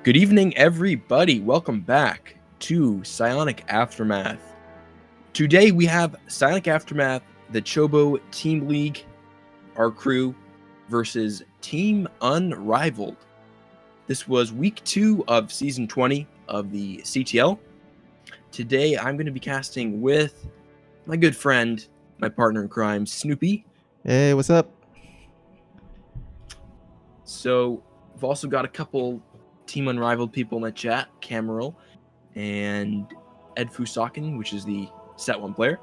Good evening, everybody. Welcome back to Psionic Aftermath. Today we have Psionic Aftermath, the Chobo Team League, our crew, versus Team Unrivaled. This was week 2 of season 20 of the CTL. Today I'm going to be casting with my good friend, my partner in crime, Snoopy. Hey, what's up? So we've also got a couple Team Unrivaled people in the chat, Cameral and Ed Fusakin, which is the Set 1 player.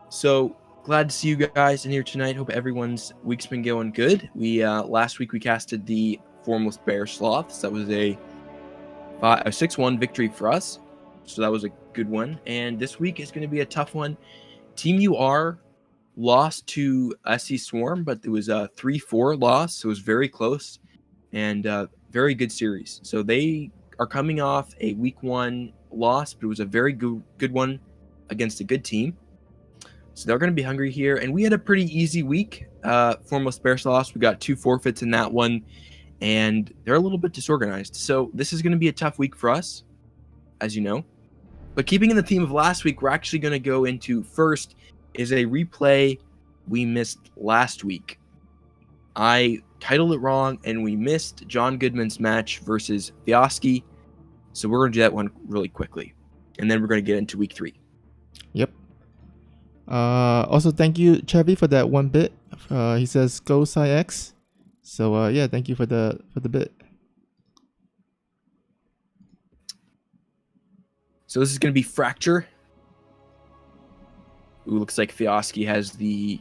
So glad to see you guys in here tonight. Hope everyone's week's been going good. We last week we casted the Formless Bear Sloths. That was a 6-1 victory for us. So that was a good one. And this week is going to be a tough one. TeamUR lost to SC Swarm, but it was a 3-4 loss. So it was very close and very good series. So they are coming off a week 1 loss, but it was a very good one against a good team. So they're going to be hungry here. And we had a pretty easy week. Formless Bear Sloths, we got 2 forfeits in that one. And they're a little bit disorganized. So this is going to be a tough week for us, as you know. But keeping in the theme of last week, we're actually going to go into first is a replay we missed last week. I titled it wrong, and we missed John Goodman's match versus Fiosky. So we're going to do that one really quickly. And then we're going to get into week 3. Yep. Also, thank you, Chevy, for that one bit. He says, go PsiX. So, yeah, thank you for the bit. So this is going to be Fracture. Ooh, looks like Fiosky has the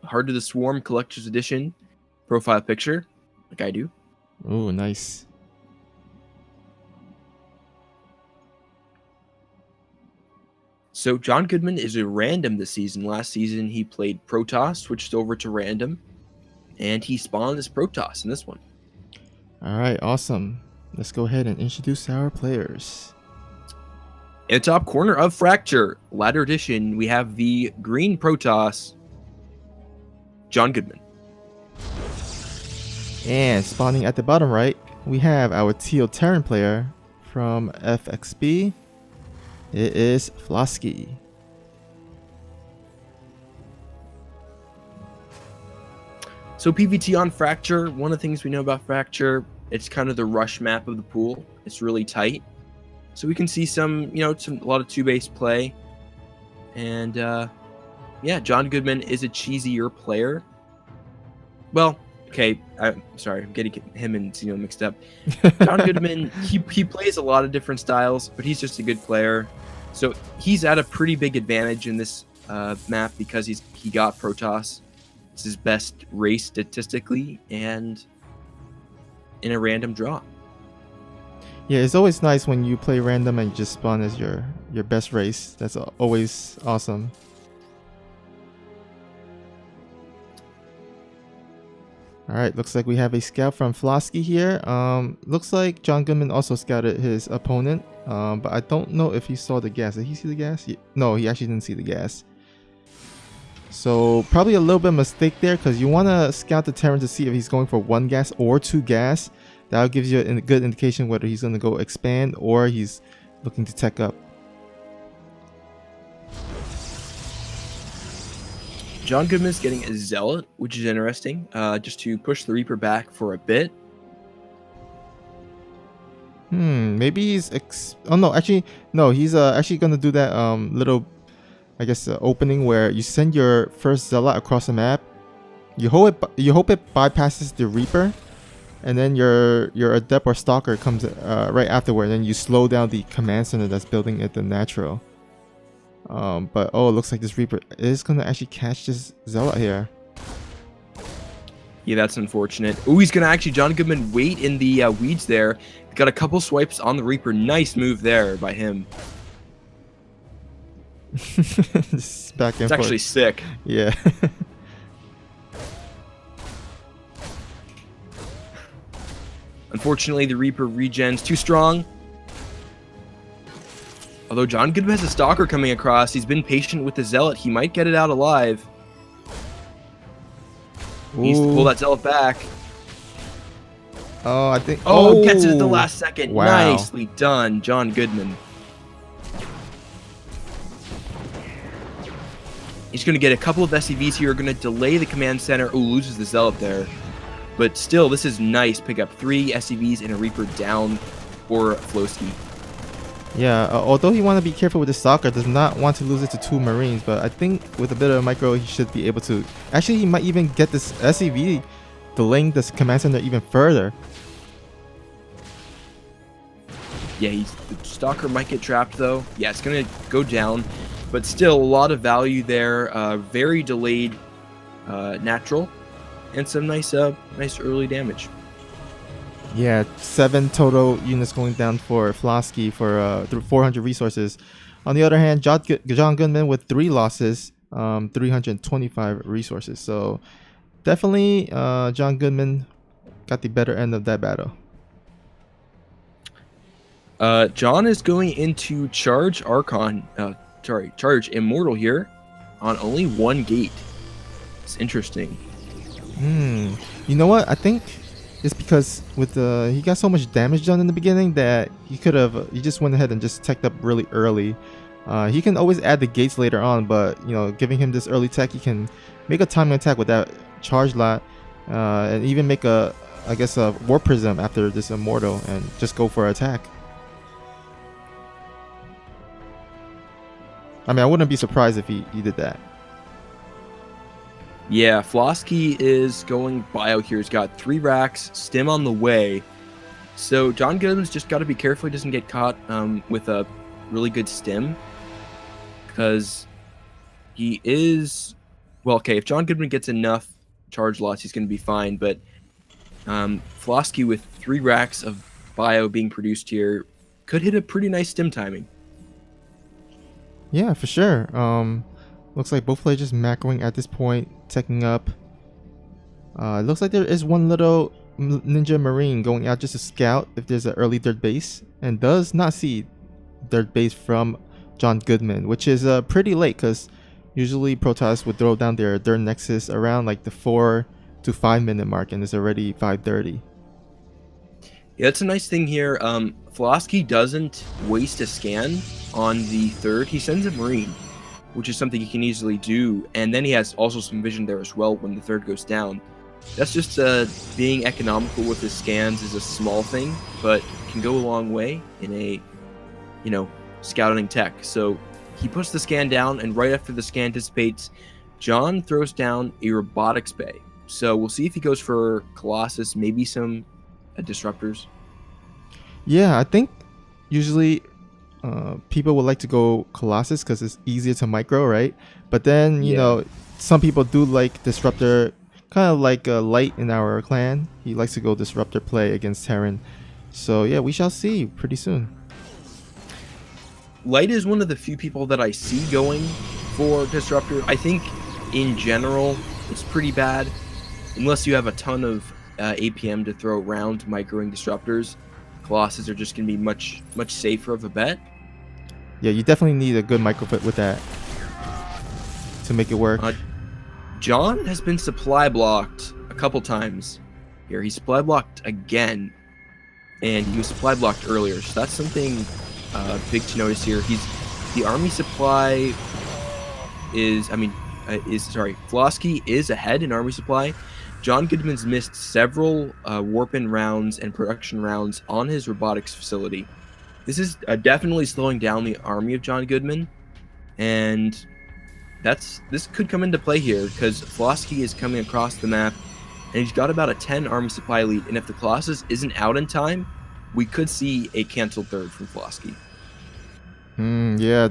Heart of the Swarm Collector's Edition profile picture, like I do. Ooh, nice. So John Goodman is a random this season. Last season he played Protoss, switched over to random, and he spawned as Protoss in this one. All right, awesome. Let's go ahead and introduce our players. In the top corner of Fracture, Ladder Edition, we have the green Protoss, John Goodman. And spawning at the bottom right, we have our teal Terran player from FXB. It is Flosky. So PvT on Fracture, one of the things we know about Fracture, it's kind of the rush map of the pool. It's really tight. So we can see a lot of 2-base play. And yeah, John Goodman is a cheesier player. Well, okay, I'm sorry, I'm getting him and Zeno mixed up. John Goodman, he plays a lot of different styles, but he's just a good player. So he's at a pretty big advantage in this map because he got Protoss. It's his best race statistically and in a random draw. Yeah, it's always nice when you play random and you just spawn as your best race. That's always awesome. Alright, looks like we have a scout from Flosky here. Looks like John Goodman also scouted his opponent. But I don't know if he saw the gas. Did he see the gas? No, he actually didn't see the gas. So probably a little bit of mistake there, because you want to scout the Terran to see if he's going for 1 gas or 2 gas. That'll give you a good indication whether he's going to go expand or he's looking to tech up. John Goodman's getting a Zealot, which is interesting, just to push the Reaper back for a bit. Maybe he's oh no, actually no, he's actually gonna do that little, I guess, opening where you send your first Zealot across the map. You hope it bypasses the Reaper, and then your Adept or Stalker comes right afterward. And then you slow down the command center that's building at the natural. But oh, it looks like this Reaper is gonna actually catch this Zealot here. Yeah, that's unfortunate. Oh, he's gonna actually John Goodman wait in the weeds there. Got a couple swipes on the Reaper. Nice move there by him. It's back and it's forth. Actually sick. Yeah. Unfortunately, the Reaper regen's too strong. Although John Goodman has a Stalker coming across, he's been patient with the Zealot. He might get it out alive. He needs to pull that Zealot back. Oh, I think. Oh, gets it at the Oh, last second. wow. Nicely done, John Goodman. He's going to get a couple of SCVs here. Going to delay the command center. Oh, loses the Zealot there. But still, this is nice. Pick up 3 SCVs and a Reaper down for Flosky. Yeah, although he want to be careful with the soccer, does not want to lose it to 2 Marines. But I think with a bit of micro, he should be able to. Actually, he might even get this SCV, delaying this command center even further. Yeah, the Stalker might get trapped, though. Yeah, it's going to go down. But still, a lot of value there. Very delayed natural. And some nice early damage. Yeah, 7 total units going down for Flosky for 400 resources. On the other hand, John Goodman with 3 losses, 325 resources. So definitely John Goodman got the better end of that battle. John is going into charge charge Immortal here on only 1 gate. It's interesting. You know what? I think it's because with he got so much damage done in the beginning that he just went ahead and just teched up really early. He can always add the gates later on, but giving him this early tech, he can make a timing attack with that charge lot, and even make a war prism after this Immortal and just go for attack. I mean, I wouldn't be surprised if he did that. Yeah, Flosky is going bio here. He's got 3 racks, stim on the way. So John Goodman's just got to be careful he doesn't get caught with a really good stim. Because he is... Well, okay, if John Goodman gets enough charge lots, he's going to be fine. But Flosky with 3 racks of bio being produced here could hit a pretty nice stim timing. Yeah, for sure. Looks like both players just macroing at this point, teching up. It looks like there is one little ninja marine going out just to scout if there's an early third base, and does not see third base from John Goodman, which is pretty late because usually Protoss would throw down their third nexus around like the 4 to 5 minute mark, and it's already 5:30. Yeah, that's a nice thing here. Flosky doesn't waste a scan on the third. He sends a marine, which is something he can easily do, and then he has also some vision there as well when the third goes down. That's just being economical with his scans is a small thing, but can go a long way in a scouting tech. So he puts the scan down, and right after the scan dissipates, John throws down a robotics bay. So we'll see if he goes for Colossus, maybe some disruptors. Yeah, I think usually people would like to go Colossus because it's easier to micro, right? But then some people do like disruptor, kind of like Light in our clan. He likes to go disruptor play against Terran. So yeah, we shall see pretty soon. Light is one of the few people that I see going for disruptor. I think in general it's pretty bad unless you have a ton of APM to throw around microing disruptors. Colossus are just going to be much safer of a bet. Yeah, you definitely need a good microfit with that to make it work. John has been supply blocked a couple times here. He's supply blocked again, and he was supply blocked earlier. So that's something big to notice here. The army supply Flosky is ahead in army supply. John Goodman's missed several warp-in rounds and production rounds on his robotics facility. This is definitely slowing down the army of John Goodman, and this could come into play here because Flosky is coming across the map, and he's got about a 10 army supply lead, and if the Colossus isn't out in time, we could see a canceled third from Flosky. Yeah,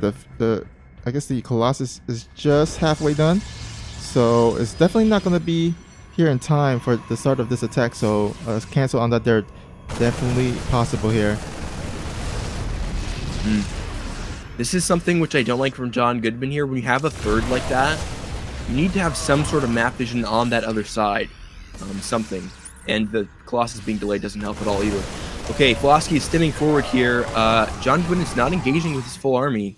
I guess the Colossus is just halfway done, so it's definitely not going to be here in time for the start of this attack, so cancel on that third definitely possible here. This is something which I don't like from John Goodman here. When you have a third like that, you need to have some sort of map vision on that other side. Something. And the Colossus being delayed doesn't help at all either. Okay, Flosky is stimming forward here. John Goodman is not engaging with his full army.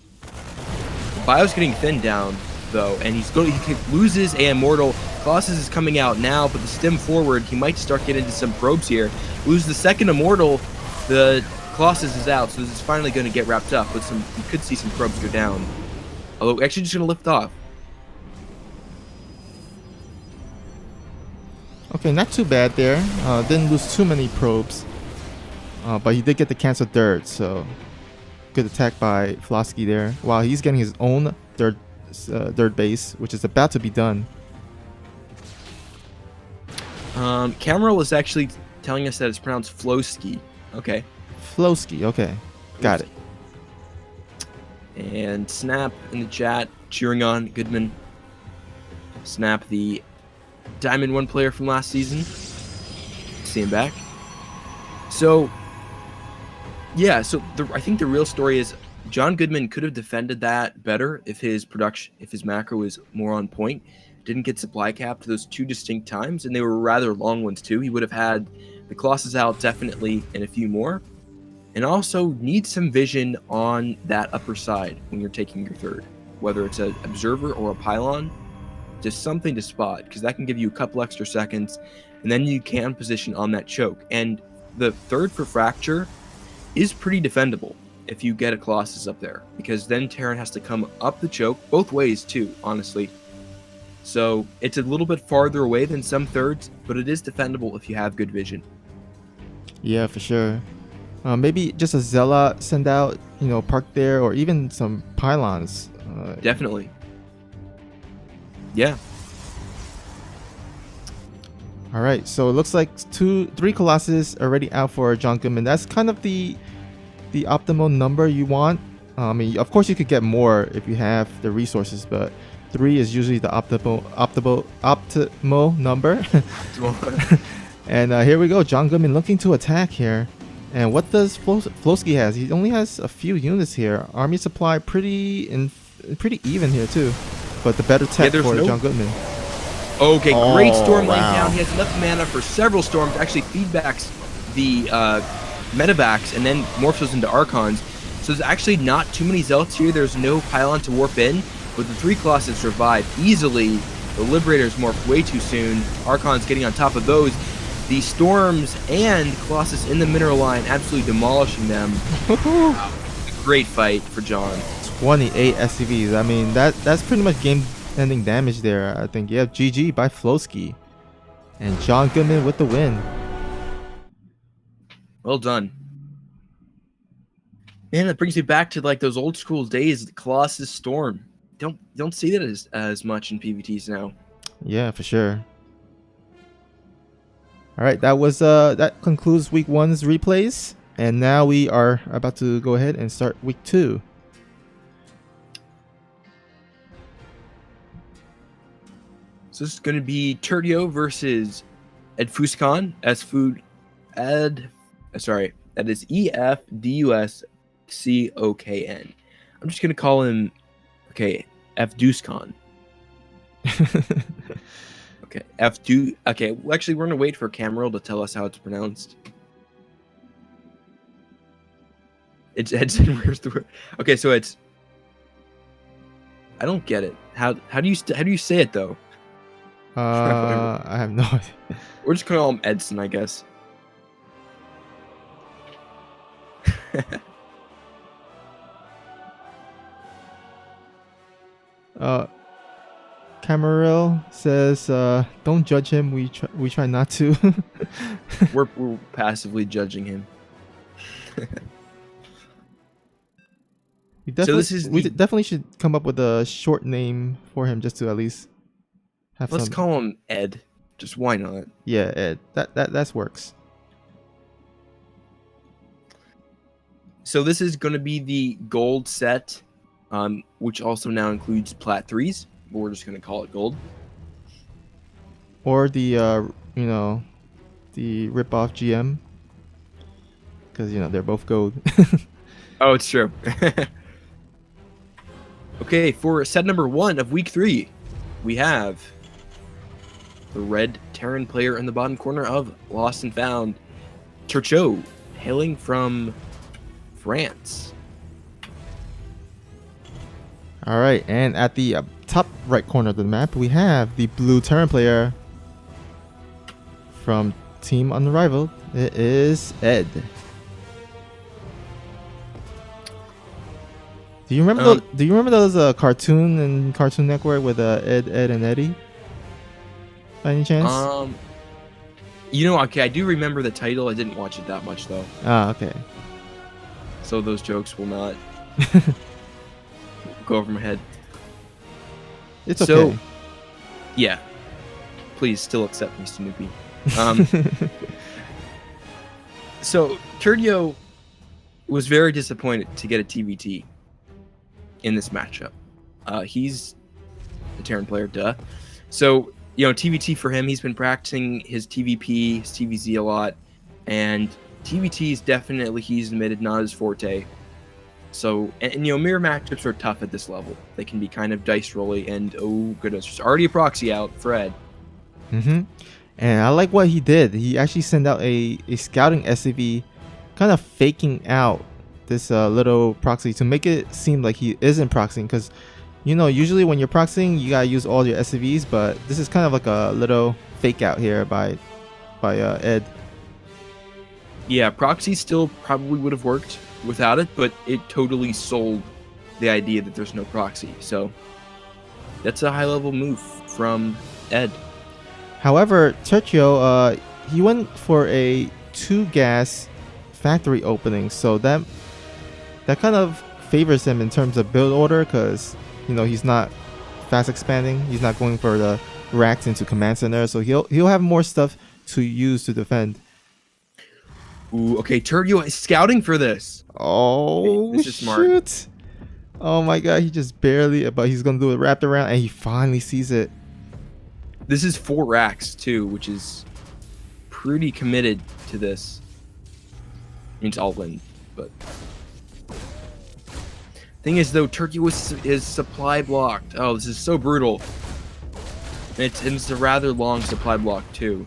Bio's getting thinned down, though, and he loses a Immortal. Colossus is coming out now, but the stim forward, he might start getting into some probes here. Lose the second Immortal, the Colossus is out, so this is finally going to get wrapped up. But you could see some probes go down. Although, actually just going to lift off. Okay, not too bad there. Didn't lose too many probes. But he did get the cancel third, so good attack by Flosky there. While he's getting his own third base, which is about to be done. Cameral is actually telling us that it's pronounced Flosky. Okay. Flosky, okay. Got it. And Snap in the chat cheering on Goodman. Snap, the Diamond 1 player from last season. See him back. So, yeah, I think the real story is John Goodman could have defended that better if his macro was more on point. Didn't get supply capped those 2 distinct times, and they were rather long ones too. He would have had the Colossus out definitely and a few more. And also need some vision on that upper side when you're taking your third, whether it's an observer or a pylon, just something to spot, because that can give you a couple extra seconds, and then you can position on that choke. And the third for Fracture is pretty defendable if you get a Colossus up there, because then Terran has to come up the choke, both ways too, honestly. So it's a little bit farther away than some thirds, but it is defendable if you have good vision. Yeah, for sure. Maybe just a Zella send out, park there, or even some pylons. Definitely. Yeah. All right, so it looks like 3 Colossus already out for John Goodman. That's kind of the optimal number you want. I mean, of course you could get more if you have the resources, but 3 is usually the optimal number. And here we go, John Goodman looking to attack here. And what does Flosky has? He only has a few units here. Army supply pretty even here too, but the better tech for John Goodman. Okay, great storm laying down. He has enough mana for several storms. Actually feedbacks the medevacs and then morphs those into Archons. So there's actually not too many Zealots here. There's no pylon to warp in, but the 3 Colossus survive easily. The Liberators morph way too soon. Archons getting on top of those. The Storms and Colossus in the mineral line absolutely demolishing them. Great fight for John. 28 SCVs. I mean, that's pretty much game-ending damage there. I think, yeah, GG by Flosky. And John Goodman with the win. Well done. Man, that brings me back to like those old school days, the Colossus Storm. Don't see that as much in PvTs now. Yeah, for sure. All right, that concludes week 1's replays, and now we are about to go ahead and start week 2. So this is going to be Turdio versus Edfuscon. That is EFDUSCOKN. I'm just going to call him, Fduscon. Okay, well, actually, we're going to wait for Cameral to tell us how it's pronounced. It's Edson, where's the word? Okay, so it's... I don't get it. How do you say it, though? I have no idea. We're just going to call him Edson, I guess. Camarel says, "Don't judge him. We try not to." we're passively judging him. we definitely should come up with a short name for him, just to at least have. Let's call him Ed. Just why not? Yeah, Ed. That works. So this is going to be the gold set, which also now includes Plat 3s. But we're just going to call it gold. Or the the rip-off GM, because they're both gold. Oh, it's true. Okay, for set number 1 of week 3, we have the red Terran player in the bottom corner of Lost and Found, Chobo, hailing from France. All right, and at the top right corner of the map, we have the blue Terran player from Team Unrivaled. It is Ed. Do you remember? Do you remember those cartoon and Cartoon Network with Ed, and Eddie? By any chance? You know, okay, I do remember the title. I didn't watch it that much though. Ah, okay. So those jokes will not go over my head. It's okay. So, yeah. Please still accept me, Snoopy. So Turdio was very disappointed to get a TVT in this matchup. He's a Terran player, duh. So, you know, TVT for him, he's been practicing his TVP, his TVZ a lot, and TVT is definitely, he's admitted, not his forte. So, and you know, mirror matchups are tough at this level. They can be kind of dice rolly, and oh goodness, there's already a proxy out, Fred. And I like what he did. He actually sent out a scouting SCV, kind of faking out this little proxy to make it seem like he isn't proxying, because you know, usually when you're proxying, you gotta use all your SCVs, but this is kind of like a little fake out here by Ed. Yeah, proxy still probably would have worked without it, but it totally sold the idea that there's no proxy. So that's a high-level move from Ed. However, Tertio, he went for a 2-gas factory opening, so that kind of favors him in terms of build order, because you know he's not fast expanding. He's not going for the racks into command center, so he'll have more stuff to use to defend. Ooh, okay, Turdio is scouting for this. Oh, this is smart. Shoot. Oh my god, he just barely, but he's going to do it wrapped around, and he finally sees it. This is 4 racks, too, which is pretty committed to this. I mean, it's all in, but... Thing is, though, Turkey is supply blocked. Oh, this is so brutal. It's a rather long supply block, too.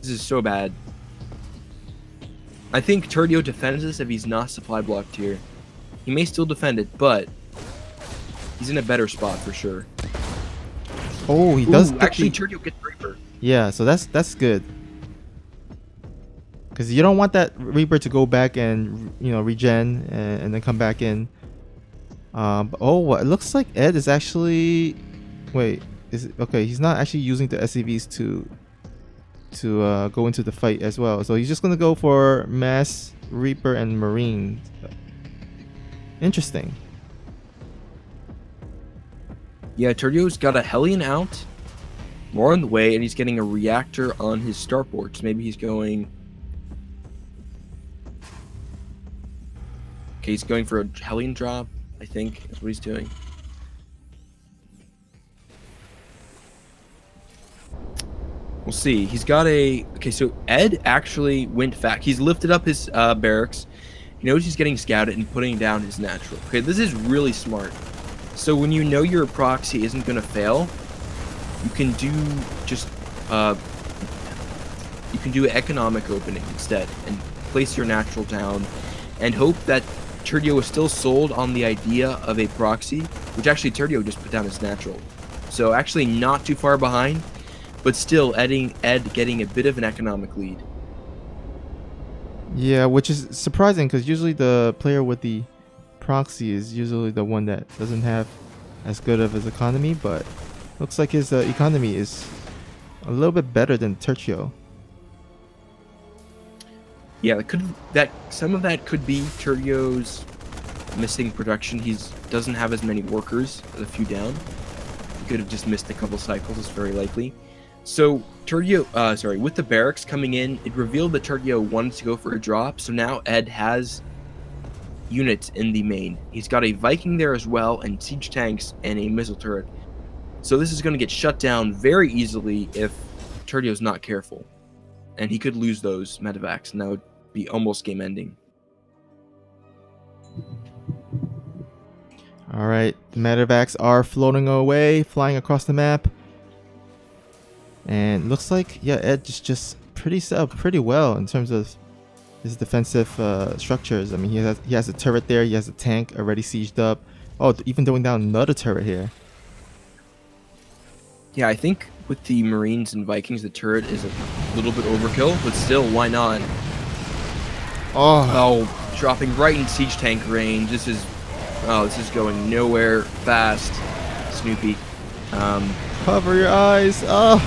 This is so bad. I think Turdio defends this if he's not supply blocked here. He may still defend it, but he's in a better spot for sure. Oh, he does. Actually, Turdio gets Reaper. Yeah, so that's good. Because you don't want that Reaper to go back and, you know, regen and then come back in. Oh, it looks like Ed is actually... Wait, is it... Okay, he's not actually using the SCVs to go into the fight as well. So he's just going to go for Mass, Reaper, and Marine. Interesting. Yeah, Turdio's got a Hellion out, more on the way, and he's getting a reactor on his starport. So maybe he's going... Okay, he's going for a Hellion drop, I think, is what he's doing. We'll see. He's got a... Okay, so Ed actually went back. He's lifted up his barracks. He knows he's getting scouted and putting down his natural. Okay, this is really smart. So when you know your proxy isn't going to fail, you can do just... you can do an economic opening instead and place your natural down and hope that Turdio is still sold on the idea of a proxy, which actually Turdio just put down his natural. So actually not too far behind, but still Ed getting a bit of an economic lead. Yeah, which is surprising because usually the player with the proxy is usually the one that doesn't have as good of his economy, but looks like his economy is a little bit better than Tertio. Yeah, some of that could be Turdio's missing production. He doesn't have as many workers, a few down. He could have just missed a couple cycles, it's very likely. So Turdio, with the barracks coming in, it revealed that Turdio wanted to go for a drop. So now Ed has units in the main. He's got a Viking there as well, and siege tanks and a missile turret. So this is going to get shut down very easily if Turdio's not careful. And he could lose those medevacs, and that would be almost game ending. Alright, the medevacs are floating away, flying across the map. And looks like, yeah, Ed just set up pretty well in terms of his defensive structures. I mean, he has a turret there, he has a tank already sieged up, Oh, even throwing down another turret here. Yeah, I think with the Marines and Vikings, the turret is a little bit overkill, but still, why not? Oh, Oh, dropping right in siege tank range. This is going nowhere fast, Snoopy. cover your eyes. Oh.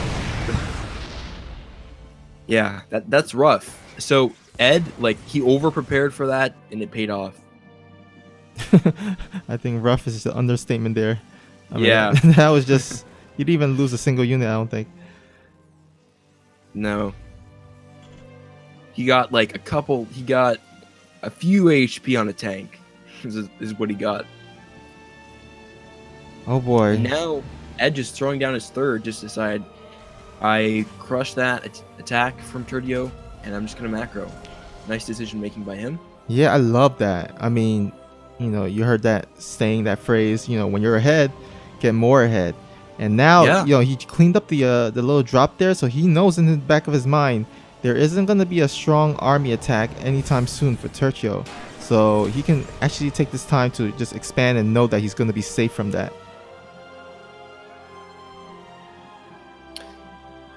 Yeah, that's rough. So Ed, like, he over prepared for that, and it paid off. I think rough is the understatement there. I mean, Yeah. that was just, you didn't even lose a single unit, I don't think. No. He got like he got a few HP on a tank, is what he got. Oh boy. And now Ed just throwing down his third, just decided, I crushed that attack from Turdio, and I'm just going to macro. Nice decision making by him. Yeah, I love that. I mean, you heard that saying, that phrase, when you're ahead, get more ahead. And now, Yeah. he cleaned up the little drop there, so he knows in the back of his mind there isn't going to be a strong army attack anytime soon for Turcio. So he can actually take this time to just expand and know that he's going to be safe from that.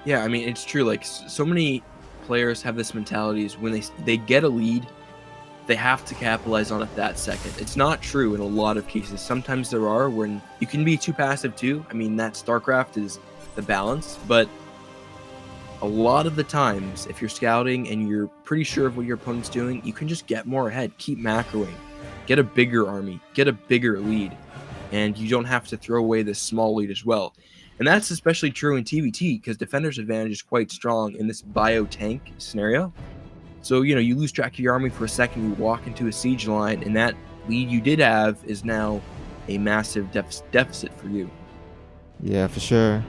Yeah, I mean, it's true. Like, so many players have this mentality is when they get a lead, they have to capitalize on it that second. It's not true in a lot of cases. Sometimes there are when you can be too passive too. I mean, that StarCraft is the balance, but a lot of the times, if you're scouting and you're pretty sure of what your opponent's doing, you can just get more ahead, keep macroing, get a bigger army, get a bigger lead, and you don't have to throw away this small lead as well. And that's especially true in TVT because Defender's advantage is quite strong in this bio tank scenario. So, you lose track of your army for a second, you walk into a siege line, and that lead you did have is now a massive deficit for you. Yeah, for sure.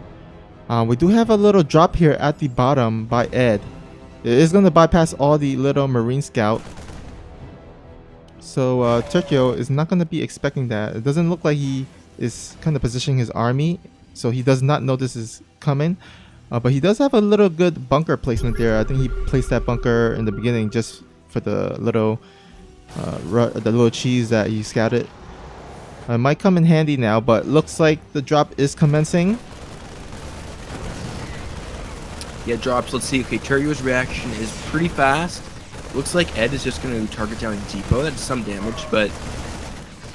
We do have a little drop here at the bottom by Ed. It is going to bypass all the little Marine Scout. So Turcio is not going to be expecting that. It doesn't look like he is kind of positioning his army, so he does not know this is coming. But he does have a little good bunker placement there. I think he placed that bunker in the beginning just for the little cheese that he scouted. It might come in handy now, but looks like the drop is commencing. Yeah, drops. Let's see. Okay, Turio's reaction is pretty fast. Looks like Ed is just going to target down Depot. That's some damage, but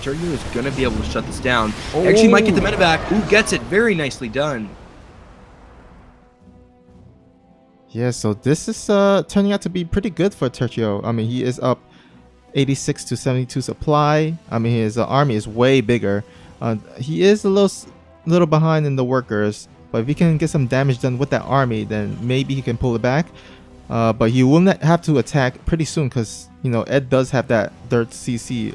Turio is going to be able to shut this down. Oh. Actually might get the medevac. Ooh, gets it. Very nicely done. Yeah, so this is turning out to be pretty good for Turcio. I mean, he is up 86 to 72 supply. I mean, his army is way bigger. He is a little behind in the workers, but if he can get some damage done with that army, then maybe he can pull it back. But he will not have to attack pretty soon because, Ed does have that third CC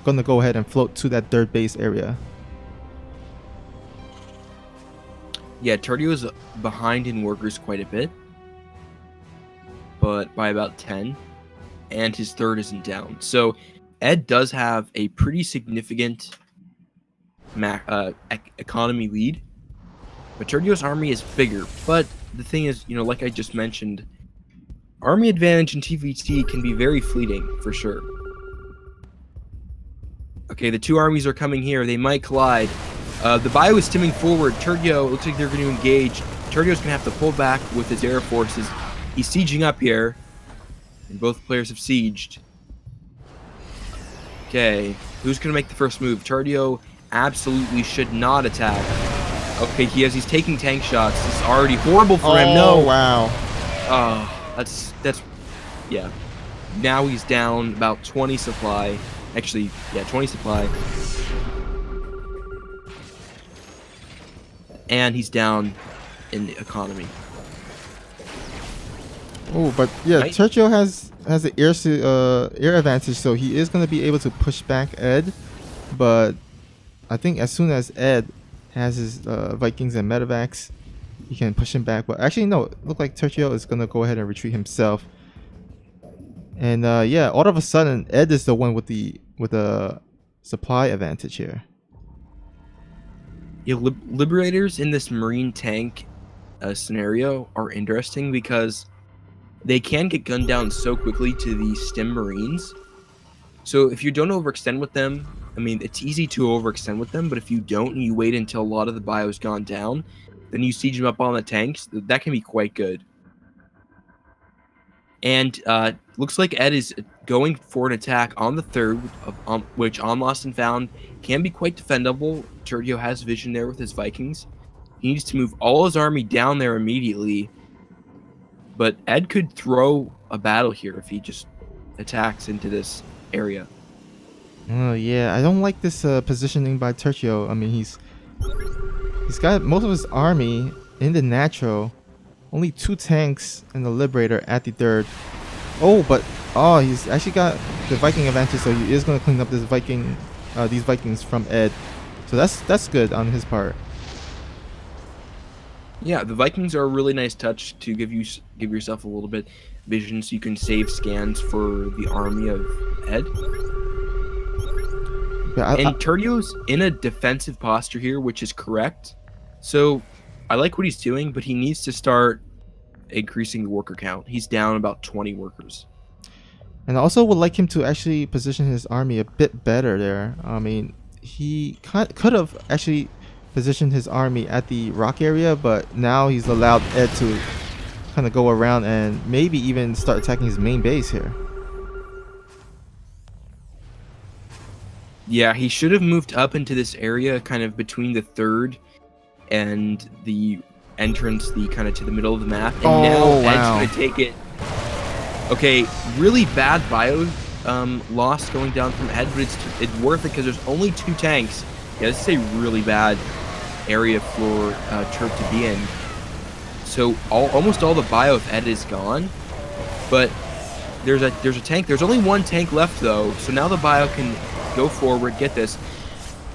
gonna go ahead and float to that third base area. Yeah, Turdio is behind in workers quite a bit, but by about 10, and his third isn't down. So Ed does have a pretty significant economy lead, but Turdio's army is bigger. But the thing is, like I just mentioned, army advantage in TVT can be very fleeting, for sure. Okay, the two armies are coming here. They might collide. The bio is stimming forward. Turdio, looks like they're going to engage. Turdio's going to have to pull back with his air forces. He's sieging up here, and both players have sieged. Okay, who's going to make the first move? Turdio absolutely should not attack. Okay, he's taking tank shots. This is already horrible for him. No. Wow. Oh, that's yeah. Now he's down about 20 supply. Actually, yeah, 20 supply. And he's down in the economy. Oh, but yeah, Right? Turcio has the air advantage, so he is gonna be able to push back Ed. But I think as soon as Ed has his Vikings and medevacs, he can push him back. But actually, no, it looked like Turcio is gonna go ahead and retreat himself. And yeah, all of a sudden, Ed is the one with the supply advantage here. Yeah, Liberators in this Marine tank scenario are interesting because they can get gunned down so quickly to the stim Marines. So if you don't overextend with them, I mean, it's easy to overextend with them, but if you don't and you wait until a lot of the bio's gone down, then you siege them up on the tanks, that can be quite good. And looks like Ed is going for an attack on the third, which on Lost and Found can be quite defendable. Turdio has vision there with his Vikings. He needs to move all his army down there immediately. But Ed could throw a battle here if he just attacks into this area. Oh yeah, I don't like this positioning by Turcio. I mean, he's got most of his army in the natural. Only 2 tanks and the Liberator at the third. Oh, but he's actually got the Viking advantage, so he is going to clean up this these Vikings from Ed. So that's good on his part. Yeah, the Vikings are a really nice touch to give yourself a little bit vision, so you can save scans for the army of Ed. Yeah, And Turdio's in a defensive posture here, which is correct. So I like what he's doing, but he needs to start increasing the worker count. He's down about 20 workers. And I also would like him to actually position his army a bit better there. I mean, he could have actually positioned his army at the rock area, but now he's allowed Ed to kind of go around and maybe even start attacking his main base here. Yeah, he should have moved up into this area kind of between the third and the entrance, the kind of to the middle of the map. And now Ed's going to take it. Okay, really bad bio loss going down from Ed, but it's worth it because there's only 2 tanks. Yeah, this is a really bad area for Turp to be in. So almost all the bio of Ed is gone, but there's a tank. There's only 1 tank left though, so now the bio can go forward. Get this.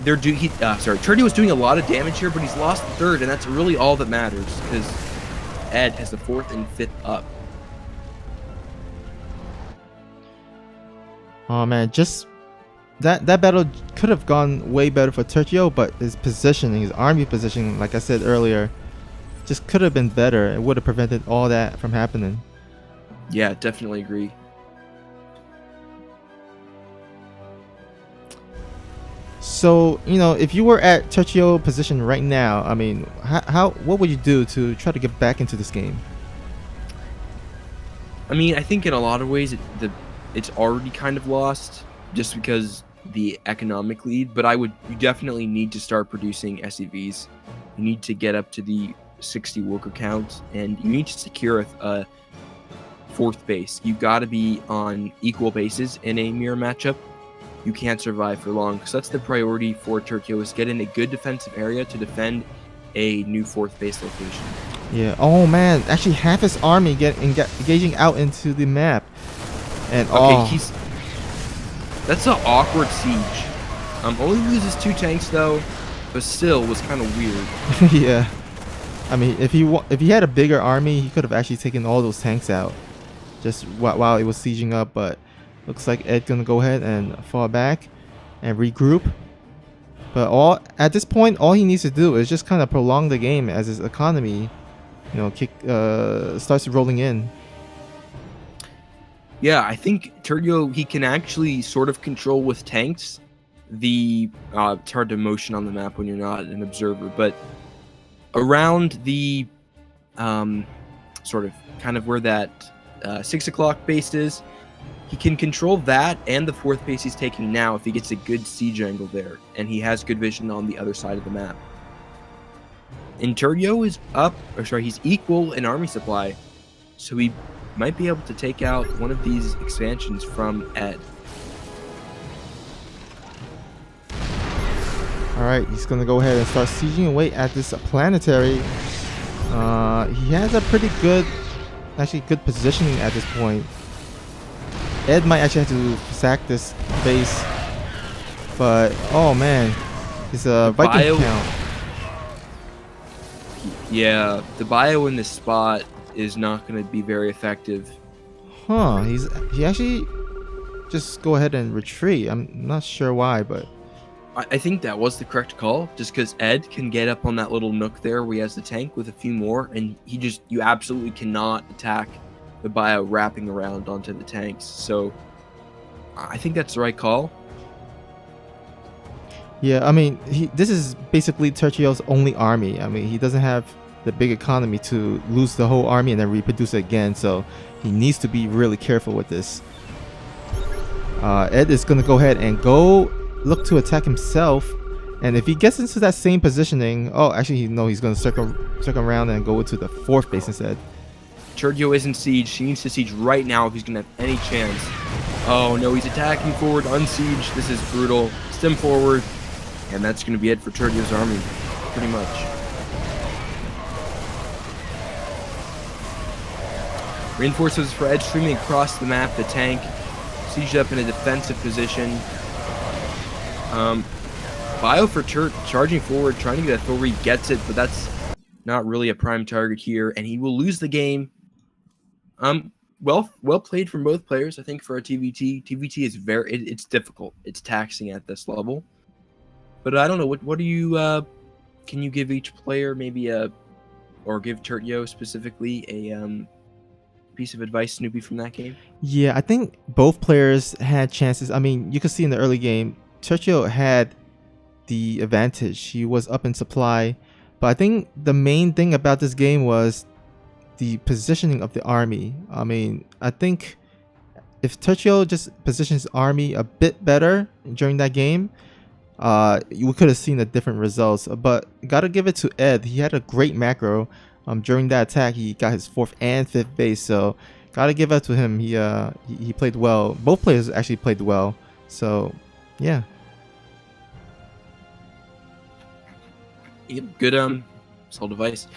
Turdy was doing a lot of damage here, but he's lost the third, and that's really all that matters because Ed has the 4th and 5th up. Oh man, just that battle could have gone way better for Turcio, but his positioning, his army positioning, like I said earlier, just could have been better. It would have prevented all that from happening. Yeah, definitely agree. So, you know, if you were at Turcio position right now, I mean, what would you do to try to get back into this game? I mean, I think in a lot of ways it's already kind of lost just because the economic lead, but you definitely need to start producing SEVs. You need to get up to the 60 worker count, and you need to secure a 4th base. You got to be on equal bases in a mirror matchup. You can't survive for long, because that's the priority for Turcio, is get in a good defensive area to defend a new 4th base location. Yeah. Oh man, actually half his army engaging out into the map, and that's an awkward siege. Only loses 2 tanks though, but still was kind of weird. Yeah. I mean, if he had a bigger army, he could have actually taken all those tanks out, just while it was sieging up. But looks like Ed's gonna go ahead and fall back and regroup. But at this point, all he needs to do is just kind of prolong the game as his economy, starts rolling in. Yeah, I think Turdio, he can actually sort of control with tanks it's hard to motion on the map when you're not an observer, but around the sort of kind of where that 6 o'clock base is, he can control that and the 4th base he's taking now if he gets a good siege angle there, and he has good vision on the other side of the map. And Turdio is he's equal in army supply, so he might be able to take out one of these expansions from Ed. Alright, he's gonna go ahead and start sieging away at this planetary. He has a pretty good positioning at this point. Ed might actually have to sack this base, but oh man, his Viking count. Yeah, the bio in this spot is not going to be very effective. Huh? He actually just go ahead and retreat. I'm not sure why, but I think that was the correct call, just because Ed can get up on that little nook there where he has the tank with a few more, and you absolutely cannot attack the bio wrapping around onto the tanks. So I think that's the right call. Yeah, I mean, this is basically Tercio's only army. I mean, he doesn't have the big economy to lose the whole army and then reproduce it again, so he needs to be really careful with this. Ed is going to go ahead and go look to attack himself, and if he gets into that same positioning, oh, actually, no, he's going to circle around and go to the 4th base instead. Tercio is in siege. He needs to siege right now if he's going to have any chance. Oh, no, he's attacking forward, unsiege. This is brutal. Stem forward. And that's going to be it for Tercio's army, pretty much. Reinforcements for Ed streaming across the map. The tank sieged up in a defensive position. Bio for charging forward, trying to get a authority, gets it, but that's not really a prime target here, and he will lose the game. Well played from both players, I think, for a TVT. TVT is it's difficult. It's taxing at this level. But I don't know, what do you, can you give each player maybe or give Tercio specifically a piece of advice, Snoopy, from that game? Yeah, I think both players had chances. I mean, you could see in the early game, Tercio had the advantage. He was up in supply. But I think the main thing about this game was the positioning of the army. I mean, I think if Tercio just positions his army a bit better during that game, we could have seen a different results. But gotta give it to Ed. He had a great macro. During that attack, he got his 4th and 5th base. So gotta give it to him. He played well. Both players actually played well. So yeah. Good solid device.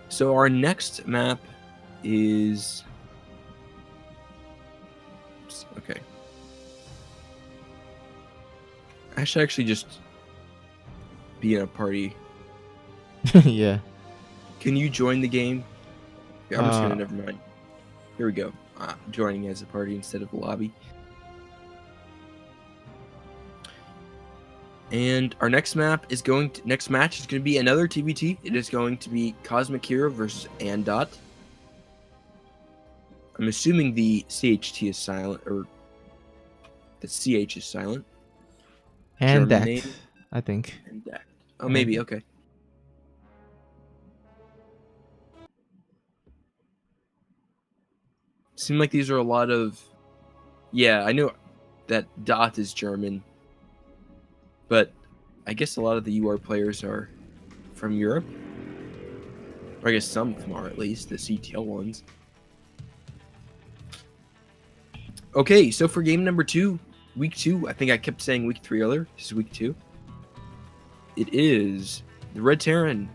So our next map is okay. I should actually just be in a party. Yeah. Can you join the game? Yeah, I'm just gonna never mind. Here we go. Joining as a party instead of a lobby. And our next match is going to be another TVT. It is going to be Cosmic Hero versus Andot. I'm assuming the CHT is silent, or the CH is silent. Andect, I think. Andect. Oh, maybe. Okay. Seem like these are a lot of... Yeah, I know that Dot is German. But I guess a lot of the UR players are from Europe. Or I guess some of them are, at least, the CTL ones. Okay, so for game number 2, week 2, I think I kept saying week 3 earlier. This is week 2. It is the Red Terran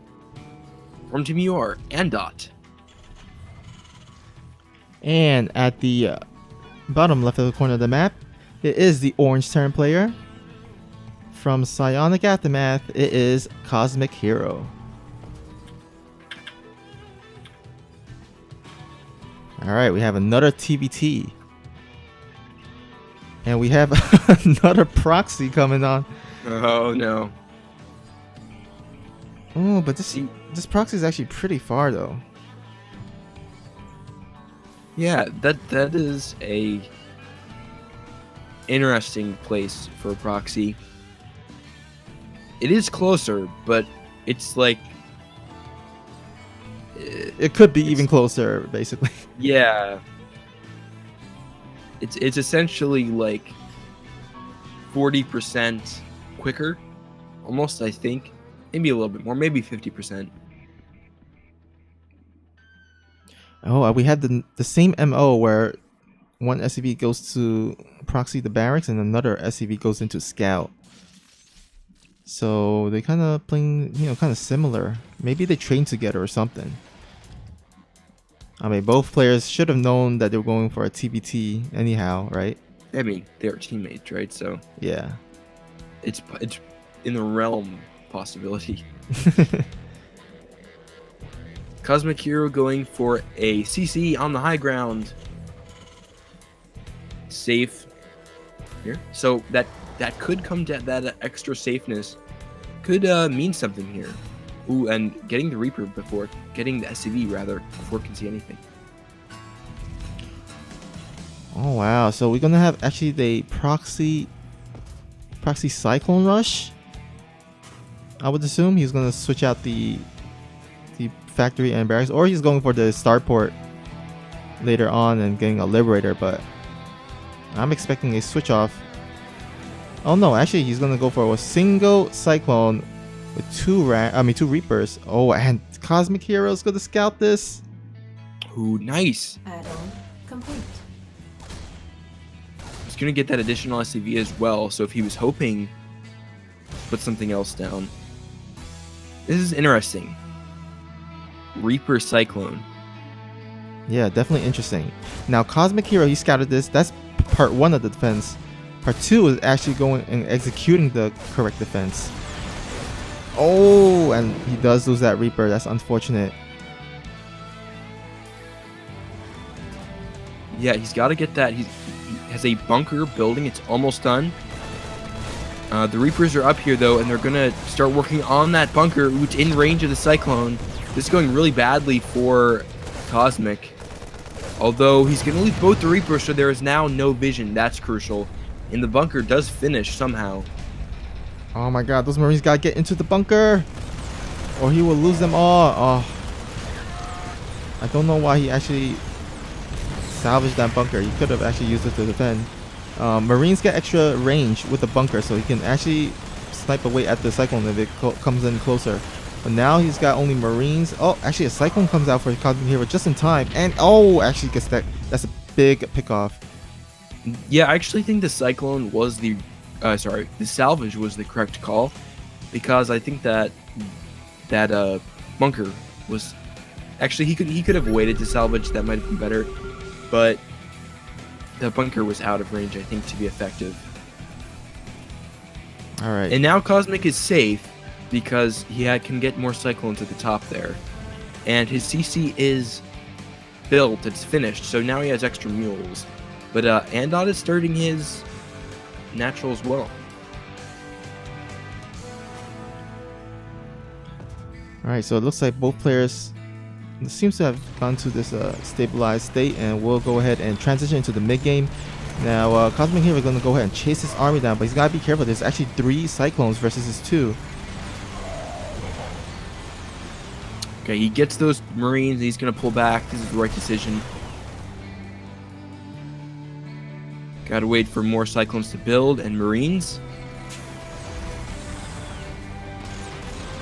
from TeamUR and Dot. And at the bottom left of the corner of the map, it is the Orange Terran player. From Psionic Aftermath, it is Cosmic Hero. Alright, we have another TVT. And we have another proxy coming on. Oh no. Oh, but this proxy is actually pretty far though. Yeah, that is a interesting place for a proxy. It is closer, but it's like it could be even closer, basically. Yeah. It's essentially like 40% quicker, almost, I think. Maybe a little bit more, maybe 50%. Oh, we had the same MO where one SCV goes to proxy the barracks and another SCV goes into scout. So they kind of playing, kind of similar. Maybe they trained together or something. I mean, both players should have known that they were going for a TBT anyhow, right? I mean, they were teammates, right? So yeah, it's in the realm possibility. Cosmic Hero going for a CC on the high ground. Safe here. So that could come to that extra safeness. Could mean something here. Ooh, and getting the Reaper before, getting the SCV rather, before it can see anything. Oh wow, so we're gonna have actually the proxy Cyclone Rush I would assume he's gonna switch out the factory and barracks, or he's going for the starport later on and getting a liberator. But I'm expecting a switch off. Oh no, actually he's gonna go for a single cyclone with two reapers. Oh, and Cosmic Hero's gonna scout this. Ooh, nice. Add-on complete. He's gonna get that additional SCV as well. So if he was hoping to put something else down, this is interesting. Reaper Cyclone. Yeah, definitely interesting. Now Cosmic Hero, he scouted this. That's part 1 of the defense. Part 2 is actually going and executing the correct defense. Oh, and he does lose that Reaper. That's unfortunate. Yeah, he's got to get that. He has a bunker building. It's almost done. The Reapers are up here, though, and they're going to start working on that bunker, which in range of the Cyclone. This is going really badly for Cosmic. Although he's going to lose both the Reapers, so there is now no vision. That's crucial. And the bunker does finish somehow. Oh my god, those Marines gotta get into the bunker, or he will lose them all. Oh, I don't know why he actually salvaged that bunker. He could have actually used it to defend. Marines get extra range with the bunker, so he can actually snipe away at the Cyclone if it comes in closer. But now he's got only Marines. Oh, actually a Cyclone comes out for Cosmic Hero just in time, and oh, actually gets that. That's a big pick off. Yeah, I actually think the Cyclone was the salvage was the correct call, because I think that bunker was actually he could have waited to salvage. That might have been better, but the bunker was out of range, I think, to be effective. All right. And now Cosmic is safe because he can get more Cyclones at the top there, and his CC is built. It's finished, so now he has extra mules. But Andot is starting his natural as well. Alright, so it looks like both players seems to have gone to this stabilized state, and we'll go ahead and transition into the mid game. Now Cosmic Hero is going to go ahead and chase his army down, but he's got to be careful. There's actually 3 Cyclones versus his 2. Okay, he gets those Marines. He's going to pull back. This is the right decision. Gotta wait for more Cyclones to build and Marines.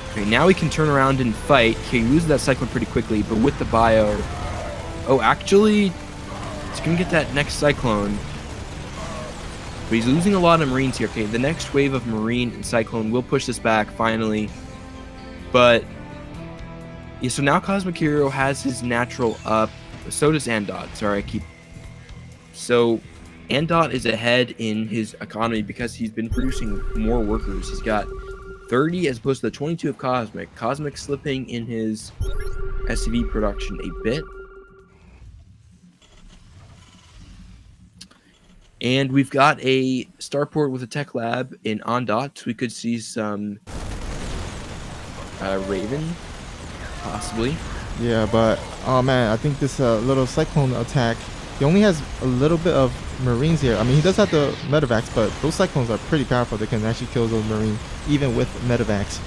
Okay, now he can turn around and fight. Okay, he loses that Cyclone pretty quickly, but with the bio... Oh, actually, he's gonna get that next Cyclone. But he's losing a lot of Marines here. Okay, the next wave of Marine and Cyclone will push this back, finally. But... yeah, so now Cosmic Hero has his natural up. So does Andot. Sorry, I keep... So... Andot is ahead in his economy because he's been producing more workers. He's got 30 as opposed to the 22 of Cosmic. Cosmic slipping in his SCV production a bit. And we've got a starport with a tech lab in Andot. So we could see some Raven, possibly. Yeah, but oh man, I think this little Cyclone attack, he only has a little bit of Marines here. I mean, he does have the medevacs, but those Cyclones are pretty powerful. They can actually kill those Marines even with medevacs.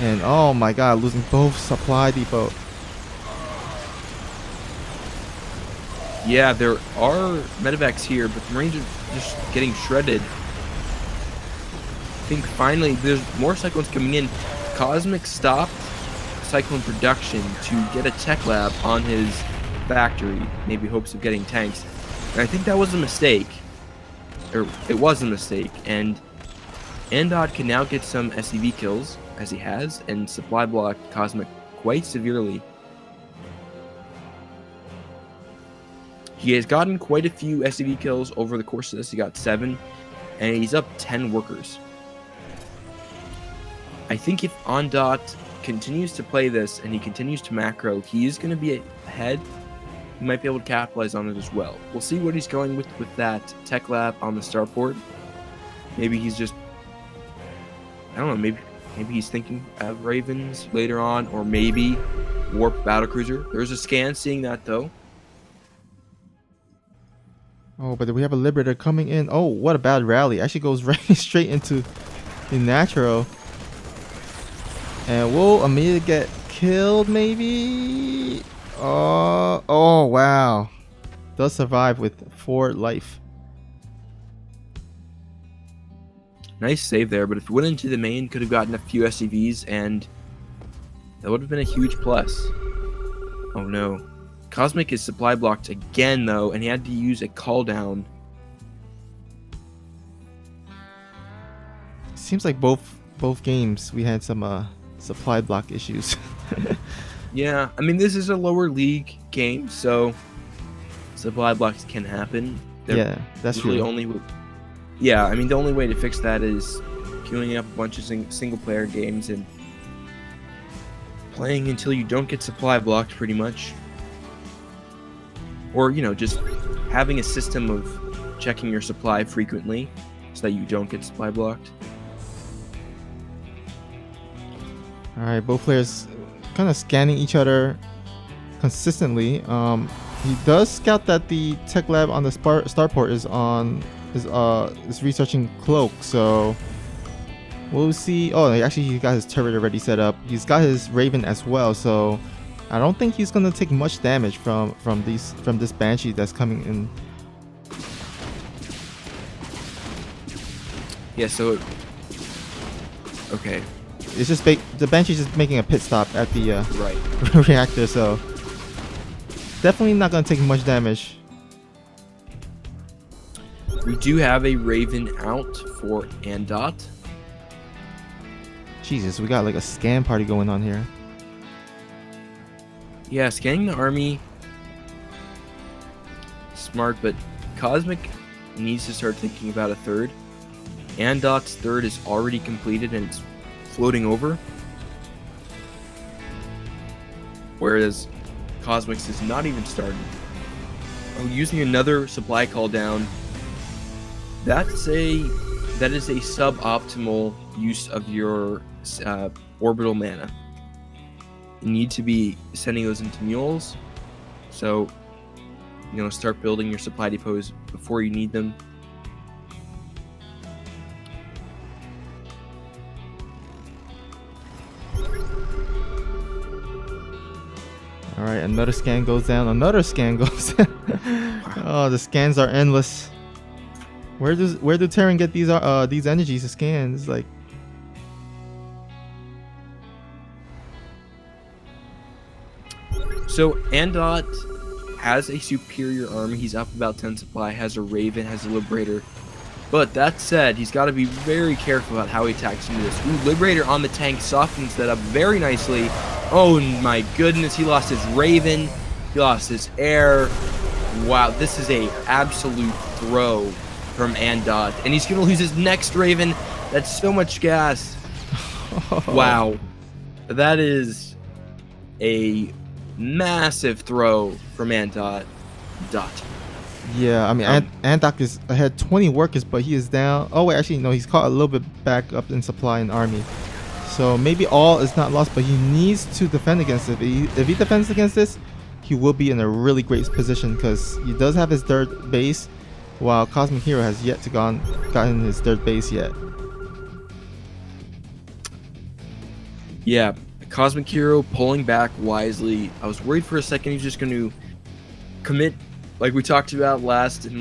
And oh my god, losing both supply depot. Yeah, there are medevacs here, but the Marines are just getting shredded. I think finally there's more Cyclones coming in. Cosmic stopped Cyclone production to get a tech lab on his factory, maybe hopes of getting tanks. And I think that was a mistake. Or it was a mistake. And Andot can now get some SCV kills, as he has, and supply block Cosmic quite severely. He has gotten quite a few SCV kills over the course of this. He got 7, and he's up 10 workers. I think if Andot continues to play this and he continues to macro, he is going to be ahead. He might be able to capitalize on it as well. We'll see what he's going with that tech lab on the starport. Maybe he's just, I don't know, maybe he's thinking of Ravens later on, or maybe Warp Battlecruiser. There's a scan seeing that though. Oh, but we have a Liberator coming in. Oh, what a bad rally. Actually goes right straight into the natural. And will Amelia get killed maybe? Oh wow. Does survive with 4 life. Nice save there, but if it went into the main, could have gotten a few SCVs, and that would have been a huge plus. Oh no. Cosmic is supply blocked again, though, and he had to use a call down. Seems like both games we had some supply block issues. Yeah, I mean, this is a lower league game, so supply blocks can happen. Yeah, that's really true. Yeah, I mean, the only way to fix that is queuing up a bunch of single-player games and playing until you don't get supply blocked, pretty much. Or, you know, just having a system of checking your supply frequently so that you don't get supply blocked. Alright, both players kind of scanning each other consistently. He does scout that the tech lab on the starport is researching cloak, so we'll see. Oh, actually he got his turret already set up. He's got his raven as well, so I don't think he's gonna take much damage from this banshee that's coming in. Yeah, so okay. It's just the banshee's just making a pit stop at the right. reactor, so definitely not gonna take much damage. We do have a Raven out for Andot. Jesus, we got like a scan party going on here. Yeah, scanning the army. Smart, but Cosmic needs to start thinking about a third. Andot's third is already completed and it's floating over. Whereas Cosmic's is not even started. Oh, using another supply call down. That is a suboptimal use of your orbital mana. You need to be sending those into mules, so start building your supply depots before you need them. All right, another scan goes down. Another scan goes down. Oh, the scans are endless. Where do Terran get these energies to scan? It's like, so Andot has a superior army. He's up about 10 supply, has a Raven, has a Liberator. But that said, he's got to be very careful about how he attacks into this. Ooh, Liberator on the tank softens that up very nicely. Oh my goodness, he lost his Raven. He lost his air. Wow, this is a absolute throw from Andot. And he's going to lose his next Raven. That's so much gas. Wow. That is a massive throw from Andot. yeah, I mean, Andok is ahead 20 workers, but he is down. Oh wait, actually no, he's caught a little bit back up in supply and army. So maybe all is not lost, but he needs to defend against it. If he defends against this, he will be in a really great position because he does have his third base, while Cosmic Hero has yet to gotten his third base yet. Yeah, Cosmic Hero pulling back wisely. I was worried for a second he's just going to commit, like we talked about in the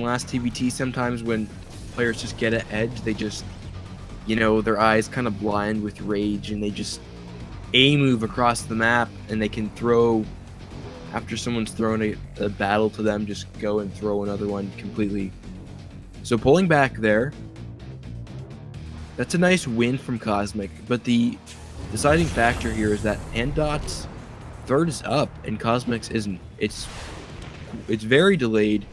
last TBT. Sometimes when players just get an edge, they just, their eyes kind of blind with rage, and they just move across the map, and they can throw, after someone's thrown a battle to them, just go and throw another one completely. So pulling back there, that's a nice win from Cosmic, but the deciding factor here is that Andot's third is up and Cosmic's isn't. It's very delayed,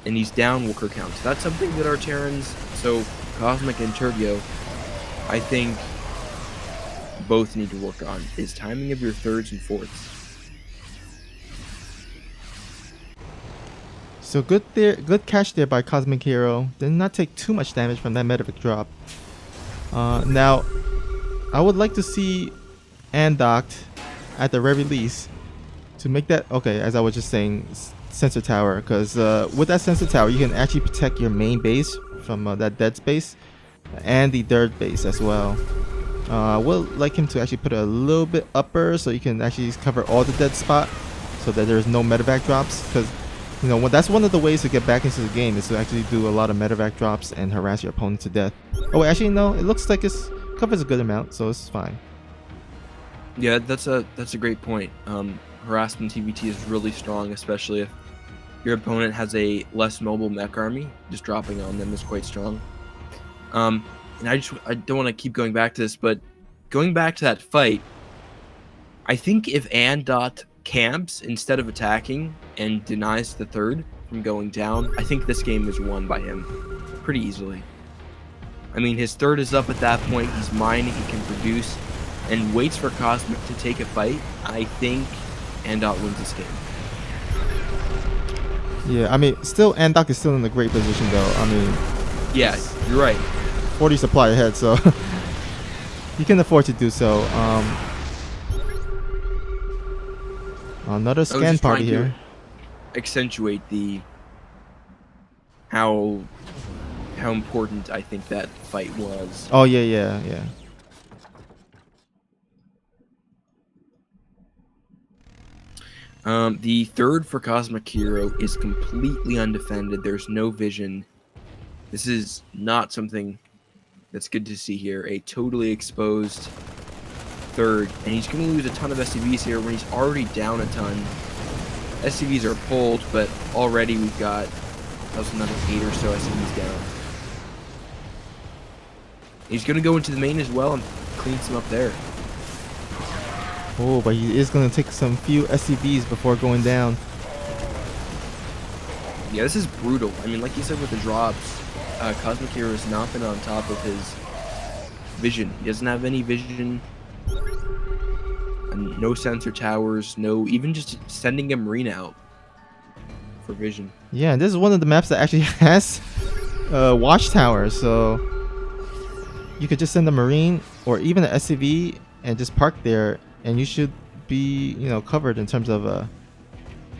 and he's down worker count. So that's something that our Terrans, so Cosmic and Turgio, I think both need to work on, is timing of your thirds and fourths. So good catch there by Cosmic Hero. Did not take too much damage from that Medivac drop. Now, I would like to see Andok at the very least to make that, okay, as I was just saying, sensor tower, because with that sensor tower you can actually protect your main base from that dead space and the third base as well. We'll like him to actually put it a little bit upper so you can actually cover all the dead spot, so that there's no medevac drops. Because that's one of the ways to get back into the game, is to actually do a lot of medevac drops and harass your opponent to death. Oh, wait, actually no, it looks like it's covers a good amount, so it's fine. Yeah, that's a great point. Harassment TVT is really strong, especially if your opponent has a less mobile mech army. Just dropping on them is quite strong. And I don't want to keep going back to this, but going back to that fight, I think if Andot camps instead of attacking and denies the third from going down, I think this game is won by him pretty easily. I mean, his third is up at that point. He's mining, he can produce, and waits for Cosmic to take a fight. I think Andot wins this game. Yeah, I mean, still Andok is still in a great position though. I mean, yeah, you're right. 40 supply ahead, so you can afford to do so. Another scan party here. Accentuate the how important I think that fight was. Oh yeah. The third for Cosmic Hero is completely undefended. There's no vision. This is not something that's good to see here. A totally exposed third, and he's going to lose a ton of SCVs here when he's already down a ton. SCVs are pulled, but already we've got another 8 or so SCVs down. He's going to go into the main as well and clean some up there. Oh, but he is going to take some few SCVs before going down. Yeah, this is brutal. I mean, like you said with the drops, Cosmic Hero has not been on top of his vision. He doesn't have any vision. And no sensor towers, no, even just sending a Marine out for vision. Yeah, and this is one of the maps that actually has watchtowers, so you could just send a Marine or even an SCV and just park there, and you should be, covered in terms of a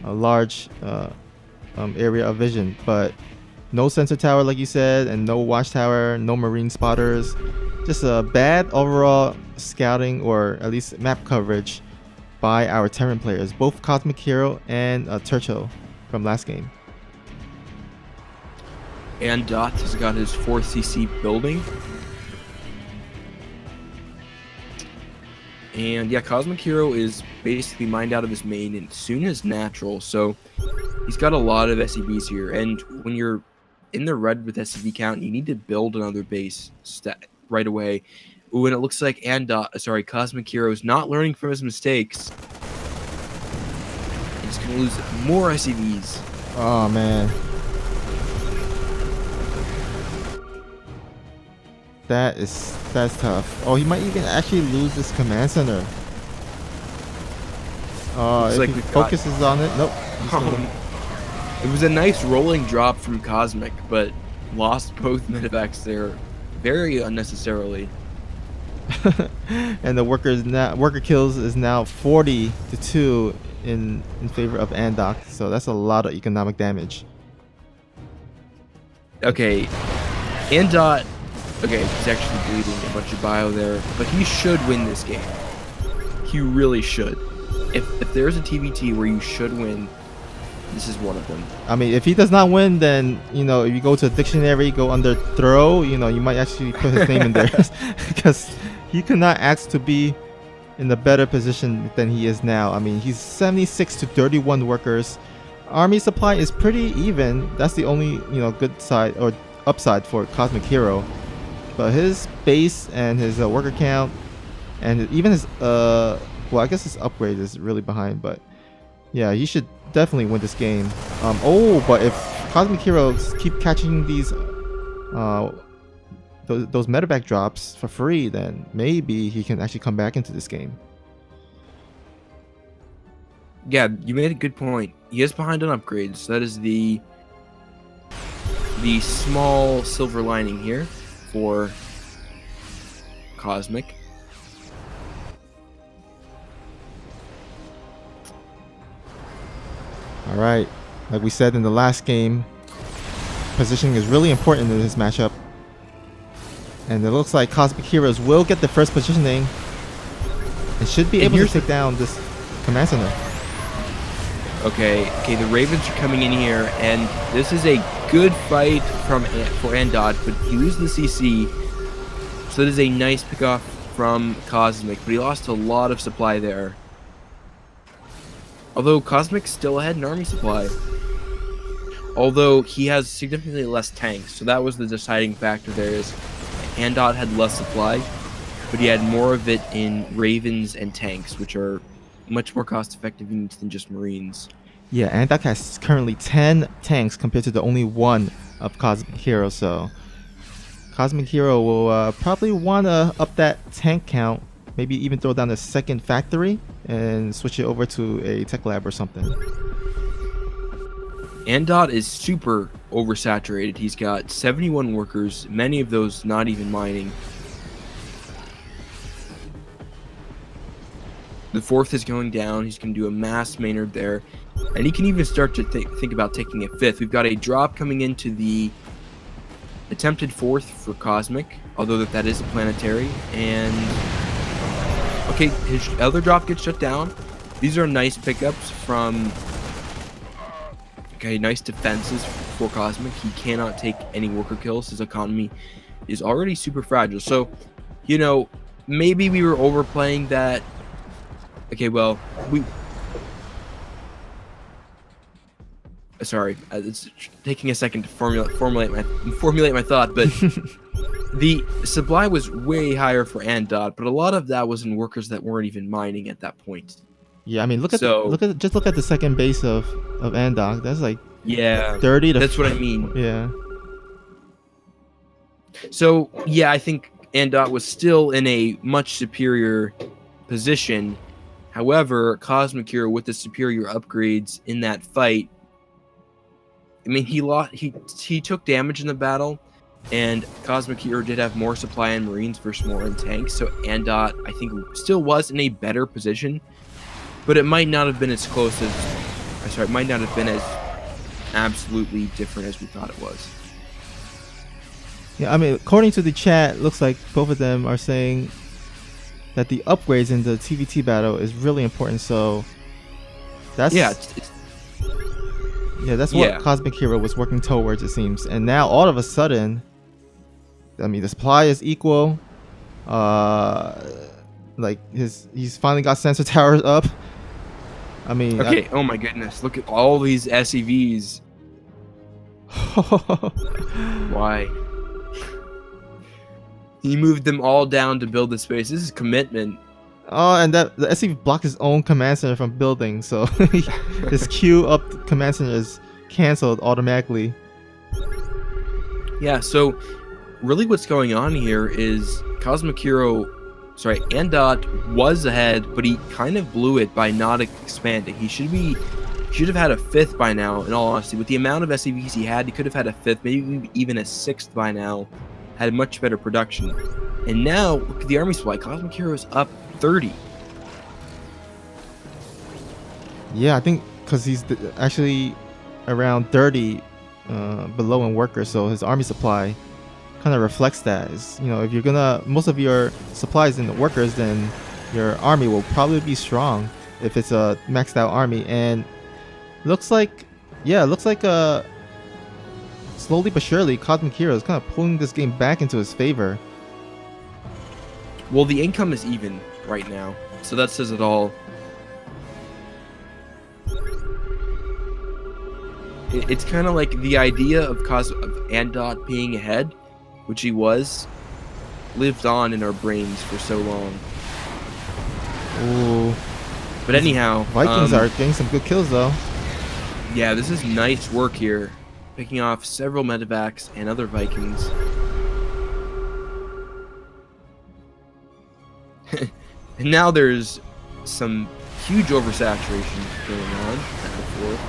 large area of vision. But no sensor tower, like you said, and no watchtower, no Marine spotters. Just a bad overall scouting, or at least map coverage, by our Terran players, both Cosmic Hero and Turcho from last game. And Dot has got his 4th CC building. And yeah, Cosmic Hero is basically mined out of his main as soon as natural, so he's got a lot of SCVs here. And when you're in the red with SCV count, you need to build another base right away. Ooh, and it looks like Cosmic Hero is not learning from his mistakes. He's gonna lose more SCVs. Oh man, that's tough. Oh, he might even actually lose this command center. If like he focuses on it, nope. It was a nice rolling drop from Cosmic, but lost both medevacs there very unnecessarily. And the worker kills is now 40-2 in favor of Andok, so that's a lot of economic damage. Okay, Andot. Okay, he's actually bleeding a bunch of bio there, but he should win this game. He really should. If there's a TVT where you should win, this is one of them. I mean, if he does not win, then if you go to a dictionary, go under throw, you might actually put his name in there, because he could not ask to be in a better position than he is now. I mean, he's 76-31 workers. Army supply is pretty even. That's the only good side or upside for Cosmic Hero. But his base and his worker count, and even his well, I guess his upgrade is really behind. But yeah, he should definitely win this game. But if Cosmic Heroes keep catching these those medevac drops for free, then maybe he can actually come back into this game. Yeah, you made a good point. He is behind on upgrades. That is the small silver lining here for Cosmic. All right, like we said in the last game, positioning is really important in this matchup. And it looks like Cosmic Heroes will get the first positioning and should be able to take down this command center. Okay, the Ravens are coming in here, and this is a good fight for Andot, but he loses the CC, so that is a nice pickoff from Cosmic, but he lost a lot of supply there. Although Cosmic still had an army supply. Although he has significantly less tanks, so that was the deciding factor there. Is Andot had less supply, but he had more of it in Ravens and tanks, which are much more cost-effective units than just Marines. Yeah, Andot has currently 10 tanks compared to the only one of Cosmic Hero, so Cosmic Hero will probably want to up that tank count, maybe even throw down a second factory and switch it over to a tech lab or something. Andot is super oversaturated. He's got 71 workers, many of those not even mining. The 4th is going down. He's going to do a mass Maynard there. And he can even start to think about taking a 5th. We've got a drop coming into the attempted 4th for Cosmic, although that is a planetary. And okay, his other drop gets shut down. These are nice pickups from... Okay, nice defenses for Cosmic. He cannot take any worker kills. His economy is already super fragile. So, you know, maybe we were overplaying that. Okay, well, sorry, it's taking a second to formulate my thought, but the supply was way higher for Andot, but a lot of that was in workers that weren't even mining at that point. Yeah, I mean, look at the second base of Andot. That's like 30 to... That's what I mean. Yeah. So yeah, I think Andot was still in a much superior position. However, Cosmic Hero with the superior upgrades in that fight, I mean, he took damage in the battle, and Cosmic Hero did have more supply in Marines versus more in tanks. So Andot, I think, still was in a better position. But it might not have been as close as... it might not have been as absolutely different as we thought it was. Yeah, I mean, according to the chat, looks like both of them are saying that the upgrades in the TVT battle is really important. So that's... Yeah, that's what Cosmic Hero was working towards, it seems. And now, all of a sudden, I mean, the supply is equal. Like, he's finally got sensor towers up. I mean... Okay, oh my goodness. Look at all these SEVs. Why? He moved them all down to build the space. This is commitment. Oh, and the SEV blocked his own command center from building, so his queue up command center is canceled automatically. Yeah, so really what's going on here is Andot was ahead, but he kind of blew it by not expanding. He should have had a 5th by now, in all honesty. With the amount of SEVs he had, he could have had a 5th, maybe even a 6th by now. Had much better production. And now, look at the army supply. Cosmic Hero is up 30. Yeah, I think because he's actually around 30 below in workers, so his army supply kind of reflects that. Is, you know, if you're gonna... most of your supplies in the workers, then your army will probably be strong if it's a maxed out army. And looks like slowly but surely, Cosmic Hero is kind of pulling this game back into his favor. Well, the income is even right now, so that says it all. It's kind of like the idea of Andot being ahead, which he was, lived on in our brains for so long. Ooh. But anyhow... Vikings are getting some good kills, though. Yeah, this is nice work here. Picking off several medevacs and other Vikings. And now there's some huge oversaturation going on at the 4th.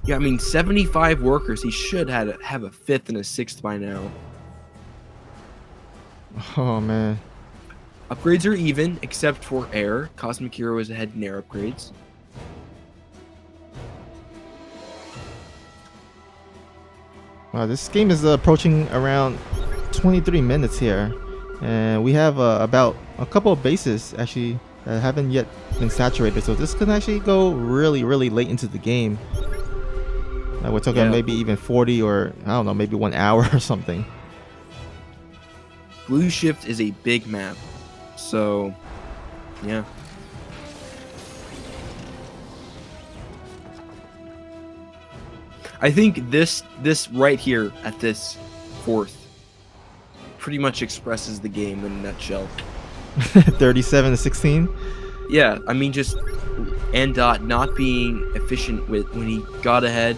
Yeah, I mean, 75 workers. He should have a 5th and a 6th by now. Oh, man. Upgrades are even, except for air. Cosmic Hero is ahead in air upgrades. Wow, this game is approaching around 23 minutes here, and we have about a couple of bases actually that haven't yet been saturated. So this could actually go really, really late into the game. We're talking maybe even 40 or I don't know, maybe 1 hour or something. Blue Shift is a big map, so yeah. I think this right here at this 4th pretty much expresses the game in a nutshell. 37-16. Yeah, I mean just Andot not being efficient with when he got ahead,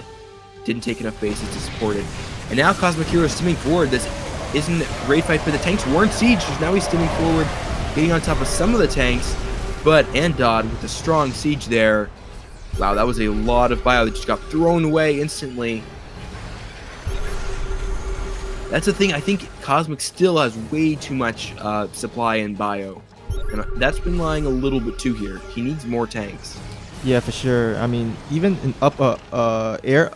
didn't take enough bases to support it, and now Cosmic Hero is stimming forward. This isn't a great fight, but the tanks weren't sieged. Now he's stimming forward, getting on top of some of the tanks, but Andot with a strong siege there. Wow, that was a lot of bio that just got thrown away instantly. That's the thing, I think Cosmic still has way too much supply in bio. And that's been lying a little bit too here. He needs more tanks. Yeah, for sure. I mean, even in up air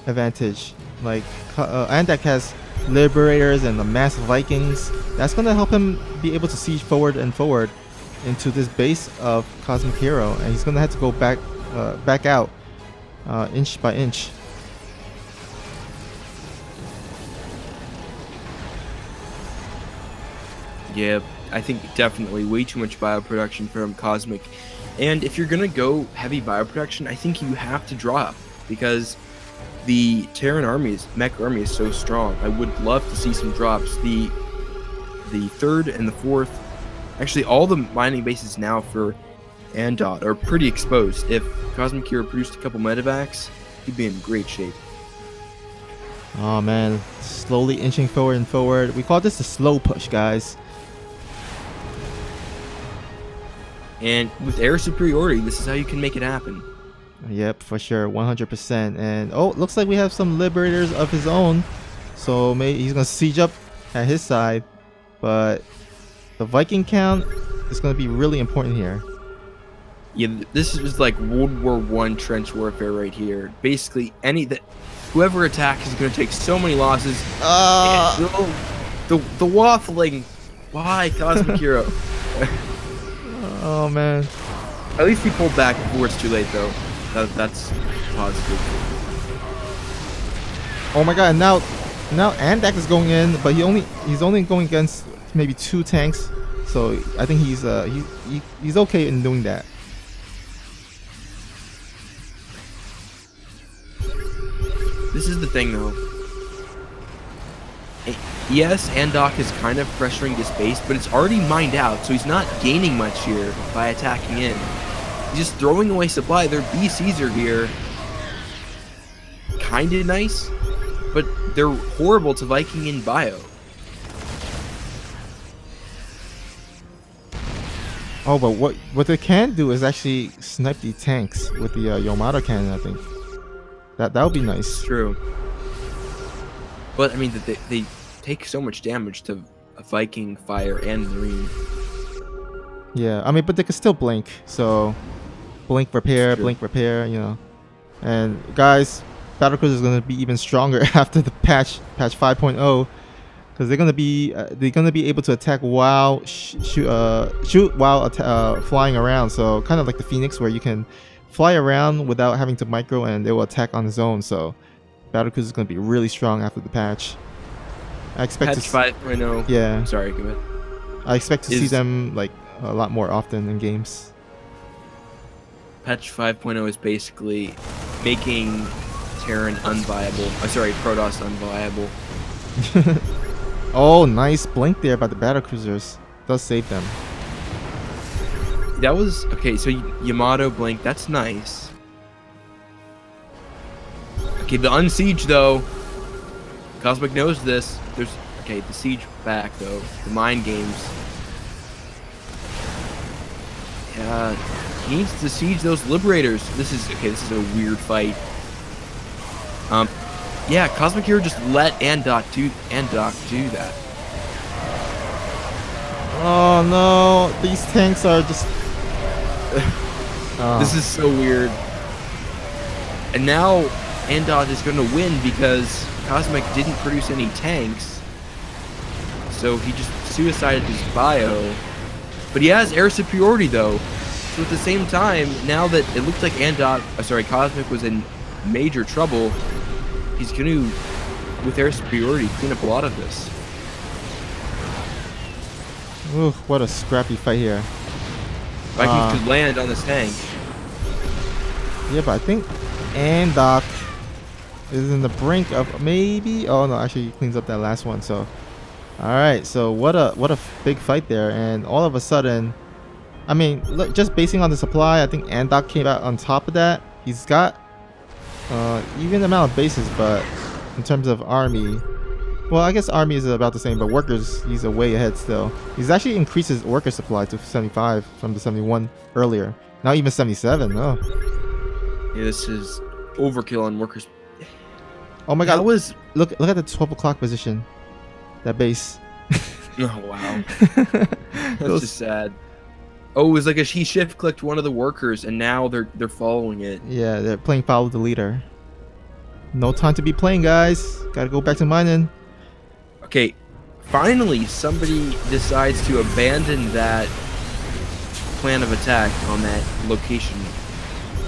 advantage, like Andek has Liberators and the massive Vikings. That's going to help him be able to siege forward and forward into this base of Cosmic Hero. And he's going to have to go back out inch by inch. Yeah, I think definitely way too much bioproduction from Cosmic. And if you're going to go heavy bioproduction, I think you have to drop, because the Terran army, mech army is so strong. I would love to see some drops. The 3rd and the 4th, actually all the mining bases now for Andot are pretty exposed. If Cosmic Hero produced a couple medevacs, he'd be in great shape. Oh man, slowly inching forward and forward. We call this a slow push, guys. And with air superiority, this is how you can make it happen. Yep, for sure, 100%. And oh, looks like we have some Liberators of his own. So maybe he's gonna siege up at his side, but the Viking count is gonna be really important here. Yeah, this is like World War I trench warfare right here. Basically, whoever attacks is gonna take so many losses. The waffling. Why Cosmic Hero? Oh man. At least he pulled back before it's too late, though. That's positive. Oh my god! Now Andek is going in, but he's only going against maybe 2 tanks, so I think he's okay in doing that. This is the thing, though. Yes, Andok is kind of pressuring this base, but it's already mined out, so he's not gaining much here by attacking in. He's just throwing away supply. Their BCs are here. Kinda nice, but they're horrible to Viking in bio. Oh, but what they can do is actually snipe the tanks with the Yamato cannon, I think. That would be nice. True. But, I mean, they take so much damage to a Viking, Fire, and Marine. Yeah, I mean, but they can still blink, so blink, repair, you know. And guys, Battlecruiser is going to be even stronger after the patch 5.0, because they're going to be able to attack while shoot while flying around. So kind of like the Phoenix, where you can fly around without having to micro, and they will attack on its own. So Battlecruiser is going to be really strong after the patch. I expect patch 5.0. Yeah. Sorry, go ahead. I expect to see them like a lot more often in games. Patch 5.0 is basically making Terran unviable. Sorry, Protoss unviable. Oh, nice blink there by the Battlecruisers. Does save them. That was okay. So Yamato blink. That's nice. Okay, the unsiege though. Cosmic knows this. There's the siege back though. The mind games. Yeah, he needs to siege those Liberators. This is a weird fight. Yeah, Cosmic Hero just let Andok do that. Oh no, these tanks are just. This is so weird. And now Andot is going to win because Cosmic didn't produce any tanks. So he just suicided his bio. But he has air superiority though. So at the same time, now that it looks like Cosmic was in major trouble, he's going to, with air superiority, clean up a lot of this. Ooh, what a scrappy fight here. Vikings could land on this tank. Yeah, but I think Andok is in the brink of maybe. Oh no, actually he cleans up that last one. So, all right. So what a big fight there, and all of a sudden, I mean, look, just basing on the supply, I think Andok came out on top of that. He's got even amount of bases, but in terms of army, well, I guess army is about the same, but workers, he's a way ahead still. He's actually increased his worker supply to 75 from the 71 earlier. Now even 77. Oh. Yeah, this is overkill on workers. Oh my God! Look at the 12 o'clock position. That base. Oh wow, that's just sad. Oh, it was like he shift clicked one of the workers, and now they're following it. Yeah, they're playing follow the leader. No time to be playing, guys. Gotta go back to mining. Okay, finally somebody decides to abandon that plan of attack on that location,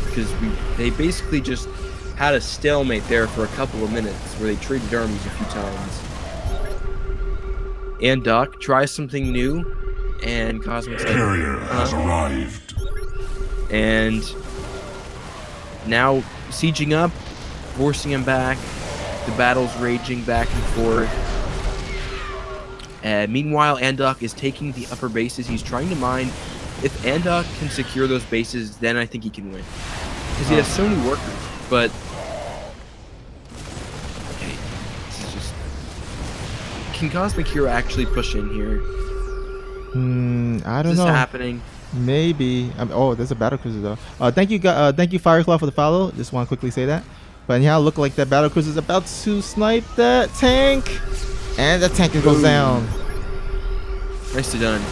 because they basically just had a stalemate there for a couple of minutes where they traded armies a few times. Andok tries something new, and Cosmic's like, Carrier has arrived. And now sieging up, forcing him back. The battle's raging back and forth. Meanwhile, Andok is taking the upper bases. He's trying to mine. If Andok can secure those bases, then I think he can win. Because he has so many workers. But okay, this is just. Can Cosmic Hero actually push in here? I don't know. Is this happening? Maybe. Oh, there's a battle cruiser though. Thank you, Fireclaw, for the follow. Just want to quickly say that. But anyhow, look like that battle cruiser is about to snipe that tank, and that tank goes down. Nicely done.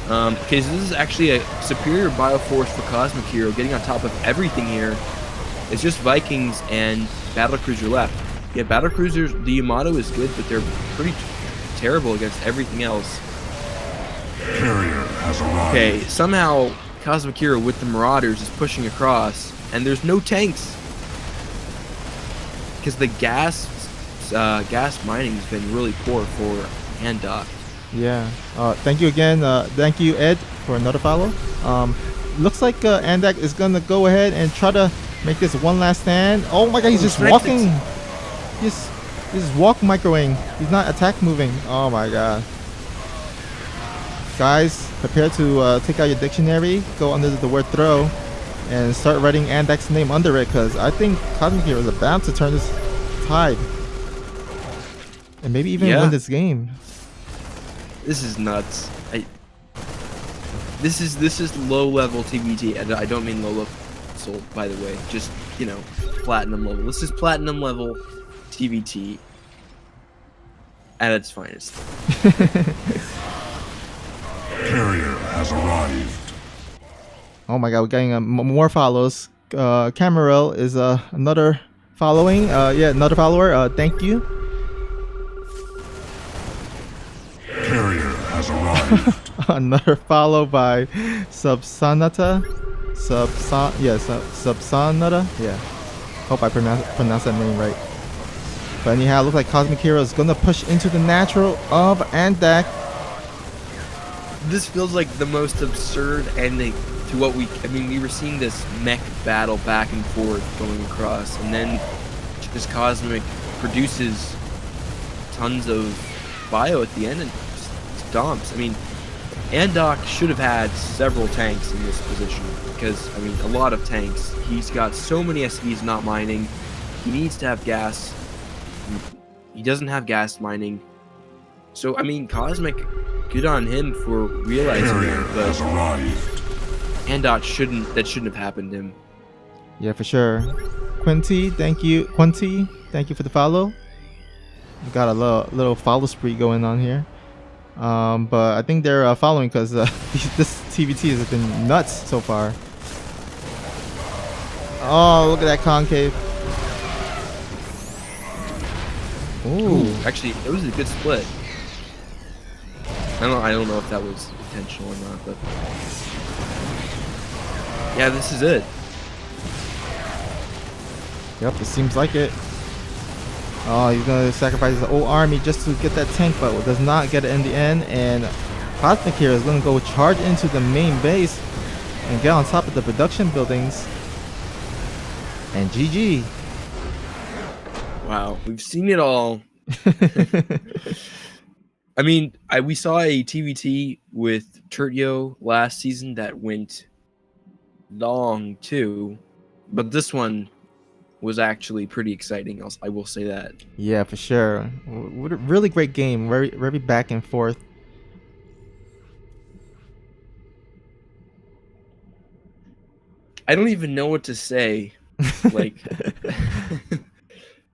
Okay, so this is actually a superior bioforce for Cosmic Hero, getting on top of everything here. It's just Vikings and battlecruiser left. Yeah, battlecruisers, the Yamato is good, but they're pretty terrible against everything else. Carrier has arrived. Okay, somehow Cosmic Hero with the Marauders is pushing across, and there's no tanks. Because the gas mining has been really poor for Andok. Yeah. Thank you again. Thank you, Ed, for another follow. Looks like Andok is gonna go ahead and try to make this one last stand. Oh my God, he's just walking. He's walk microwing. He's not attack moving. Oh my God. Guys, prepare to take out your dictionary, go under the word throw, and start writing Andok's name under it, because I think Cosmic Hero is about to turn this tide. And maybe even win this game. This is nuts. This is low level TBT, and I don't mean low level soul, by the way. Just, you know, platinum level. This is platinum level TBT at its finest. Carrier has arrived. Oh my God, we're getting more follows. Camarel is another following. Yeah, another follower. Thank you. Carrier has arrived. Another follow by Subsanata. Subsanata. Yeah. Hope I pronounced that name right. But anyhow, it looks like Cosmic Hero is gonna push into the natural of Andok. This feels like the most absurd ending to what we were seeing this mech battle back and forth going across, and then just Cosmic produces tons of bio at the end and just stomps. I mean, Andok should have had several tanks in this position, because, I mean, a lot of tanks. He's got so many SVs not mining. He needs to have gas. He doesn't have gas mining. So, I mean, Cosmic, good on him for realizing that, but Andok shouldn't have happened to him. Yeah, for sure. Quinty, thank you. Quinty, thank you for the follow. We got a little follow spree going on here. But I think they're following because this TVT has been nuts so far. Oh, look at that concave. Ooh. Actually, it was a good split. I don't know if that was intentional or not, but yeah, this is it. Yep, it seems like it. Oh, he's gonna sacrifice his whole army just to get that tank, but does not get it in the end. And Cosmic here is gonna go charge into the main base and get on top of the production buildings. And GG. Wow, we've seen it all. I mean, we saw a TVT with Turtio last season that went long too, but this one was actually pretty exciting. I will say that. Yeah, for sure. What a really great game. Very, very back and forth. I don't even know what to say, like,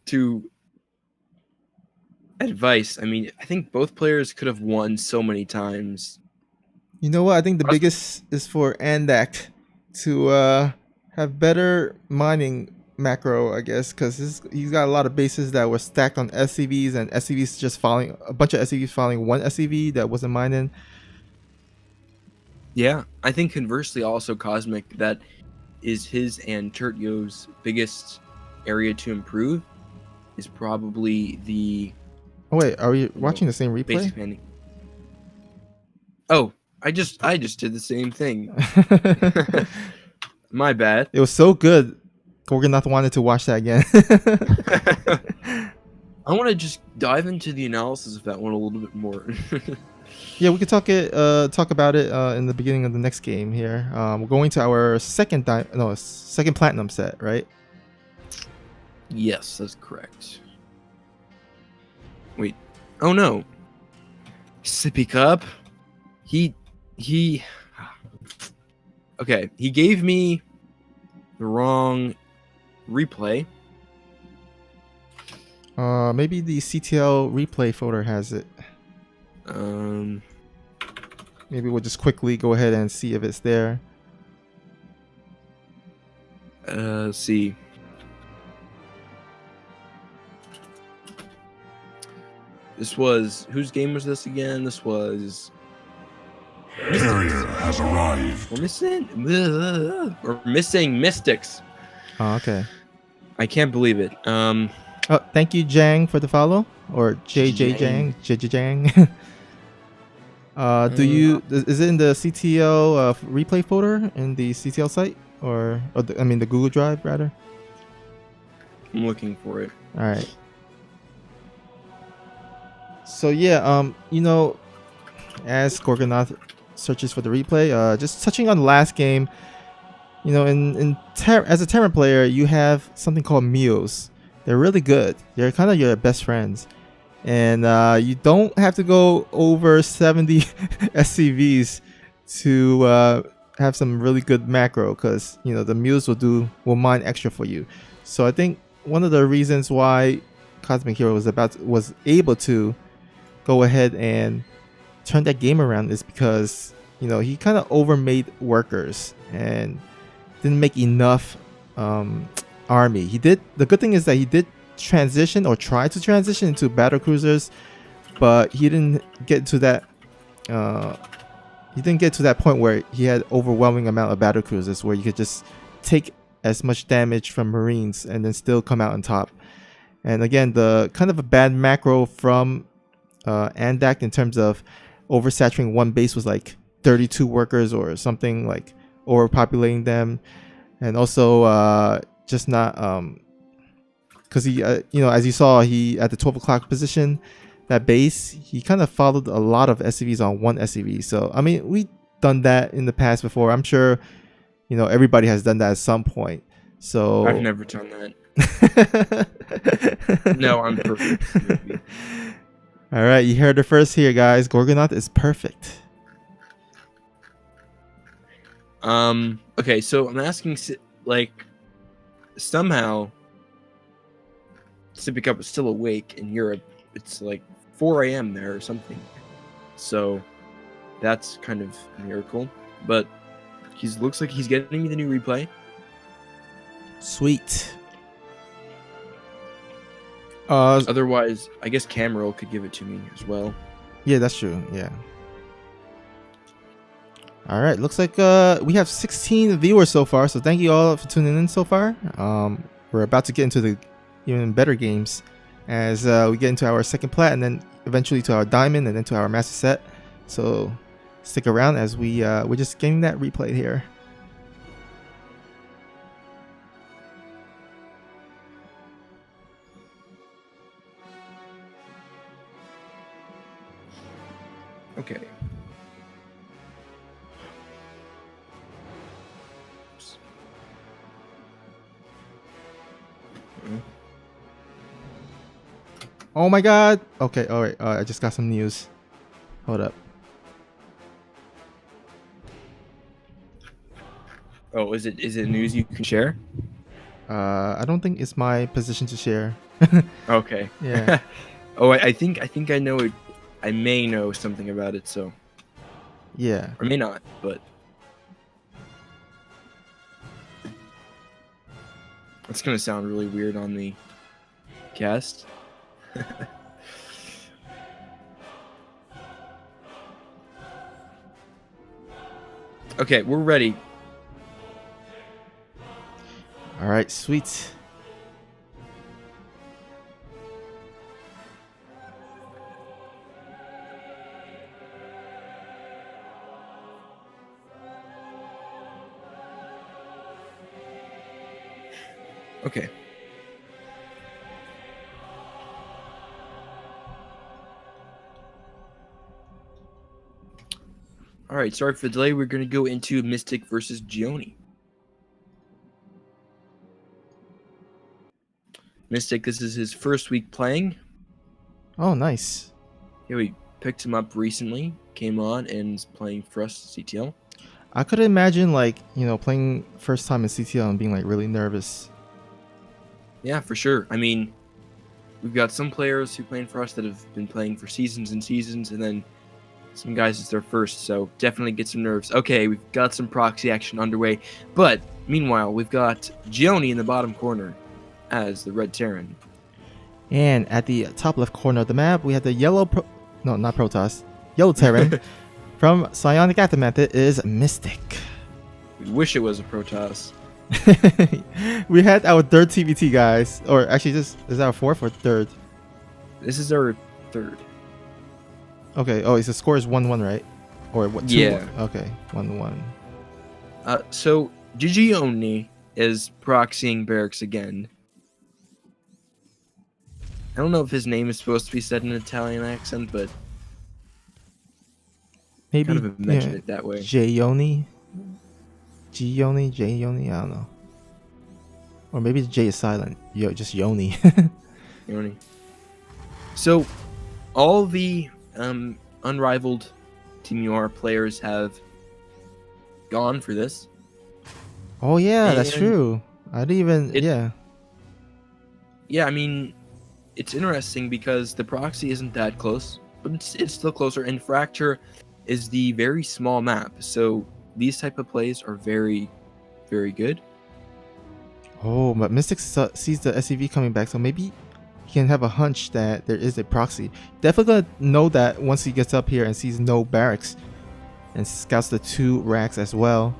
to advice. I mean, I think both players could have won so many times. You know what? I think the biggest is for Andak to have better mining macro, I guess, because he's got a lot of bases that were stacked on SCVs, and SCVs just following a bunch of SCVs following one SCV that wasn't mining. Yeah, I think conversely, also Cosmic, that is his and Turtio's biggest area to improve is probably the. Oh wait, are we watching the same base replay? expanding. Oh, I just did the same thing. My bad. It was so good. Gorgonath wanted to watch that again. I want to just dive into the analysis of that one a little bit more. Yeah, we could talk about it in the beginning of the next game here. We're going to our second platinum set, right? Yes, that's correct. Wait. Oh no. Sippy Cup. He Okay, he gave me the wrong replay. Maybe the CTL replay folder has it. Maybe we'll just quickly go ahead and see if it's there. Let's see. This was whose game was this again? This was Carrier has arrived. We're missing Mystics. Oh, okay. I can't believe it. Oh, thank you, Jang, for the follow, or JJ Jang, JJ Jang. Is it in the CTL replay folder in the CTL site, or the Google Drive rather? I'm looking for it. All right. So yeah, as Gorgonath searches for the replay, just touching on the last game, as a Terran player, you have something called Meals. They're really good. They're kind of your best friends. And you don't have to go over 70 SCVs to have some really good macro, because the Mules will mine extra for you. So I think one of the reasons why Cosmic Hero was able to go ahead and turn that game around is because he kind of overmade workers and didn't make enough army. The good thing is that he did transition or try to transition into battle cruisers, but he didn't get to that point where he had overwhelming amount of battle cruisers where you could just take as much damage from Marines and then still come out on top. And again, the kind of a bad macro from Andak in terms of oversaturating one base was like 32 workers or something, like overpopulating them, and also just not because he as you saw, he at the 12 o'clock position, that base, he kind of followed a lot of SCVs on one SCV. So I mean, we done that in the past before. I'm sure everybody has done that at some point. So I've never done that. No, I'm perfect. All right, you heard it first here, guys. Gorgonath is perfect. Okay, so I'm asking, like, somehow Sippy Cup is still awake in Europe. It's like 4 a.m. there or something. So that's kind of a miracle. But looks like he's getting me the new replay. Sweet. Otherwise, I guess Cameron could give it to me as well. Yeah, that's true. Yeah. All right. Looks like we have 16 viewers so far. So thank you all for tuning in so far. We're about to get into the even better games as we get into our second plat and then eventually to our diamond and then to our master set. So stick around as we're just getting that replay here. Okay. Oh my god. Okay, all right. I just got some news. Hold up. Oh, is it news you can share? I don't think it's my position to share. Okay. Yeah. Oh, I think I know it. I may know something about it, so Yeah. or may not, but it's gonna sound really weird on the cast. Okay, we're ready. All right, sweet. Okay. All right, sorry for the delay. We're going to go into Mystic versus Gioni. Mystic, this is his first week playing. Oh, nice. Yeah, we picked him up recently, came on, and is playing for us CTL. I could imagine, like, you know, playing first time in CTL and being, like, really nervous. Yeah, for sure. I mean, we've got some players who playing for us that have been playing for seasons and seasons, and then some guys it's their first, so definitely get some nerves. Okay, we've got some proxy action underway, but meanwhile, we've got Gioni in the bottom corner as the Red Terran. And at the top left corner of the map, we have the yellow yellow Terran from Psionic Aftermath. It is Mystic. We wish it was a Protoss. We had our third TVT, guys. Or actually, this is our fourth or third? This is our third. Okay. Oh, the score is 1-1, right? Or what? 2-1? Yeah. Okay, 1-1. So Gigioni is proxying barracks again. I don't know if his name is supposed to be said in an Italian accent, but Maybe kind of mention it that way. Gioni, I don't know. Or maybe the J is silent. Just Yoni. Gioni. So all the unrivaled TeamUR players have gone for this. Oh yeah, that's And true. I didn't even. Yeah, I mean, it's interesting because the proxy isn't that close, but it's still closer. And Fracture is the very small map, so these type of plays are very, very good. Oh, but Mystic sees the SCV coming back, so maybe he can have a hunch that there is a proxy. Definitely gonna know that once he gets up here and sees no barracks and scouts the 2 racks as well.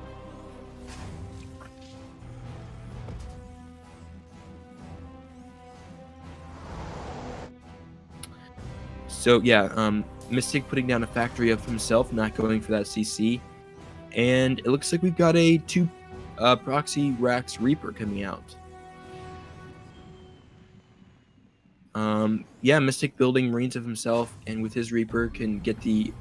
So yeah, Mystic putting down a factory of himself, not going for that CC, and it looks like we've got a 2 proxy racks Reaper coming out. Yeah, Mystic building Marines of himself, and with his Reaper can get the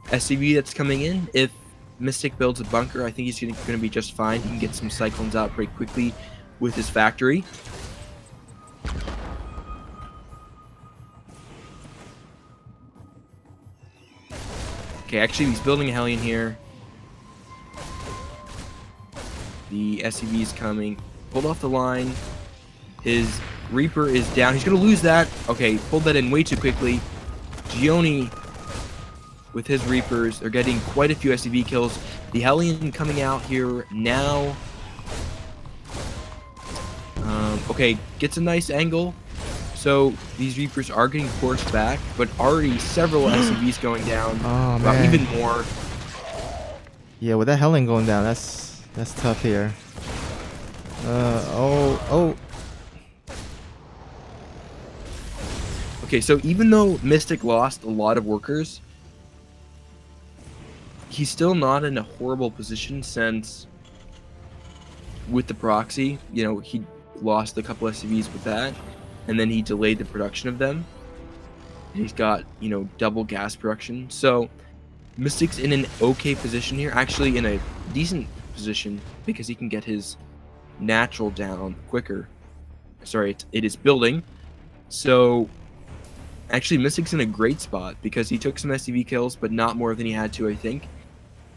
SCV that's coming in. If Mystic builds a bunker, I think he's going to be just fine. He can get some Cyclones out pretty quickly with his factory. Okay, actually he's building a Hellion here. The SCV is coming. Pulled off the line. His Reaper is down. He's going to lose that. Okay, pulled that in way too quickly. Gioni with his Reapers. They're getting quite a few SCV kills. The Hellion coming out here now. Okay, gets a nice angle. So these Reapers are getting forced back, but already several SCVs going down. Oh, Well, man. even more. Yeah, with that Helen going down, that's tough here. Oh. Okay, so even though Mystic lost a lot of workers, he's still not in a horrible position since with the proxy, you know, he lost a couple SCVs with that, and then he delayed the production of them. And he's got, you know, double gas production. So Mystic's in an okay position here, actually in a decent position because he can get his natural down quicker. Sorry, it is building. So actually Mystic's in a great spot because he took some SCV kills, but not more than he had to, I think.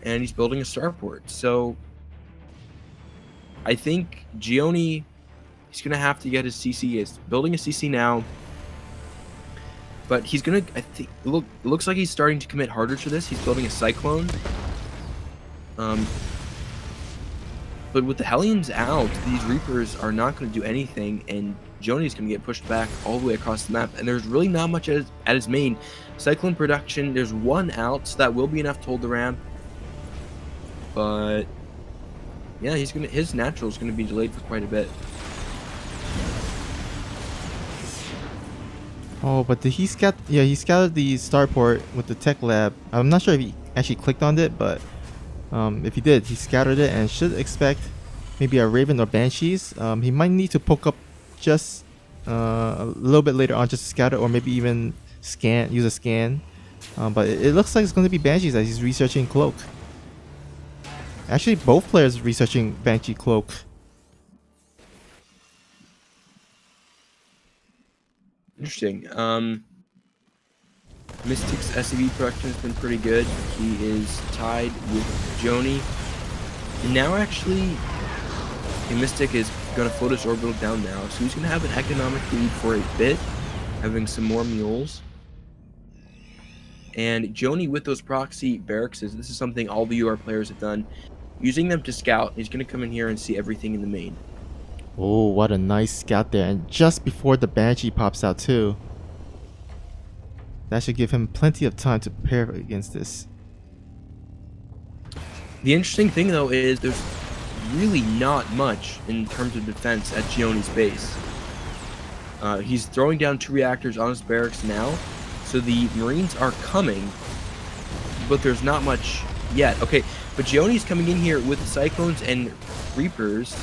And he's building a starport. So I think Gioni, he's going to have to get his CC. He's building a CC now. But he's going to, I think, it looks like he's starting to commit harder to this. He's building a Cyclone. But with the Hellions out, these Reapers are not going to do anything. And Gioni's going to get pushed back all the way across the map. And there's really not much at his main. Cyclone production, there's one out, so that will be enough to hold the ramp. But yeah, his natural is gonna be delayed for quite a bit. Oh, but did he scout? Yeah, he scouted the starport with the tech lab. I'm not sure if he actually clicked on it, but if he did, he scouted it and should expect maybe a Raven or Banshees. He might need to poke up just a little bit later on just to scout it, or maybe even use a scan. But it looks like it's going to be Banshees as he's researching Cloak. Actually, both players researching Banshee Cloak. Interesting. Mystic's SCV production has been pretty good. He is tied with Gioni. And now actually, Mystic is going to float his orbital down now. So he's going to have an economic lead for a bit, having some more mules. And Gioni with those proxy barracks, this is something all the UR players have done. Using them to scout, he's going to come in here and see everything in the main. Oh, what a nice scout there. And just before the Banshee pops out too. That should give him plenty of time to prepare against this. The interesting thing though is there's really not much in terms of defense at Gioni's base. He's throwing down 2 reactors on his barracks now. So the Marines are coming, but there's not much yet. Okay, but Gioni's coming in here with Cyclones and Reapers.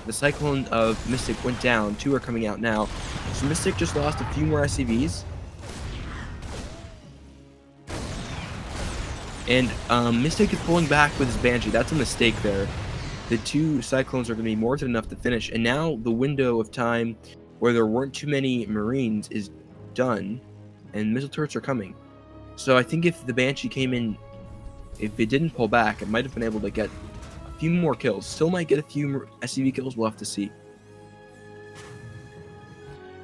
The Cyclone of Mystic went down. 2 are coming out now. So Mystic just lost a few more SCVs. And Mystic is pulling back with his Banshee. That's a mistake there. The 2 Cyclones are going to be more than enough to finish. And now the window of time where there weren't too many Marines is done. And missile turrets are coming. So I think if the Banshee came in, if it didn't pull back, it might have been able to get a few more kills. Still might get a few SCV kills. We'll have to see.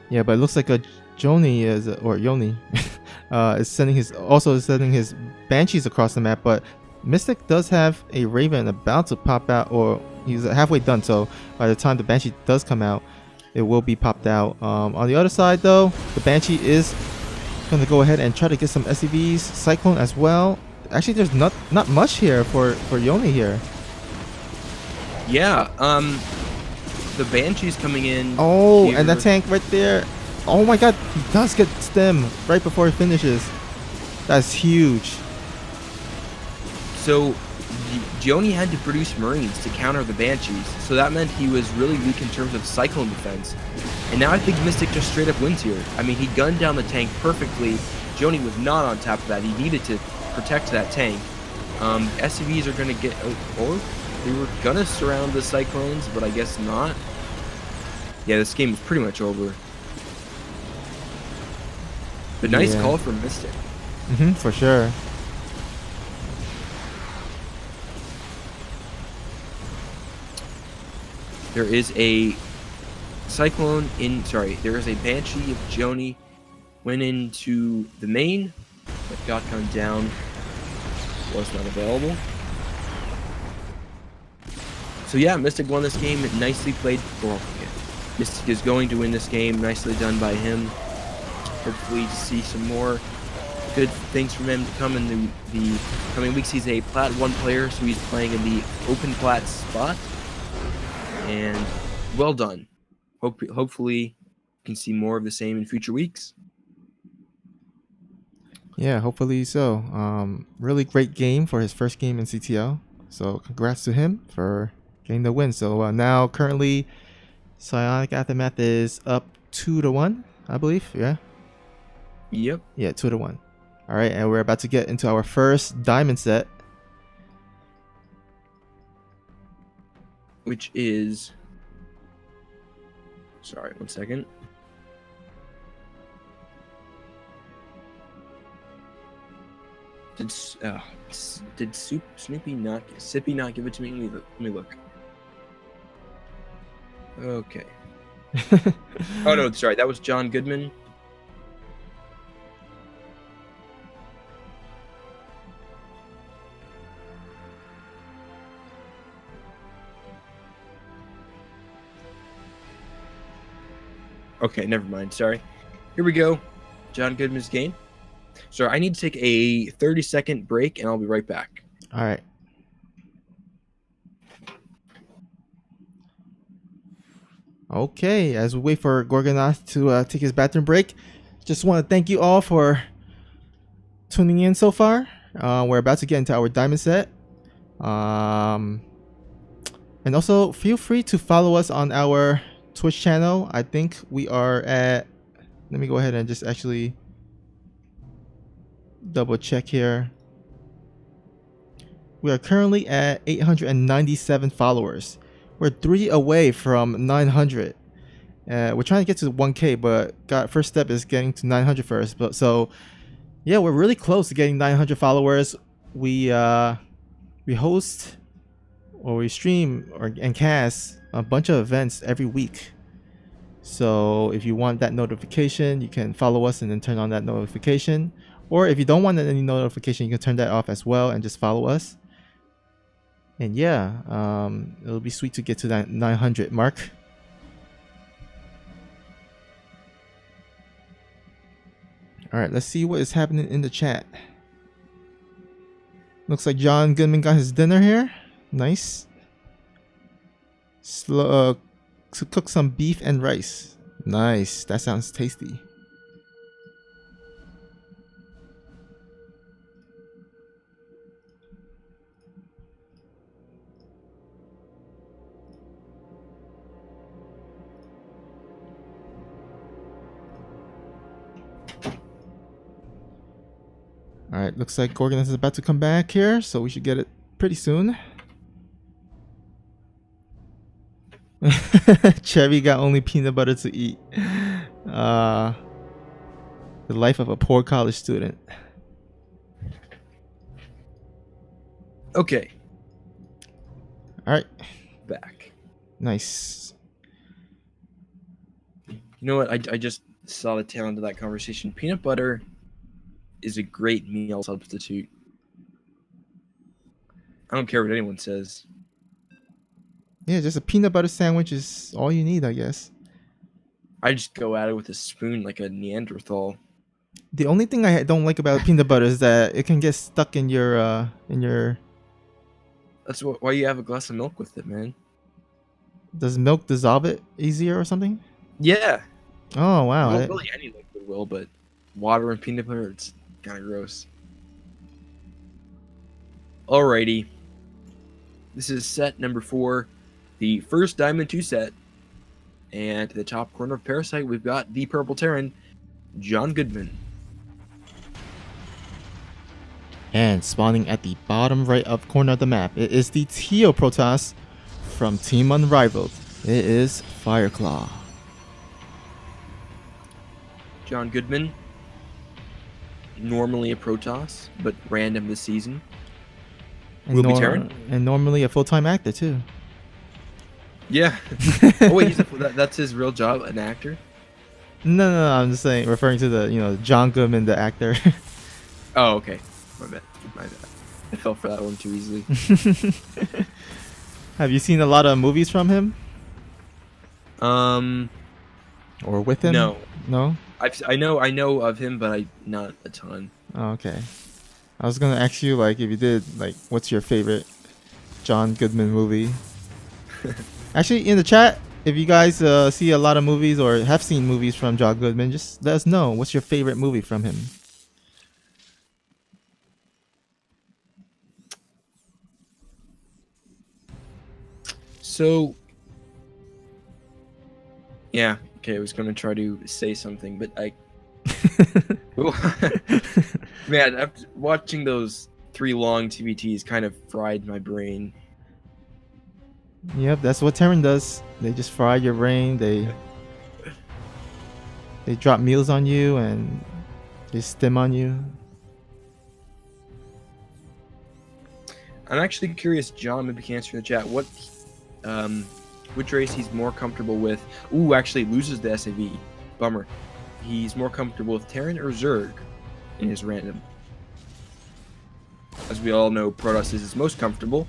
Yeah, but it looks like Gioni is sending his Banshees across the map. But Mystic does have a Raven about to pop out, or he's halfway done. So by the time the Banshee does come out, it will be popped out. On the other side, though, the Banshee is going to go ahead and try to get some SCVs, Cyclone as well. Actually, there's not much here for Gioni here. Yeah, the Banshee's coming in. Oh, here. And that tank right there. Oh my god, he does get stem right before he finishes. That's huge. So Gioni had to produce Marines to counter the Banshees, so that meant he was really weak in terms of Cyclone defense. And now I think Mystic just straight up wins here. I mean, he gunned down the tank perfectly. Gioni was not on top of that. He needed to protect that tank. SCVs are going to get... or they were going to surround the Cyclones, but I guess not. Yeah, this game is pretty much over. But nice call from Mystic. For sure. There is a Cyclone in... Sorry, there is a Banshee of Gioni. Went into the main, but got gunned down. Was not available. So yeah, Mystic won this game. Nicely played. Mystic is going to win this game. Nicely done by him. Hopefully to see some more good things from him to come in the coming weeks. He's a Plat 1 player, so he's playing in the open Plat spot. And well done. Hopefully you can see more of the same in future weeks. Yeah, hopefully so. Really great game for his first game in CTL. So congrats to him for getting the win. So now currently Psionic Aftermath is up 2-1, I believe. Yeah. Yep. Yeah, 2-1. All right, and we're about to get into our first diamond set, which is, sorry, 1 second. Did Sippy not give it to me? Let me look. Okay. Oh no, sorry, that was John Goodman. Okay, never mind. Sorry. Here we go. John Goodman's game. So I need to take a 30-second break, and I'll be right back. All right. Okay, as we wait for Gorgonath to take his bathroom break, just want to thank you all for tuning in so far. We're about to get into our diamond set. And also, feel free to follow us on our Twitch channel. I think we are at... Let me go ahead and just actually double check here. We are currently at 897 followers. We're 3 away from 900. We're trying to get to 1K, but first step is getting to 900 first. But so, yeah, we're really close to getting 900 followers. We host or we stream and cast a bunch of events every week. So if you want that notification, you can follow us and then turn on that notification. Or if you don't want any notification, you can turn that off as well and just follow us. And yeah, it'll be sweet to get to that 900 mark. All right, let's see what is happening in the chat. Looks like John Goodman got his dinner here. Nice. Cook some beef and rice. Nice. That sounds tasty. Alright, looks like Gorgonath is about to come back here, so we should get it pretty soon. Chevy got only peanut butter to eat. The life of a poor college student. Okay. Alright. Back. Nice. You know what? I just saw the tail end of that conversation. Peanut butter is a great meal substitute. I don't care what anyone says. Yeah, just a peanut butter sandwich is all you need, I guess. I just go at it with a spoon like a Neanderthal. The only thing I don't like about peanut butter is that it can get stuck in your That's why you have a glass of milk with it, man. Does milk dissolve it easier or something? Yeah. Oh wow. Well, really any liquid will, but water and peanut butter, it's kind of gross. Alrighty. This is set number 4, the first Diamond 2 set. And to the top corner of Parasite, we've got the Purple Terran, John Goodman. And spawning at the bottom right up corner of the map, it is the Teal Protoss from Team Unrivaled. It is Fireclaw. John Goodman, normally a Protoss, but random this season. And Will be Terran. And normally a full-time actor too. Yeah. Oh wait, that's his real job, an actor? No, I'm just saying, referring to the, John Goodman, the actor. Oh, okay. My bad. I fell for that one too easily. Have you seen a lot of movies from him? Or with him? No. No? I know of him, but not a ton. Oh, okay. I was gonna ask you, like, if you did, like, what's your favorite John Goodman movie? Actually, in the chat, if you guys see a lot of movies or have seen movies from John Goodman, just let us know what's your favorite movie from him. So, yeah, okay, I was gonna try to say something, but man, after watching those 3 long TVTs kind of fried my brain. Yep, that's what Terran does. They just fry your brain. They drop meals on you and they stim on you. I'm actually curious, John, maybe you can answer in the chat, which race he's more comfortable with. Ooh, actually loses the SAV. Bummer. He's more comfortable with Terran or Zerg in his random. As we all know, Protoss is his most comfortable.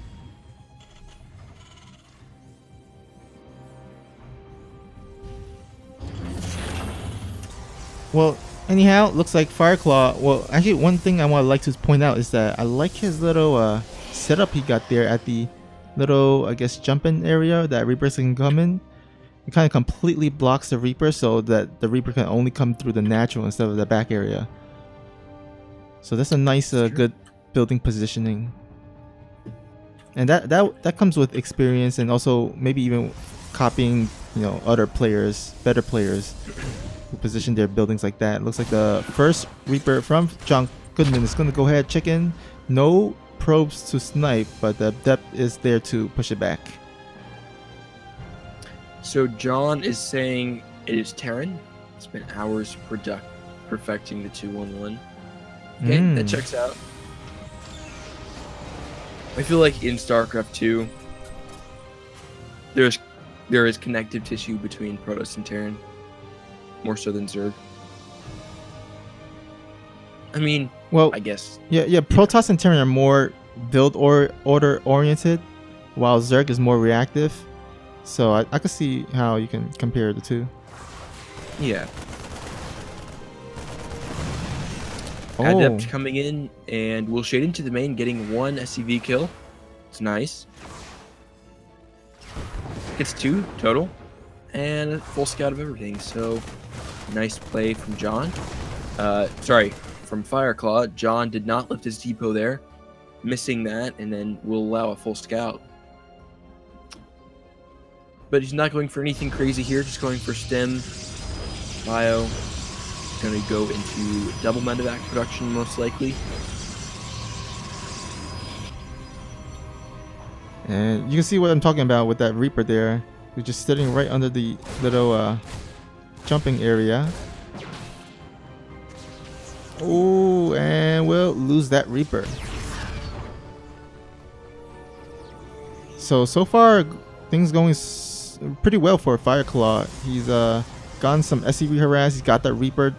Well, anyhow, looks like Fireclaw. Well, actually, one thing I would like to point out is that I like his little setup he got there at the little, I guess, jump-in area that Reapers can come in. It kind of completely blocks the Reaper so that the Reaper can only come through the natural instead of the back area. So that's a nice, good building positioning. And that comes with experience and also maybe even copying, other players, better players who position their buildings like that. Looks like the first Reaper from John Goodman is going to go ahead, check in. No probes to snipe, but the depth is there to push it back. So John is saying it is Terran. Spent hours perfecting the 2-1-1. Okay, that checks out. I feel like in StarCraft 2, there is connective tissue between Protoss and Terran, more so than Zerg. I mean, well, I guess. Yeah. Protoss and Terran are more build order oriented, while Zerg is more reactive. So I could see how you can compare the two. Yeah. Adept coming in and will shade into the main, getting 1 SCV kill. It's nice. Gets 2 total. And a full scout of everything. So, nice play from John. From Fireclaw. John did not lift his depot there. Missing that, and then will allow a full scout. But he's not going for anything crazy here, just going for stim, bio. Going to go into double medevac production most likely. And you can see what I'm talking about with that Reaper there. We're just sitting right under the little jumping area. Oh, and we'll lose that Reaper. So far, things going pretty well for Fireclaw. He's gotten some SCV harass. He's got that Reaper.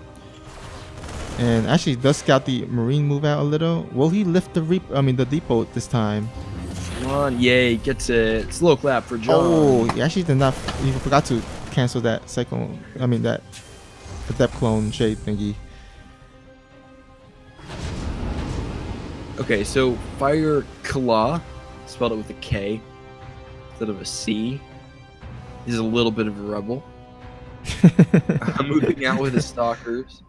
And actually does scout the Marine move out a little. Will he lift the the depot this time? Come on, yay, gets a slow clap for John. Oh, he actually did not. He forgot to cancel that cyclone. The depth clone shade thingy. Okay, so Fireclaw, spelled it with a K instead of a C. He's a little bit of a rebel. Moving out with his stalkers.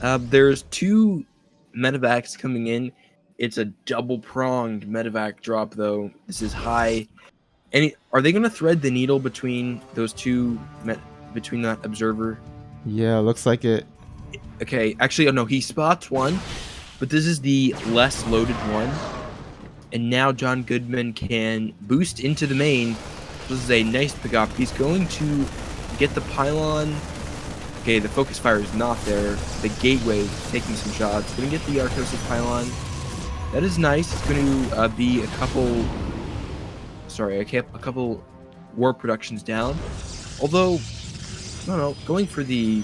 There's 2 medevacs coming in. It's a double-pronged medevac drop, though. This is high. Are they going to thread the needle between those 2, between that observer? Yeah, looks like it. Okay, actually, oh no, he spots one, but this is the less loaded one. And now John Goodman can boost into the main. This is a nice pickup. He's going to get the pylon. Okay, the focus fire is not there. The gateway taking some shots. Going to get the Arcosa pylon. That is nice. It's going to be a couple war productions down. Although, I don't know, going for the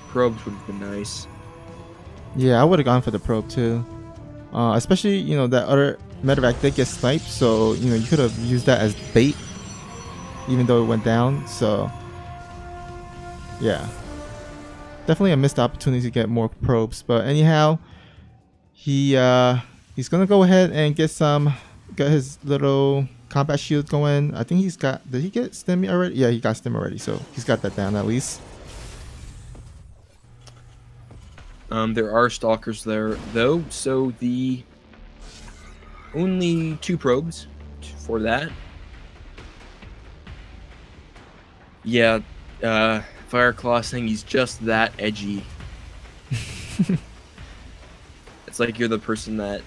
probes would have been nice. Yeah, I would have gone for the probe too. Especially, that other medevac did get sniped, so, you could have used that as bait. even though it went down. So yeah, definitely a missed opportunity to get more probes. But anyhow, he's gonna go ahead and get his little combat shield going. I think he's got. Did he get stim already? Yeah, he got stim already. So he's got that down at least. There are stalkers there though, so the only 2 probes for that. Yeah, Fireclaw saying he's just that edgy. It's like you're the person that,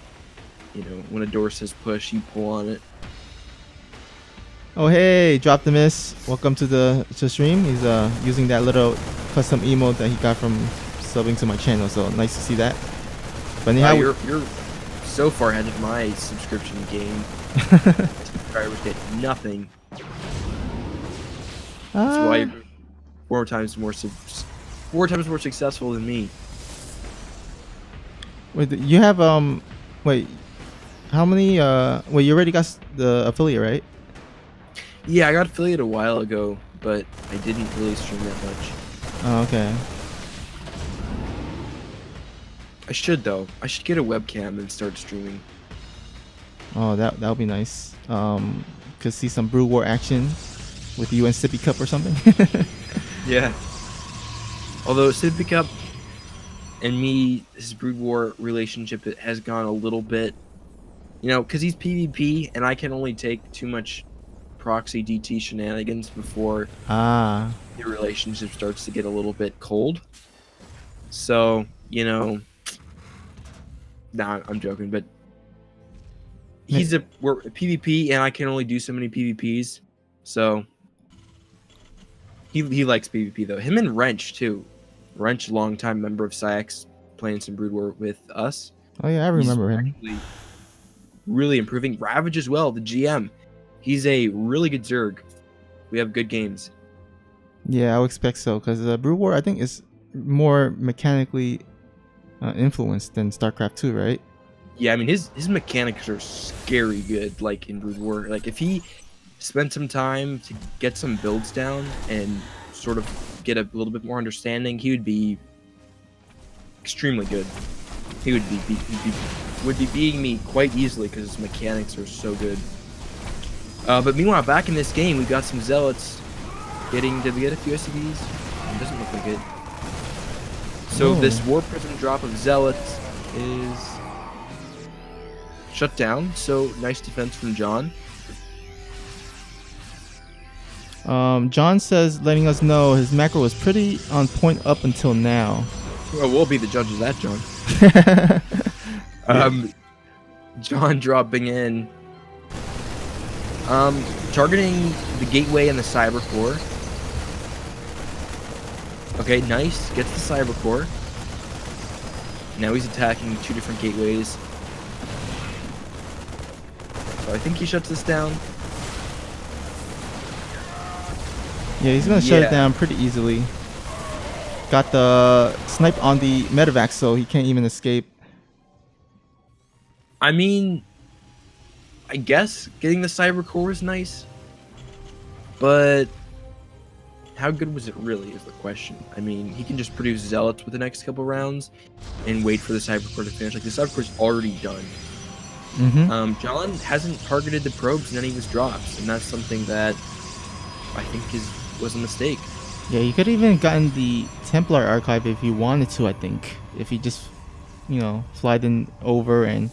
you know, when a door says push, you pull on it. Oh hey, Drop the Miss. Welcome to the stream. He's using that little custom emote that he got from subbing to my channel. So nice to see that. But anyhow, Wow, you're so far ahead of my subscription game. Subscribers get nothing. That's why you're 4 times more successful than me. Wait, you have wait, how many wait, you already got the affiliate, right? Yeah, I got affiliate a while ago, but I didn't really stream that much. Oh, okay. I should though. I should get a webcam and start streaming. Oh, that would be nice. Could see some Brew War action with you and Sippy Cup or something. Yeah. Although Sippy Cup and me, his Brood War relationship has gone a little bit, you know, because he's PvP and I can only take too much proxy DT shenanigans before the relationship starts to get a little bit cold. So, you know, nah, I'm joking, but we're a PvP and I can only do so many PvPs. So he likes PvP though. Him and Wrench too. Wrench, longtime member of PsiX, playing some Brood War with us. Oh yeah, I remember him. Really improving. Ravage as well, the GM. He's a really good Zerg. We have good games. Yeah, I would expect so, because Brew War, I think, is more mechanically influenced than StarCraft 2, right? Yeah, I mean, his mechanics are scary good, like in Brood War. Like, if he spent some time to get some builds down and sort of get a little bit more understanding, he would be extremely good. He would be beating me quite easily because his mechanics are so good. But meanwhile, back in this game, we've got some Zealots getting... Did we get a few SCVs? It doesn't look like it. So this War Prism drop of Zealots is shut down. So nice defense from John. John says, letting us know his macro was pretty on point up until now. Well, we'll be the judges of that, John. John dropping in. Targeting the gateway and the cyber core. Okay, nice. Gets the cyber core. Now he's attacking 2 different gateways. So I think he shuts this down. Yeah, he's gonna shut it down pretty easily. Got the snipe on the medevac, so he can't even escape. I mean, I guess getting the cyber core is nice, but how good was it really is the question. I mean, he can just produce Zealots with the next couple rounds and wait for the cyber core to finish. Like, the cyber core is already done. John hasn't targeted the probes in any of his drops, and that's something that I think was a mistake. Yeah, you could have even gotten the Templar archive if you wanted to, I think. If he just, you know, flied in over and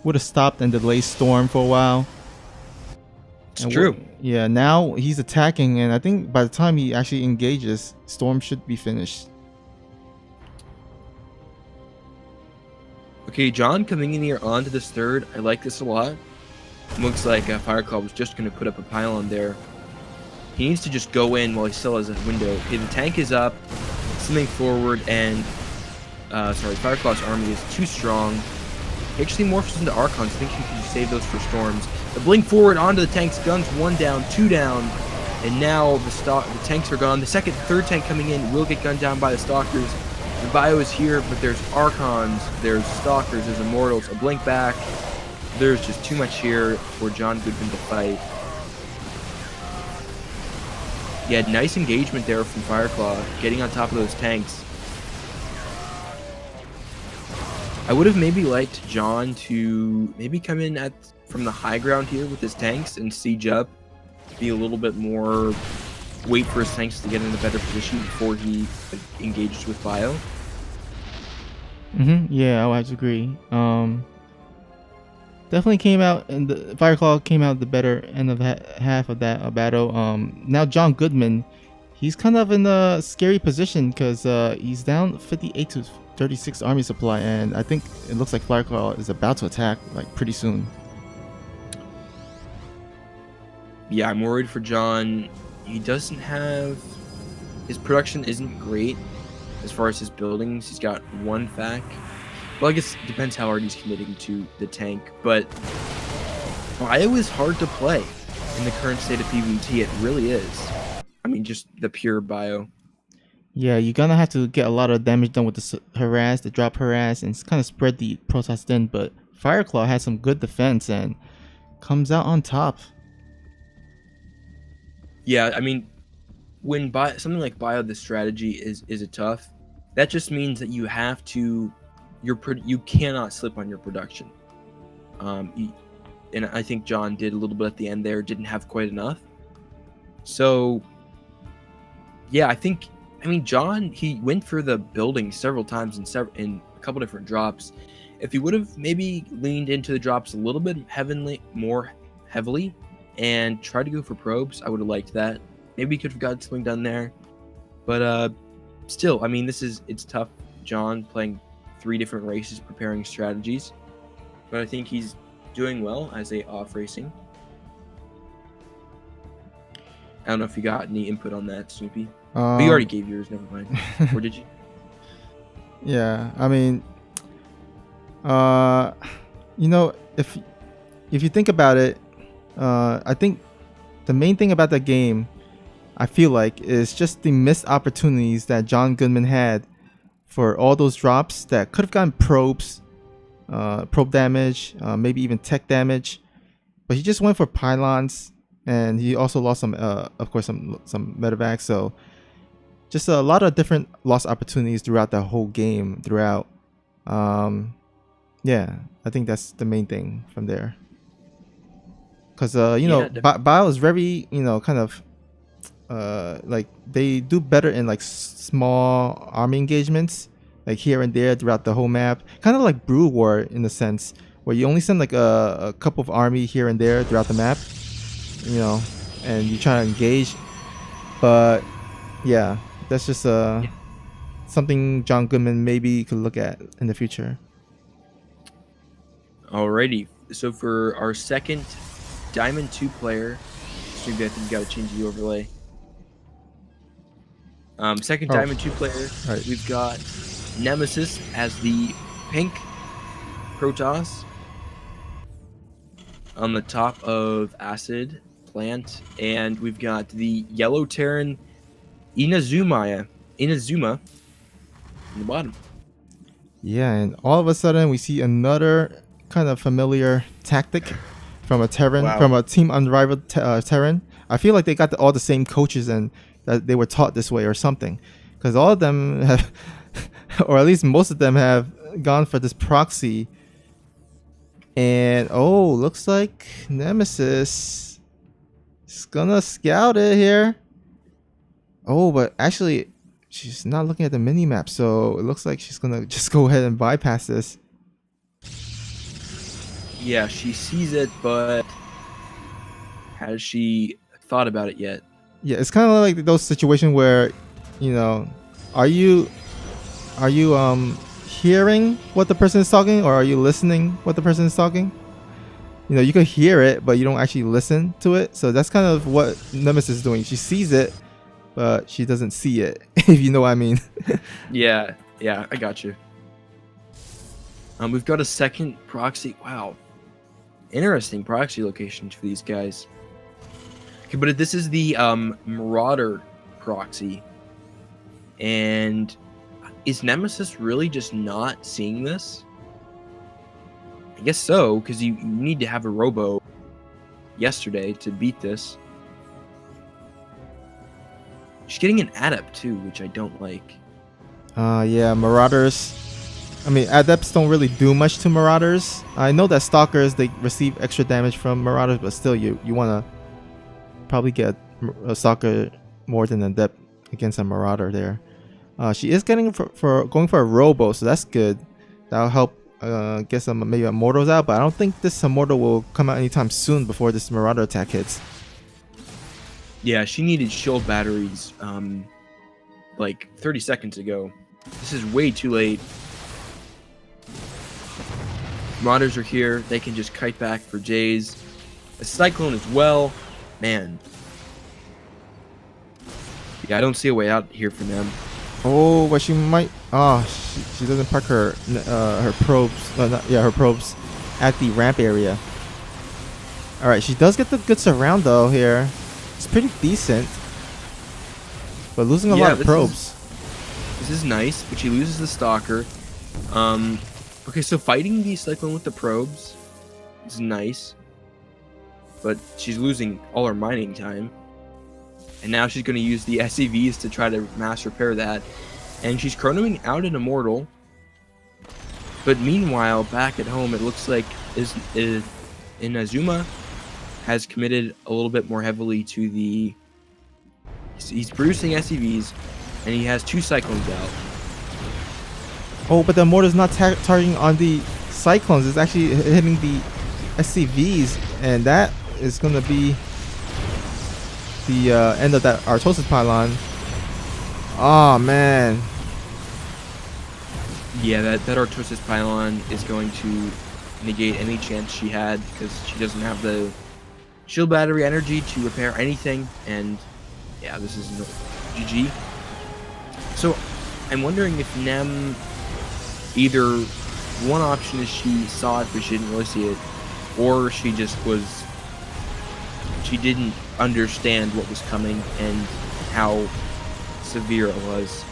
would have stopped and delayed Storm for a while. It's true. Yeah, now he's attacking, and I think by the time he actually engages, Storm should be finished. Okay, John coming in here onto this third. I like this a lot. Looks like Fireclaw was just going to put up a pylon there. He needs to just go in while he still has a window. Okay, the tank is up, slimming forward, and Fireclaw's army is too strong. He actually morphs into Archons. I think he can save those for Storms. The blink forward onto the tank's guns, 1 down, 2 down, and now the tanks are gone. The third tank coming in will get gunned down by the Stalkers. The bio is here, but there's Archons, there's Stalkers, there's Immortals, a blink back. There's just too much here for John Goodman to fight. Yeah, nice engagement there from Fireclaw, getting on top of those tanks. I would have maybe liked John to maybe come in from the high ground here with his tanks and siege up, be a little bit more, wait for his tanks to get in a better position before he engages with Bio. Yeah, I would have to agree. Definitely came out, and the Fireclaw came out the better end of half of that battle. Now John Goodman, he's kind of in a scary position because he's down 58 to 36 army supply, and I think it looks like Fireclaw is about to attack like pretty soon. Yeah, I'm worried for John. He doesn't have, his production isn't great as far as his buildings. He's got one fac. Well, I guess it depends how hard he's committing to the tank, but Bio is hard to play in the current state of PvT. It really is. I mean, just the pure Bio. Yeah, you're gonna have to get a lot of damage done with the harass, the drop harass, and kind of spread the Protoss thin. But Fireclaw has some good defense and comes out on top. Yeah, I mean, when something like Bio, the strategy is a tough. That just means that you have to, you cannot slip on your production. And I think John did a little bit at the end there, didn't have quite enough. So, yeah, I mean, John, he went for the building several times in a couple different drops. If he would have maybe leaned into the drops a little bit more heavily and tried to go for probes, I would have liked that. Maybe he could have gotten something done there. But still, I mean, it's tough. John playing 3 different races, preparing strategies. But I think he's doing well as a off racing. I don't know if you got any input on that, Snoopy. But you already gave yours, never mind. Or did you? Yeah, I mean, you know, if you think about it, I think the main thing about that game, I feel like, is just the missed opportunities that John Goodman had for all those drops that could have gotten probes, probe damage, maybe even tech damage, but he just went for pylons, and he also lost some, of course, some medevacs. So just a lot of different lost opportunities throughout the whole game. Yeah, I think that's the main thing from there. Because Bio is very, kind of like they do better in like small army engagements, like here and there throughout the whole map, kind of like Brew War in a sense, where you only send like a couple of army here and there throughout the map, and you try to engage. But yeah, that's just something John Goodman maybe could look at in the future. Alrighty, so for our second Diamond 2 player, Maybe I think you got to change the overlay. Second Diamond 2 player, right. We've got Nemesis as the pink Protoss on the top of Acid Plant, and we've got the yellow Terran Inazuma on the bottom. Yeah, and all of a sudden we see another kind of familiar tactic from a Terran, from a Team Unrivaled Terran. I feel like they got all the same coaches and that they were taught this way or something, because all of them have, or at least most of them have gone for this proxy. And looks like Nemesis is gonna scout it here. But actually, she's not looking at the mini map, so it looks like she's gonna just go ahead and bypass this. Yeah, she sees it, but has she thought about it yet? Yeah, it's kind of like those situations where, are you hearing what the person is talking, or are you listening what the person is talking? You can hear it, but you don't actually listen to it. So that's kind of what Nemesis is doing. She sees it, but she doesn't see it, if you know what I mean. Yeah, I got you. We've got a second proxy. Wow. Interesting proxy locations for these guys. Okay, but this is the Marauder proxy. And is Nemesis really just not seeing this? I guess so, because you need to have a robo yesterday to beat this. She's getting an adept too, which I don't like. Yeah, Marauders. I mean, Adepts don't really do much to Marauders. I know that Stalkers, they receive extra damage from Marauders, but still, you want to probably get a Stalker more than an Adept against a Marauder there. She is getting for going for a Robo, so that's good. That'll help get some maybe Immortals out, but I don't think this Immortal will come out anytime soon before this Marauder attack hits. Yeah, she needed shield batteries like 30 seconds ago. This is way too late. Marauders are here. They can just kite back for Jays. A Cyclone as well. Man. Yeah, I don't see a way out here for them. Oh, but she might. Oh, she doesn't park her probes. Her probes at the ramp area. All right, she does get the good surround though here. It's pretty decent, but losing a lot of probes. This is nice, but she loses the Stalker. Okay, so fighting the Cyclone with the probes is nice, but she's losing all her mining time. And now she's going to use the SCVs to try to mass repair that. And she's chronoing out an Immortal. But meanwhile, back at home, it looks like Inazuma has committed a little bit more heavily to the... He's producing SCVs, and he has 2 Cyclones out. Oh, but the Immortal's not targeting on the Cyclones. It's actually hitting the SCVs, and that is going to be the end of that Artosis pylon. Oh man. Yeah, that Artosis pylon is going to negate any chance she had because she doesn't have the shield battery energy to repair anything, and yeah, this is no GG. So I'm wondering if Nem, either one option is she saw it but she didn't really see it, or she didn't understand what was coming and how severe it was.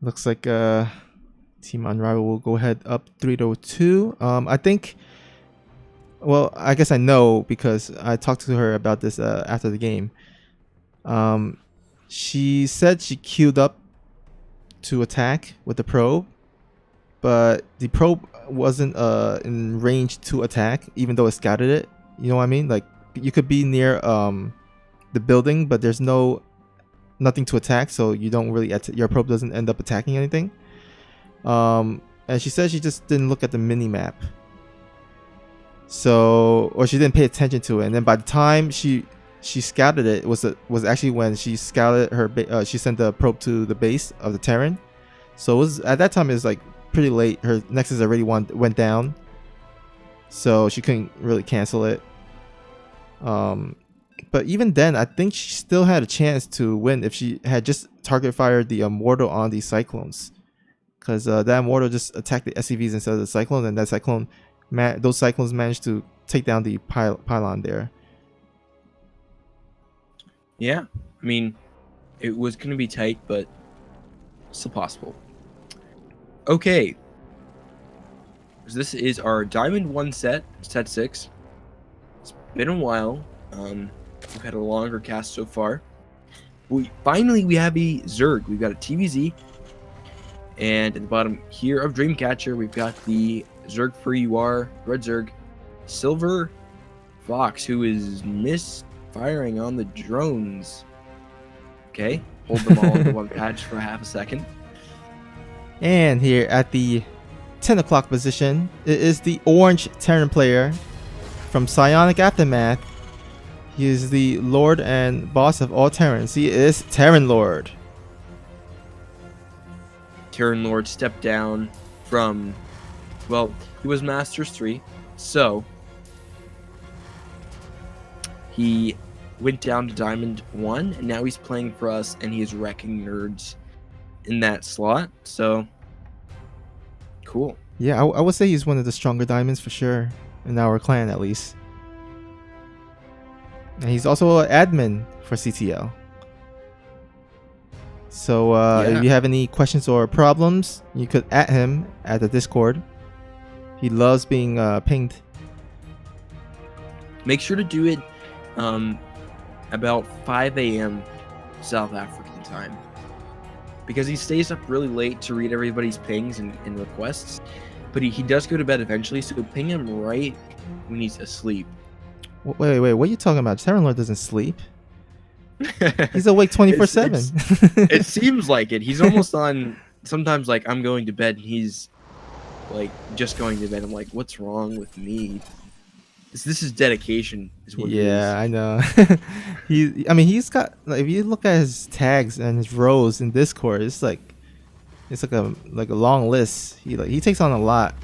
Looks like Team Unrivaled will go ahead up 3-2. I think, well, I guess I know because I talked to her about this after the game. She said she queued up to attack with the probe, but the probe wasn't in range to attack, even though it scouted it. You know what I mean? Like, you could be near the building, but there's nothing to attack, so you don't really your probe doesn't end up attacking anything. And she said she just didn't look at the mini map, or she didn't pay attention to it. And then by the time she scouted it, was actually when she scouted her she sent the probe to the base of the Terran. So it was at that time, it was like pretty late. Her Nexus already went down, so she couldn't really cancel it. But even then, I think she still had a chance to win if she had just target fired the Immortal on the Cyclones, because that Immortal just attacked the SCVs instead of the Cyclones, and that those Cyclones managed to take down the pylon there. Yeah, I mean, it was going to be tight, but still possible. Okay, so this is our Diamond 1 set 6. It's been a while. We've had a longer cast so far. Finally we have a Zerg. We've got a TVZ, and at the bottom here of Dreamcatcher, we've got the Zerg for UR, Red Zerg, Silver Fox, who is misfiring on the drones. Okay, hold them all into one patch for half a second. And here at the 10 o'clock position, it is the orange Terran player from Psionic Aftermath. He is the Lord and boss of all Terrans. He is Terran Lord. Terran Lord stepped down from, well, he was Masters 3, so he went down to Diamond 1, and now he's playing for us, and he is wrecking nerds in that slot, so cool. Yeah, I would say he's one of the stronger diamonds for sure, in our clan at least. And he's also an admin for CTL. So if you have any questions or problems, you could at him at the Discord. He loves being pinged. Make sure to do it about 5 a.m. South African time, because he stays up really late to read everybody's pings and requests, but he does go to bed eventually, so ping him right when he's asleep. Wait, what are you talking about? Terran Lord doesn't sleep. He's awake 24/7. It seems like it. He's almost on. Sometimes, like, I'm going to bed and he's like just going to bed. I'm like, what's wrong with me? This is dedication, is what it is. Yeah, I know. He's got, like, if you look at his tags and his rows in Discord, it's like a long list. He takes on a lot.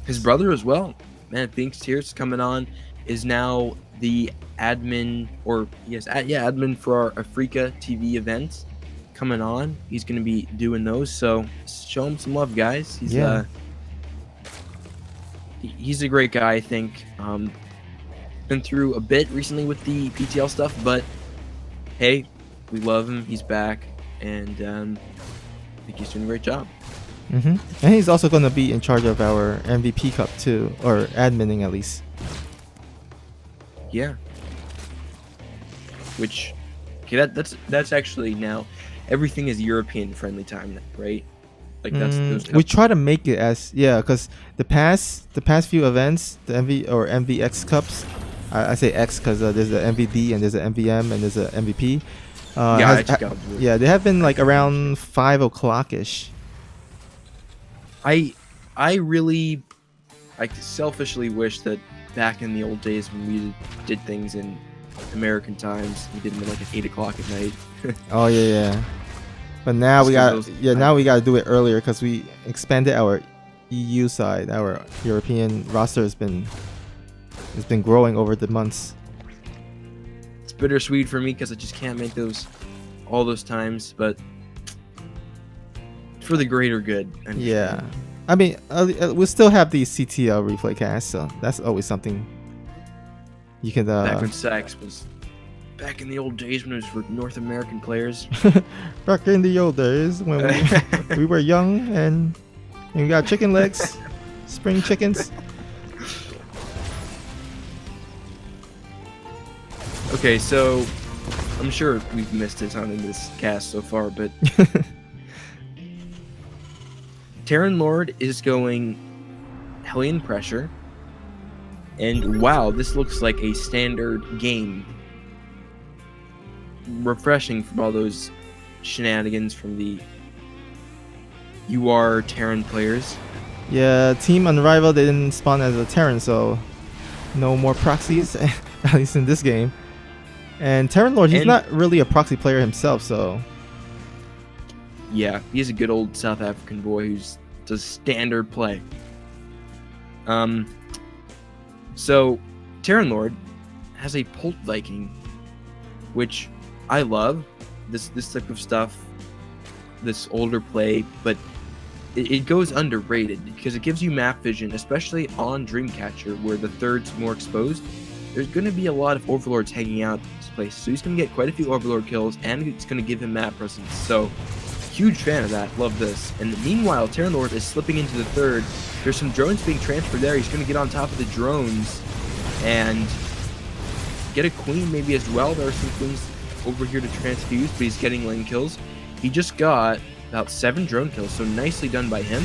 His brother as well, man. Binks Tears coming on is now the admin, or yes, admin for our Africa TV events coming on. He's going to be doing those, so show him some love, guys. He's a great guy, I think. Been through a bit recently with the PTL stuff, but hey, we love him. He's back, and I think he's doing a great job. And he's also going to be in charge of our MVP Cup too, or adminning at least. Yeah. Which, okay, that's actually now everything is European friendly time, right? Like that's we try to make it as, because the past few events, the MVX Cups, I say X because there's a MVD and there's a MVM and there's a MVP. They have been like around 5 o'clock ish. I really, selfishly wish that back in the old days when we did things in American times, we did them like at 8 o'clock at night. Oh yeah. But now we got to do it earlier because we expanded our EU side. Our European roster has been growing over the months. It's bittersweet for me because I just can't make all those times, but for the greater good. Yeah, I mean, we'll still have the CTL replay cast, so that's always something you can. Back when PsiX was. Back in the old days when it was for North American players. Back in the old days when we were young and we got chicken legs, spring chickens. Okay, so I'm sure we've missed a ton in this cast so far, but Terran Lord is going Hellion Pressure, and wow, this looks like a standard game. Refreshing from all those shenanigans from the UR Terran players. Yeah, Team Unrivaled, they didn't spawn as a Terran, so no more proxies, at least in this game. And Terran Lord, he's not really a proxy player himself, so... Yeah, he's a good old South African boy who does standard play. So, Terran Lord has a Pult Viking, which I love. This type of stuff, this older play, but it goes underrated because it gives you map vision, especially on Dreamcatcher, where the third's more exposed. There's going to be a lot of Overlords hanging out in this place, so he's going to get quite a few Overlord kills, and it's going to give him map presence. So, huge fan of that. Love this. And meanwhile, Terran Lord is slipping into the third. There's some drones being transferred there. He's going to get on top of the drones and get a queen maybe as well. There are some queens over here to transfuse, but he's getting lane kills. He just got about 7 drone kills, so nicely done by him.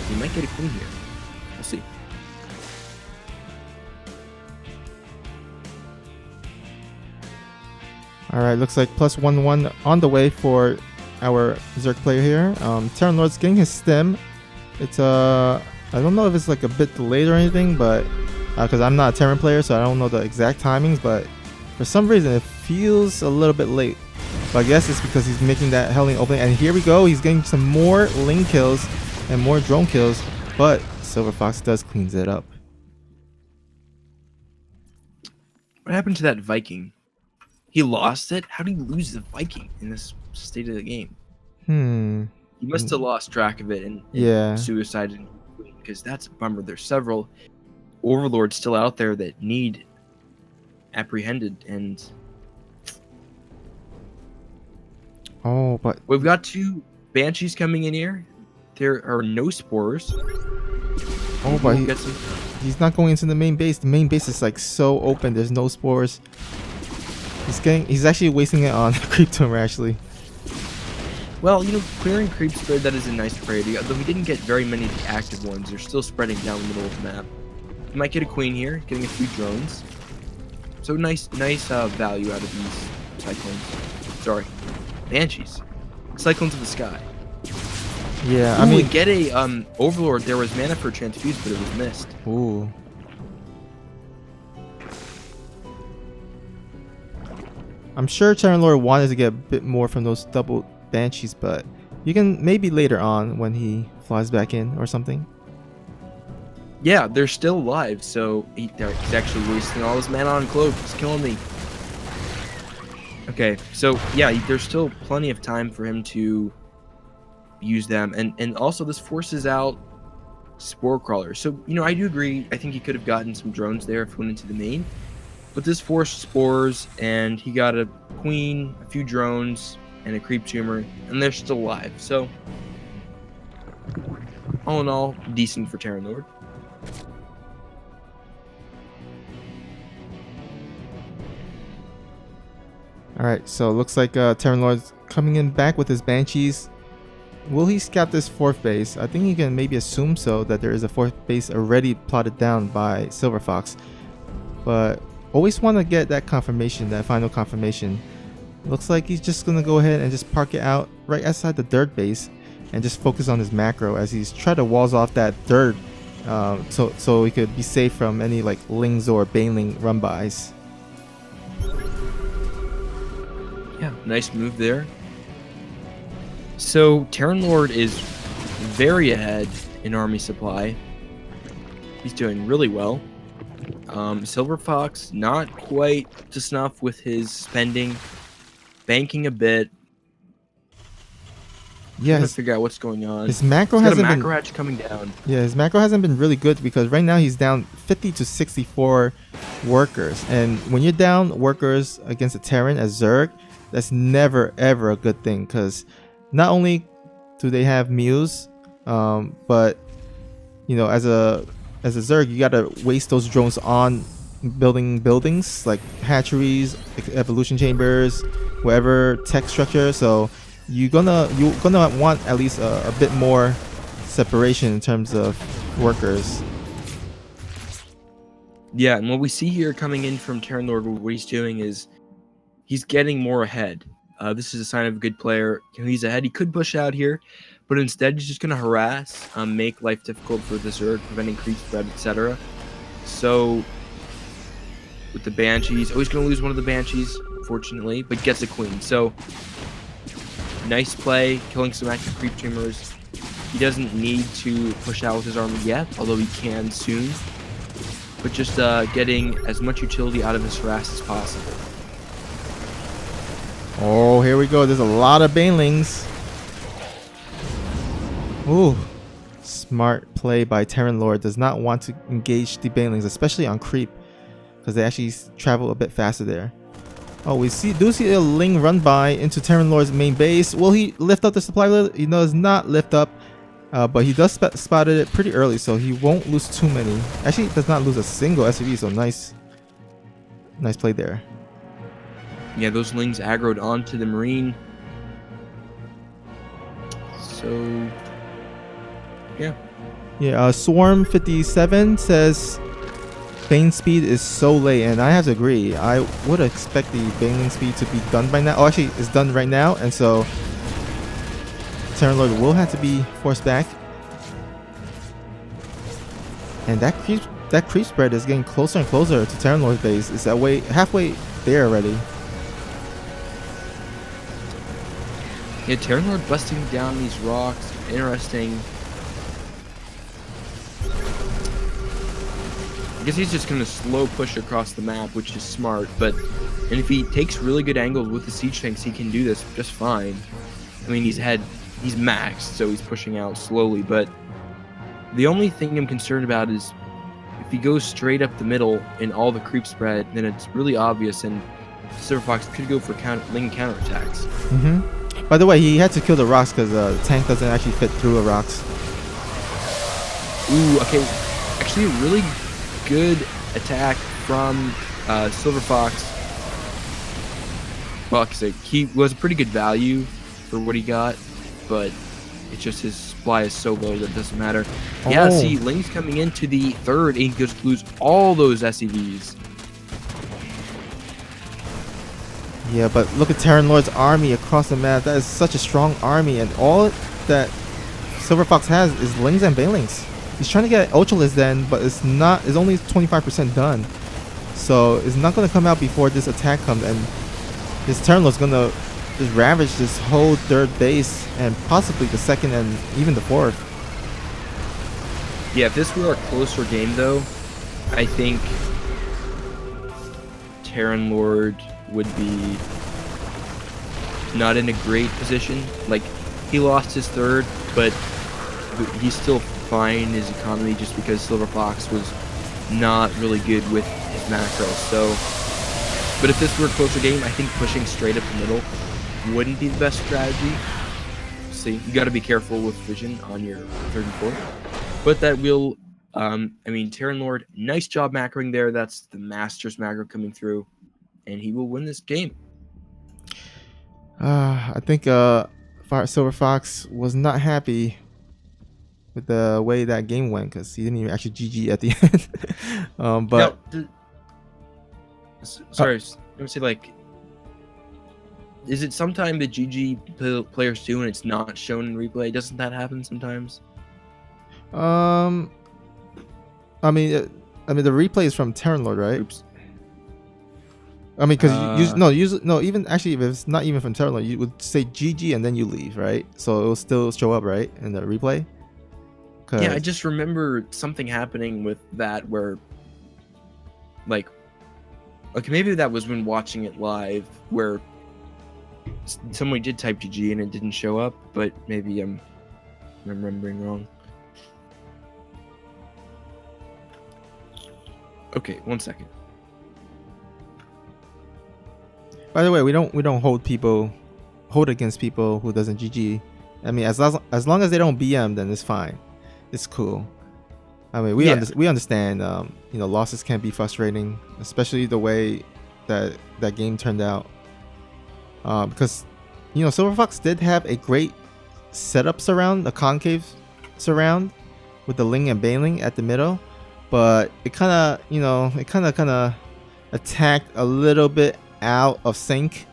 He might get a queen here. We'll see. Alright, looks like +1-1 on the way for our Zerg player here. Terran Lord's getting his stem. It's I don't know if it's like a bit delayed or anything, but because I'm not a Terran player, so I don't know the exact timings, but for some reason it feels a little bit late. But I guess it's because he's making that Hellion opening, and here we go, he's getting some more lane kills and more drone kills, but Silver Fox does cleans it up. What happened to that Viking? He lost it? How did he lose the Viking in this state of the game? He must have lost track of it and suicided, because that's a bummer. There's several Overlords still out there that need apprehended, and but we've got 2 Banshees coming in here. There are no spores. But he's not going into the main base. The main base is like so open. There's no spores. He's actually wasting it on creep tumor actually. Well, you know, clearing creep spread, that is a nice priority. Although we didn't get very many of the active ones, they're still spreading down the middle of the map. You might get a queen here, getting a few drones. So nice value out of these cyclones. Sorry, banshees, cyclones of the sky. Yeah, Ooh, I mean, get a overlord. There was mana for transfuse, but it was missed. Ooh. I'm sure Terran Lord wanted to get a bit more from those double banshees, but you can maybe later on when he flies back in or something. Yeah, they're still alive, so he's actually wasting all his mana on cloak. He's killing me. Okay, so yeah, there's still plenty of time for him to use them, and also this forces out spore crawlers. So you know, I do agree. I think he could have gotten some drones there if he went into the main, but this forced spores, and he got a queen, a few drones, and a creep tumor, and they're still alive. So all in all, decent for Terran Lord. Alright, so it looks like Terran Lord's coming in back with his banshees. Will he scout this fourth base? I think you can maybe assume so, that there is a fourth base already plotted down by Silver Fox. But always want to get that confirmation, that final confirmation. Looks like he's just going to go ahead and just park it out right outside the dirt base and just focus on his macro as he's trying to walls off that dirt so he could be safe from any like Lings or Baneling run-bys. Yeah, nice move there. So Terran Lord is very ahead in army supply. He's doing really well. Silver Fox not quite to snuff with his spending, banking a bit. Yeah, Trying to figure out what's going on. His macro He's got hasn't a macro been. hatch coming down. Yeah, his macro hasn't been really good because right now he's down 50 to 64 workers, and when you're down workers against a Terran as Zerg, that's never ever a good thing because not only do they have Muse, but you know, as a Zerg, you gotta waste those drones on building buildings like hatcheries, evolution chambers, whatever tech structure. So you're gonna want at least a bit more separation in terms of workers. Yeah, and what we see here coming in from Terran Lord, what he's doing is he's getting more ahead. This is a sign of a good player. He's ahead. He could push out here, but instead he's just going to harass, make life difficult for the Zerg, preventing creep spread, etc. So with the Banshees, he's going to lose one of the Banshees, fortunately, but gets a queen. So nice play, killing some active creep tumors. He doesn't need to push out with his army yet, although he can soon. But just getting as much utility out of his harass as possible. Oh, here we go. There's a lot of Banelings. Ooh. Smart play by Terran Lord. Does not want to engage the Banelings, especially on creep, because they actually travel a bit faster there. Oh, we do see a Ling run by into Terran Lord's main base. Will he lift up the supply list? He does not lift up, but he does spotted it pretty early, so he won't lose too many. Actually, he does not lose a single SUV, so nice play there. Yeah, those Lings aggroed onto the Marine. So, yeah. Yeah, Swarm 57 says Bane speed is so late, and I have to agree. I would expect the Baneling speed to be done by now. Oh, actually, it's done right now, and so Terran Lord will have to be forced back. And that creep spread is getting closer and closer to Terran Lord's base. It's that way halfway there already. Yeah, Terran Lord busting down these rocks. Interesting. I guess he's just going to slow push across the map, which is smart. And if he takes really good angles with the siege tanks, he can do this just fine. I mean, he's maxed, so he's pushing out slowly. But the only thing I'm concerned about is if he goes straight up the middle in all the creep spread, then it's really obvious, and Silver Fox could go for Ling counterattacks. By the way, he had to kill the rocks because the tank doesn't actually fit through the rocks. Ooh, okay. Actually, a really good attack from Silver Fox. Well, he was a pretty good value for what he got, but it's just his supply is so low that it doesn't matter. Yeah, see, Ling's coming into the third, and he just lose all those SCVs. Yeah, but look at Terran Lord's army across the map. That is such a strong army, and all that Silver Fox has is Lings and Banelings. He's trying to get Ultralisk then, but it's only 25% done. So it's not gonna come out before this attack comes, and his Terran Lord's gonna just ravage this whole third base and possibly the second and even the fourth. Yeah, if this were a closer game though, I think Terran Lord would be not in a great position. Like, he lost his third, but he's still fine in his economy just because Silver Fox was not really good with his macros. So, but if this were a closer game, I think pushing straight up the middle wouldn't be the best strategy. See, you got to be careful with vision on your third and fourth. But that will, I mean, Terran Lord, nice job macroing there. That's the Master's macro coming through, and he will win this game. I think Silver Fox was not happy with the way that game went because he didn't even actually GG at the end. But now, sorry, let me say, like, is it sometime the GG players do and it's not shown in replay? Doesn't that happen sometimes? I mean, the replay is from Terran Lord, right? Oops. I mean, because even actually, if it's not even from Terran Lord, you would say GG and then you leave, right? So it will still show up, right, in the replay. Yeah, I just remember something happening with that where, like, okay, maybe that was when watching it live, where somebody did type GG and it didn't show up, but maybe I'm remembering wrong. Okay, 1 second. By the way, we don't hold against people who doesn't GG. I mean, as long as they don't BM, then it's fine. It's cool. I mean, we understand. Losses can be frustrating, especially the way that game turned out. Because Silver Fox did have a great setup surround, a concave surround with the Ling and Baneling at the middle, but it kind of attacked a little bit out of sync.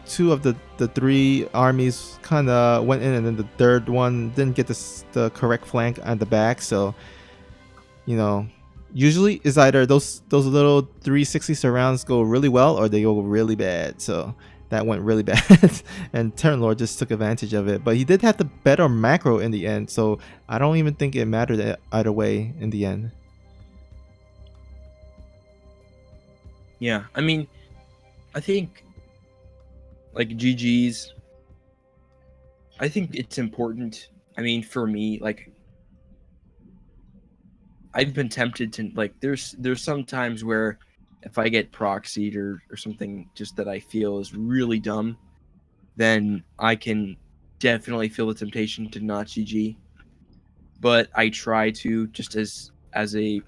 Two of the three armies kind of went in, and then the third one didn't get the correct flank at the back. So, usually it's either those little 360 surrounds go really well or they go really bad. So that went really bad, and Terran Lord just took advantage of it. But he did have the better macro in the end, so I don't even think it mattered either way in the end. Yeah, I mean, I think, like, GG's, I think it's important. I mean, for me, like, I've been tempted to, like, there's some times where if I get proxied or something just that I feel is really dumb, then I can definitely feel the temptation to not GG. But I try to, just as a,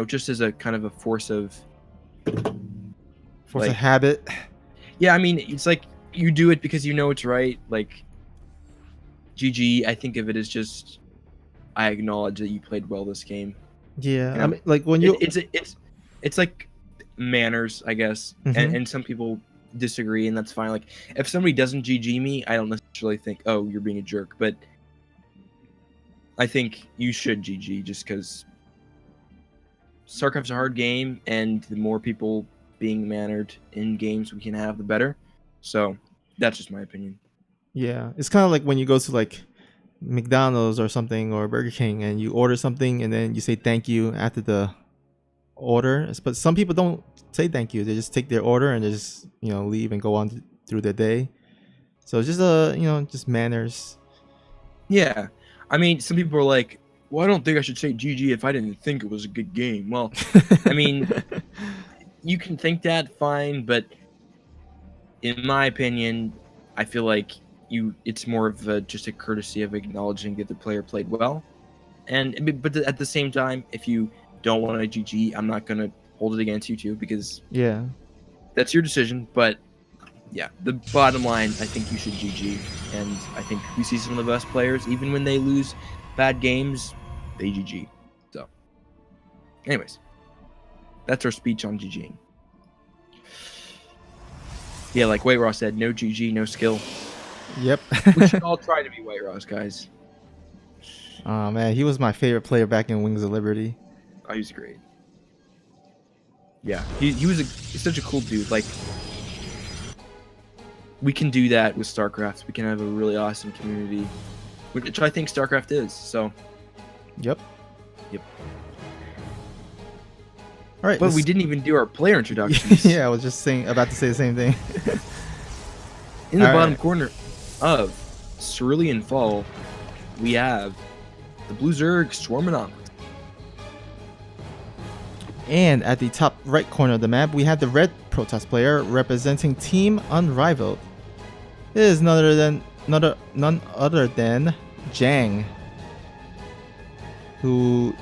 just as a kind of a force of habit. Yeah, I mean, it's like you do it because you know it's right. Like, GG, I think of it as just, I acknowledge that you played well this game. Yeah, I mean, like when you, it's like manners, I guess, and some people disagree, and that's fine. Like, if somebody doesn't GG me, I don't necessarily think, oh, you're being a jerk, but I think you should GG just because StarCraft's a hard game, and the more people being mannered in games we can have, the better. So that's just my opinion. Yeah, it's kind of like when you go to like McDonald's or something or Burger King and you order something and then you say thank you after the order. But some people don't say thank you. They just take their order and they just leave and go on through their day. So it's just just manners. Yeah, I mean, some people are like, well, I don't think I should say GG if I didn't think it was a good game. Well, I mean, you can think that, fine, but in my opinion, I feel like it's more of just a courtesy of acknowledging that the player played well. But at the same time, if you don't want a GG, I'm not gonna hold it against you too, because Yeah. that's your decision. But yeah, the bottom line, I think you should GG, and I think we see some of the best players, even when they lose bad games, they GG. So, anyways, that's our speech on GGing. Yeah, like White Ross said, no GG, no skill. Yep. We should all try to be White Ross, guys. Oh man, he was my favorite player back in Wings of Liberty. Oh, he was great. Yeah, he was he's such a cool dude. Like, we can do that with StarCraft. We can have a really awesome community, which I think StarCraft is. So, Yep. Yep. All right, But we didn't even do our player introductions. yeah, I was just about to say the same thing. In the All bottom right. corner of Cerulean Fall, we have the Blue Zerg Swarmonomics. And at the top right corner of the map, we have the red Protoss player representing Team Unrivaled. It is none other than Jang, who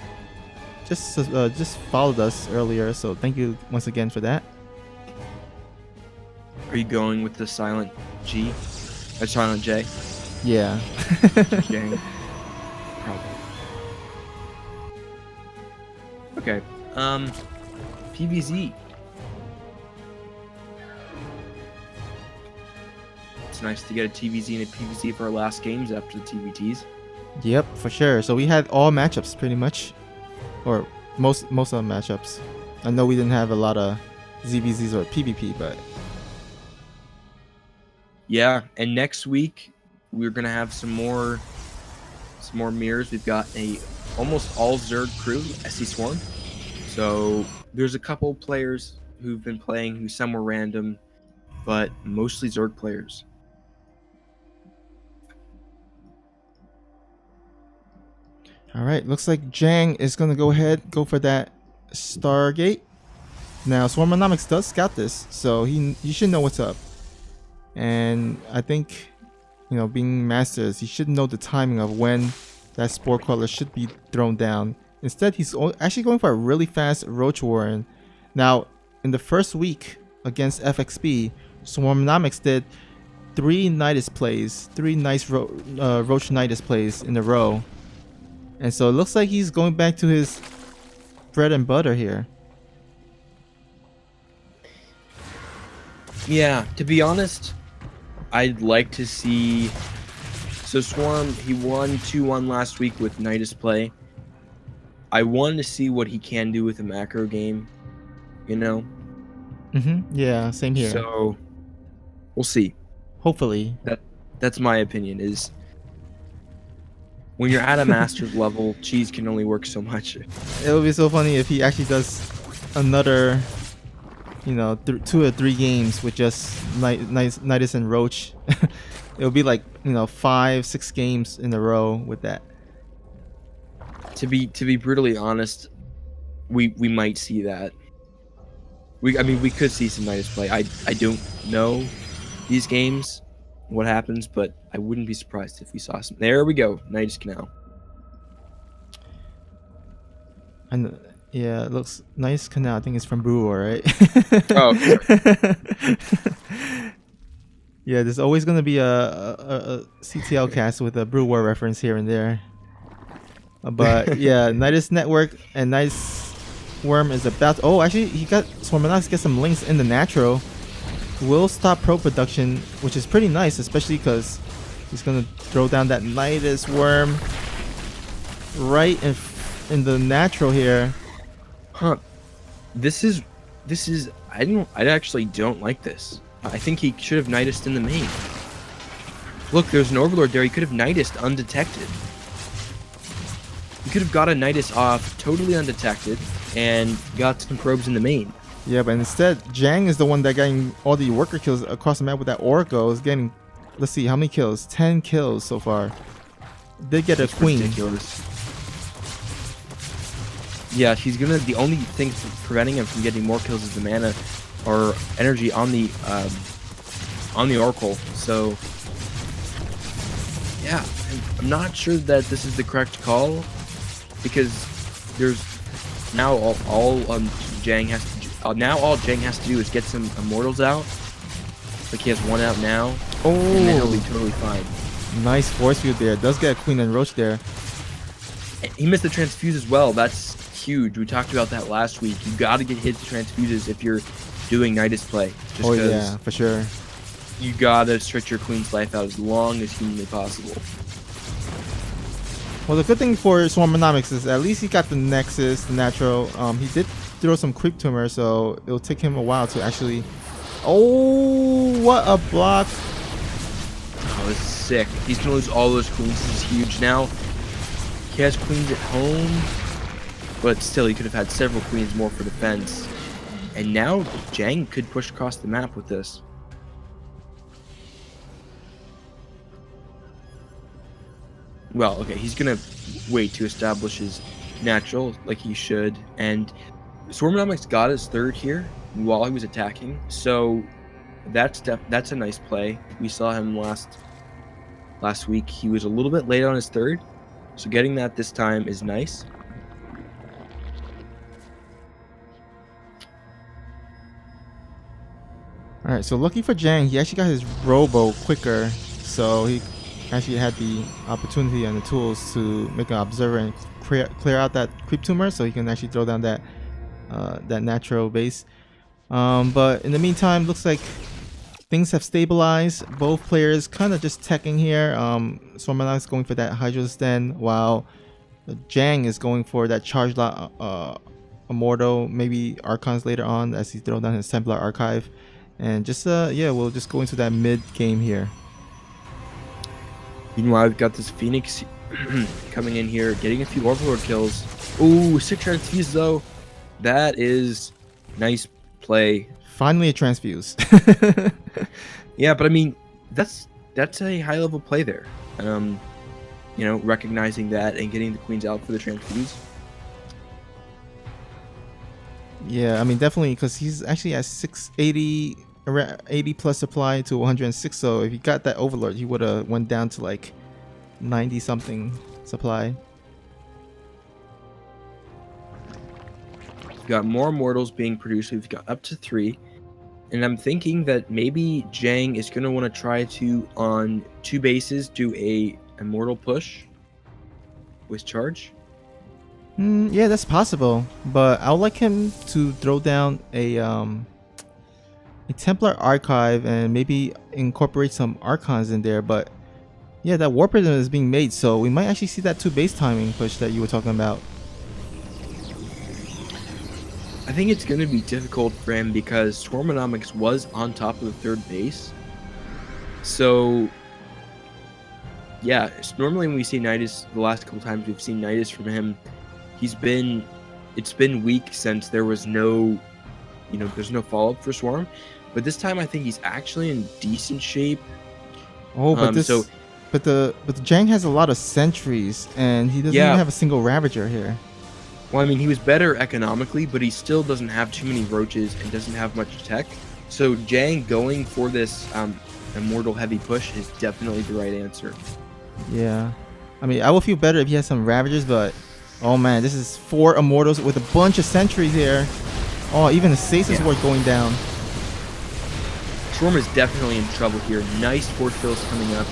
just followed us earlier. So thank you once again for that. Are you going with the silent G? Or silent J? Yeah. Jang. Probably. Okay. PVZ. It's nice to get a TVZ and a PVZ for our last games after the TVTs. Yep, for sure. So we had all matchups pretty much, or most of the matchups. I know we didn't have a lot of ZVZs or PvP, but Yeah, and next week we're gonna have some more mirrors. We've got a almost all Zerg crew, SC Swarm. So there's a couple players who've been playing who some were random, but mostly Zerg players. all right. Looks like Jang is gonna go for that Stargate. Now Swarmonomics does scout this, so you should know what's up. And I think, being masters, he should know the timing of when that Spore Crawler should be thrown down. Instead, he's actually going for a really fast Roach Warren. Now, in the first week against FXB, Swarmonomics did 3 Nidus plays, 3 nice Roach Nidus plays in a row. And so it looks like he's going back to his bread and butter here. Yeah, to be honest, I'd like to see... So Swarm, he won 2-1 last week with Nidus play. I wanted to see what he can do with a macro game, Yeah, same here. So, we'll see. Hopefully. That's my opinion, is when you're at a master's level, cheese can only work so much. It would be so funny if he actually does another, 2 or 3 games with just Nidus and Roach. It would be like, 5-6 games in a row with that. To be brutally honest, we might see that. We could see some Nidus play. I don't know these games, what happens, but I wouldn't be surprised if we saw some. There we go, Nidus Canal. And yeah, it looks nice. Canal. I think it's from Brewer, right? Oh, yeah. There's always gonna be a CTL cast with a Brewer reference here and there. But yeah, Nidus Network and Nidus Worm is about. Oh, actually, Swarmonomics get some links in the natural. Will stop pro production, which is pretty nice, especially because he's gonna throw down that Nidus Worm right in the natural here. Huh. This is I actually don't like this. I think he should have Nidused in the main. Look, there's an Overlord there. He could have Nidused undetected. He could have got a Nidus off totally undetected and got some probes in the main. Yeah, but instead, Jang is the one that getting all the worker kills across the map with that Oracle. Is getting, let's see, how many kills? 10 kills so far. Did get a queen. Ridiculous. Yeah, she's gonna. The only thing preventing him from getting more kills is the mana or energy on the Oracle. So yeah, I'm not sure that this is the correct call. because there's now all Jang has to now all Jang has to do is get some immortals out. Like he has one out now, and then he'll be totally fine. Nice force field there. Does get a Queen and Roach there. He missed the transfuse as well. That's huge. We talked about that last week. You got to get hit the transfuses if you're doing Nidus play. Just yeah, for sure. You gotta stretch your Queen's life out as long as humanly possible. Well, the good thing for Swarmonomics is at least he got the Nexus, the natural. He did throw some creep tumor, so it'll take him a while to actually. Oh, what a block! Oh, this is sick. He's gonna lose all those queens. This is huge now. He has queens at home, but still, he could have had several queens more for defense. And now Jang could push across the map with this. Well, okay, he's gonna wait to establish his natural like he should, and Swarmonomics got his third here while he was attacking, so that's a nice play. We saw him last week. He was a little bit late on his third, so getting that this time is nice. All right, so lucky for Jang, he actually got his Robo quicker, so he actually had the opportunity and the tools to make an observer and clear out that creep tumor, so he can actually throw down that natural base. But in the meantime, looks like things have stabilized. Both players kind of just teching here. Swarmonomics going for that Hydro Stand, while Jang is going for that charge lot Immortal, maybe Archons later on as he throws down his Templar Archive. And just yeah, we'll just go into that mid game here. Meanwhile, we've got this Phoenix coming in here, getting a few Overlord kills. Ooh, 6 transfuse though. That is nice play. Finally a transfuse. Yeah, but I mean, that's a high level play there. You know, recognizing that and getting the queens out for the transfuse. Yeah, I mean, definitely, because he's actually at 680, around 80 plus supply to 106. So if he got that Overlord, he would have went down to like 90 something supply. We've got more Immortals being produced. We've got up to 3. And I'm thinking that maybe Jang is going to want to try to, on 2 bases, do a Immortal push with charge. Yeah, that's possible, but I would like him to throw down a Templar Archive and maybe incorporate some Archons in there. But yeah, that War Prism is being made, so we might actually see that 2 base timing push that you were talking about. I think it's going to be difficult for him because Swarmonomics was on top of the 3rd base. So yeah, normally when we see Nidus, the last couple times we've seen Nidus from him, it's been weak since there was no, there's no follow-up for Swarm. But this time I think he's actually in decent shape. Oh, but the Jang has a lot of sentries and he doesn't even have a single Ravager here. Well, I mean, he was better economically, but he still doesn't have too many roaches and doesn't have much tech. So Jang going for this Immortal heavy push is definitely the right answer. Yeah, I mean, I would feel better if he had some Ravagers, but oh man, this is 4 Immortals with a bunch of sentries here. Oh, even the Stasis Ward going down. Swarm is definitely in trouble here. Nice force fills coming up.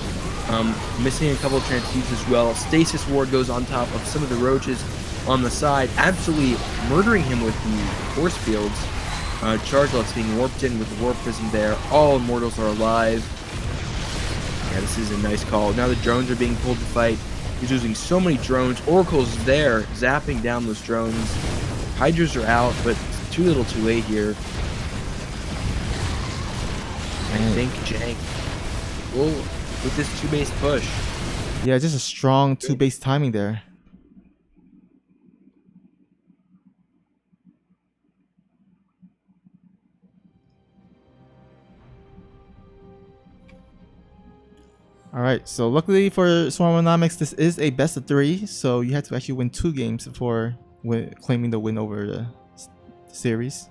Missing a couple of transfuses as well. Stasis Ward goes on top of some of the roaches on the side, absolutely murdering him with the force fields. Chargelots being warped in with the Warp Prism there. All Immortals are alive. Yeah, this is a nice call. Now the drones are being pulled to fight. He's using so many drones. Oracle's there, zapping down those drones. Hydras are out, but it's too little too late here. I think Jang will with this 2 base push. Yeah, just a strong 2 base timing there. Alright, so luckily for Swarmonomics, this is a best of 3, so you have to actually win 2 games before claiming the win over the series.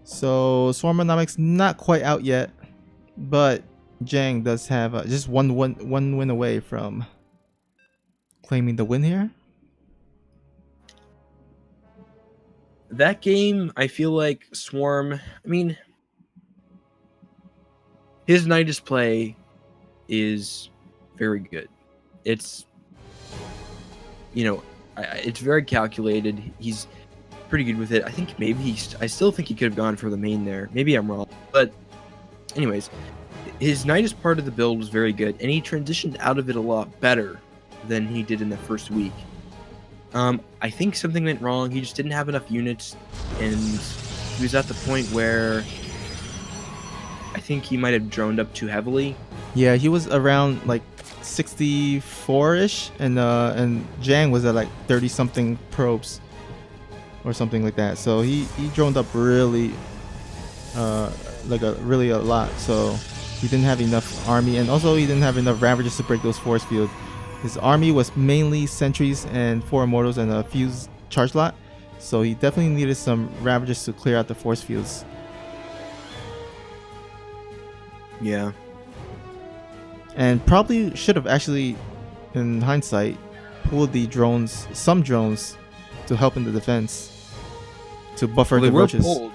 So Swarmonomics not quite out yet, but Jang does have just one win away from claiming the win here. That game, I feel like Swarm, I mean, his Nidus play is very good. It's, it's very calculated. He's pretty good with it. I think maybe I still think he could have gone for the main there. Maybe I'm wrong. But anyways, his Nidus part of the build was very good, and he transitioned out of it a lot better than he did in the first week. I think something went wrong. He just didn't have enough units, and he was at the point where I think he might have droned up too heavily. Yeah, he was around like 64-ish, and Jang was at like 30-something probes or something like that. So he droned up really, really a lot. So he didn't have enough army, and also he didn't have enough Ravagers to break those force field. His army was mainly sentries and 4 immortals and a fuse charge lot, so he definitely needed some Ravagers to clear out the force fields. Yeah. And probably should have actually, in hindsight, pulled some drones to help in the defense, to buffer the roaches. Pulled,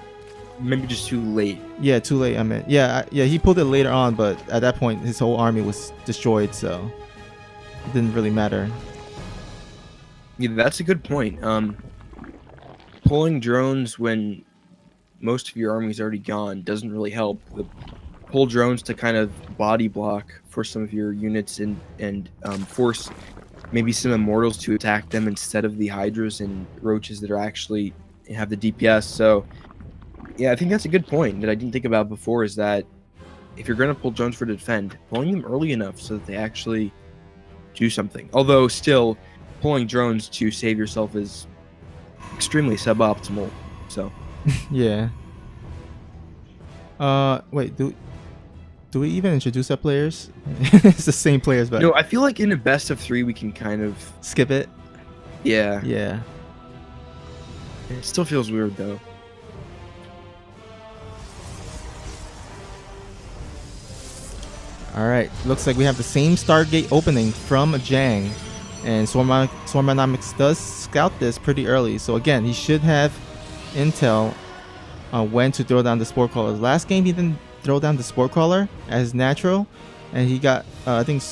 maybe just too late. Yeah, too late, I meant. Yeah, he pulled it later on, but at that point his whole army was destroyed, so it didn't really matter. Yeah, that's a good point. Pulling drones when most of your army's already gone doesn't really help. Pull drones to kind of body block for some of your units and force maybe some immortals to attack them instead of the hydras and roaches that are actually have the DPS. So yeah, I think that's a good point that I didn't think about before, is that if you're going to pull drones for defend, pulling them early enough so that they actually do something. Although still, pulling drones to save yourself is extremely suboptimal. So yeah. Wait, do we even introduce our players? It's the same players, but no, I feel like in a best of 3 we can kind of skip it. Yeah. It still feels weird though. Alright, looks like we have the same Stargate opening from Jang, and Swarmonomics does scout this pretty early, so again, he should have intel on when to throw down the Spore Crawlers. Last game he didn't throw down the Spore Crawler as natural, and he got, I think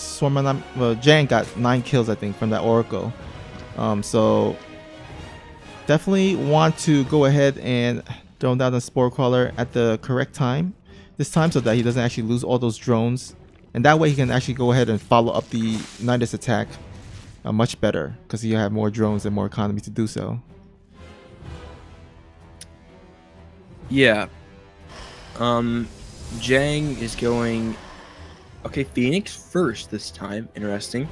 Jang got 9 kills, I think, from that Oracle. So definitely want to go ahead and throw down the Spore Crawler at the correct time this time, so that he doesn't actually lose all those drones, and that way he can actually go ahead and follow up the Nidus attack much better, because you have more drones and more economy to do so. Yeah. Jang is going Phoenix first this time. Interesting.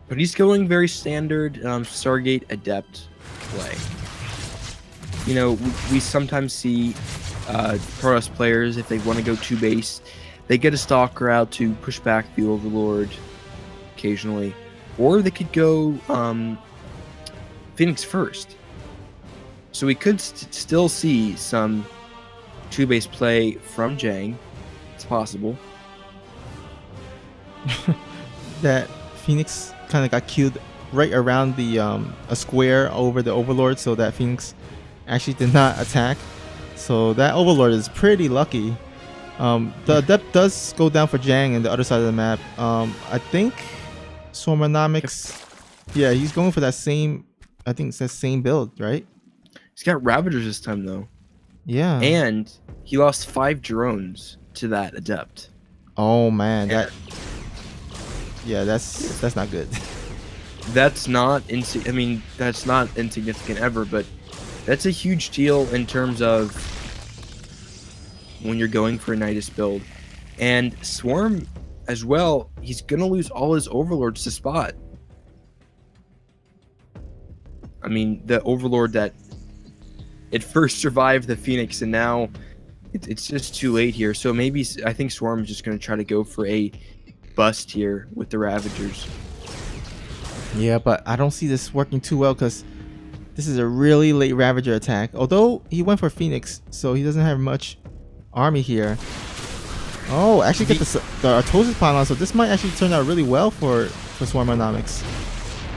But he's going very standard Stargate Adept play. We sometimes see Protoss players, if they want to go 2 base, they get a Stalker out to push back the Overlord occasionally. Or they could go Phoenix first. So we could still see some 2 base play from Jang. It's possible. That Phoenix kind of got queued right around the a square over the Overlord, so that Phoenix actually did not attack. So that Overlord is pretty lucky. The Adept does go down for Jang on the other side of the map. I think Swarmonomics, yeah, he's going for that same, I think it's that same build, right? He's got Ravagers this time though. Yeah. And he lost 5 drones to that Adept. Oh man, that's not good. That's not that's not insignificant ever, but that's a huge deal in terms of when you're going for a Nidus build. And Swarm as well, he's gonna lose all his Overlords to spot. I mean, the Overlord that it first survived the Phoenix, and now it's just too late here. So maybe I think Swarm is just gonna try to go for a bust here with the Ravagers. Yeah, but I don't see this working too well, because this is a really late Ravager attack. Although he went for Phoenix, so he doesn't have much army here. Oh, actually get the Artosis pylon, so this might actually turn out really well for for Swarmonomics.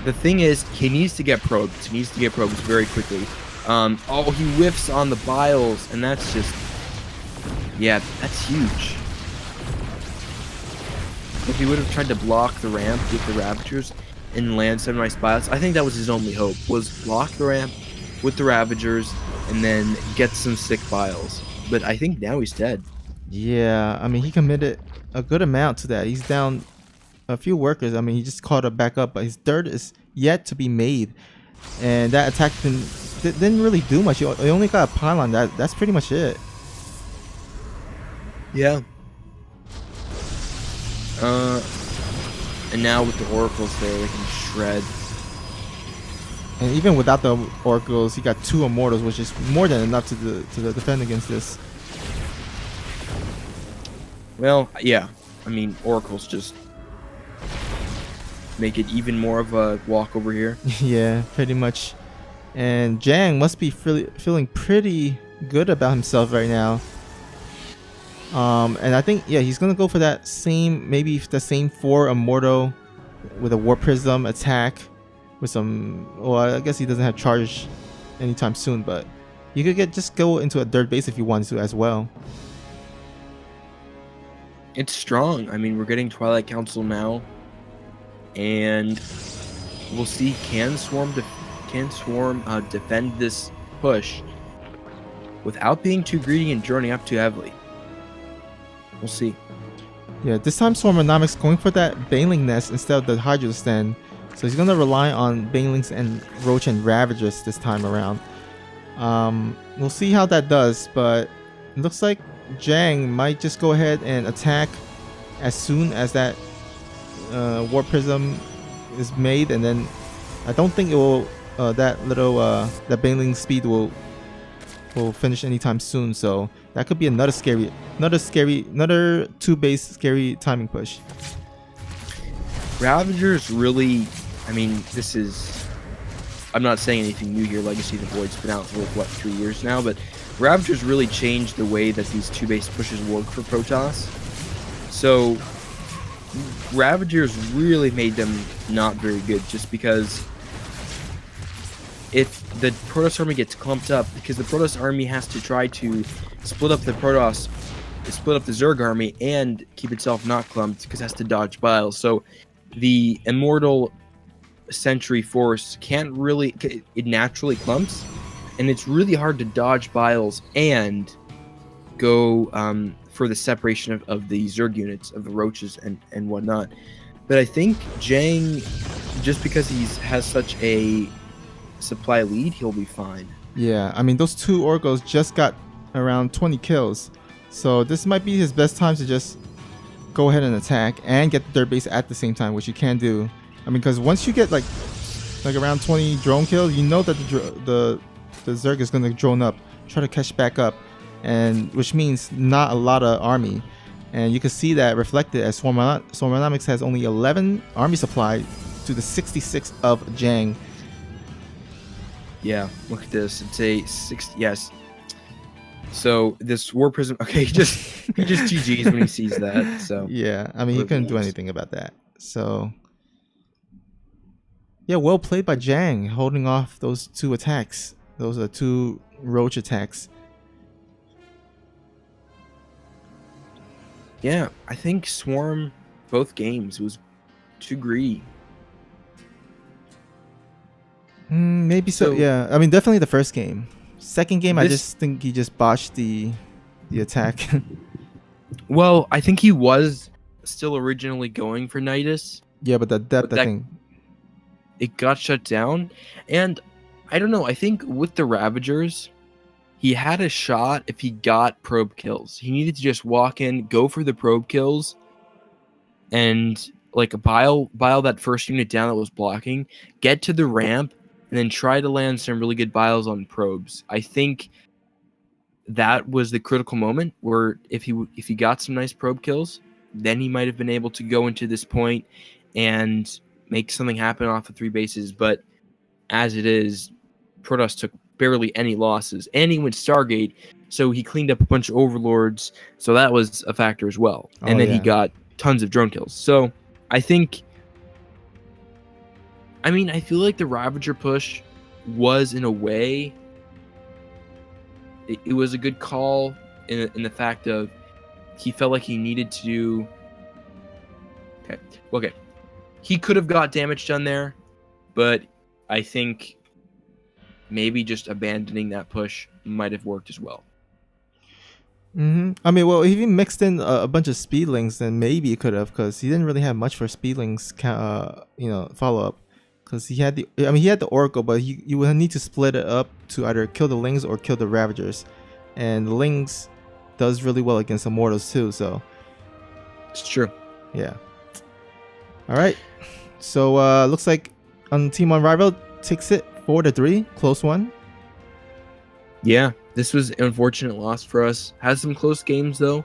The thing is, he needs to get probes. He needs to get probes very quickly. Oh, he whiffs on the biles, and that's just... Yeah, that's huge. If he would have tried to block the ramp with the Ravagers and land some nice biles, I think that was his only hope, was block the ramp with the Ravagers and then get some sick biles. But I think now he's dead. Yeah, I mean, he committed a good amount to that. He's down a few workers. I mean, he just caught it back up, but his dirt is yet to be made. And that attack didn't really do much. He only got a pylon. That's pretty much it. Yeah. And now with the oracles there, they can shred. And even without the oracles, he got 2 immortals, which is more than enough to defend against this. Well, yeah. I mean, oracles just make it even more of a walk over here. Yeah, pretty much. And Jang must be feeling pretty good about himself right now. And I think, yeah, he's gonna go for that same, maybe the same 4 immortal with a War Prism attack with some. Well, I guess he doesn't have charge anytime soon, but you could just go into a dirt base if you want to as well. It's strong. I mean, we're getting Twilight Council now, and we'll see. Can Swarm defend this push without being too greedy and droning up too heavily? We'll see. Yeah, this time Swarmonomics going for that Baneling Nest instead of the Hydro Stand. So he's gonna rely on Banelings and Roach and Ravagers this time around. We'll see how that does, but it looks like Jang might just go ahead and attack as soon as that War Prism is made, and then I don't think it will that Baneling speed will finish anytime soon. So that could be another 2-base scary timing push. Ravagers really, I mean, this is, I'm not saying anything new here. Legacy of the Void's been out for like, what, 3 years now, but Ravagers really changed the way that these 2-base pushes work for Protoss. So Ravagers really made them not very good, just because if the Protoss army gets clumped up, because the Protoss army has to try to split up the Zerg army and keep itself not clumped, because it has to dodge biles. So the Immortal Sentry Force can't really, it naturally clumps, and it's really hard to dodge biles and go for the separation of the Zerg units, of the Roaches and whatnot. But I think Jang, just because he has such a supply lead, he'll be fine. Yeah, I mean, those 2 Oracles just got around 20 kills. So this might be his best time to just go ahead and attack and get the dirt base at the same time, which you can do. I mean, because once you get like around 20 drone kills, you know that the Zerg is going to drone up, try to catch back up, and which means not a lot of army. And you can see that reflected as Swarmonomics has only 11 army supply to the 66 of Jang. Yeah, look at this. It's a 60. Yes. So this War Prism. Okay, he just GGs when he sees that. So yeah, I mean, he couldn't do anything about that. So yeah, well played by Jang, holding off those 2 attacks. Those are 2 Roach attacks. Yeah, I think Swarm, both games, was too greedy. Maybe so. Yeah, I mean, definitely the first game. Second game, I just think he just botched the attack. Well, I think he was still originally going for Nidus. Yeah, but the depth, I think it got shut down. And I don't know, I think with the Ravagers, he had a shot if he got probe kills. He needed to just walk in, go for the probe kills, and like bile that first unit down that was blocking, get to the ramp, and then try to land some really good biles on probes. I think that was the critical moment where if he got some nice probe kills, then he might have been able to go into this point and make something happen off of 3 bases. But as it is, Protoss took barely any losses, and he went Stargate, so he cleaned up a bunch of Overlords, so that was a factor as well. And then he got tons of drone kills. So I think I mean, I feel like the Ravager push was, in a way, it was a good call in the fact of he felt like he needed to. Okay, he could have got damage done there, but I think maybe just abandoning that push might have worked as well. I mean, well, if he mixed in a bunch of speedlings, then maybe he could have, because he didn't really have much for speedlings, follow up. Because he had he had the Oracle, but you would need to split it up to either kill the Lings or kill the Ravagers, and the Lings does really well against Immortals too. So It's true. yeah. All right. So looks like on TeamUR Rival takes it 4-3, close one. Yeah, this was an unfortunate loss for us. Had some close games though.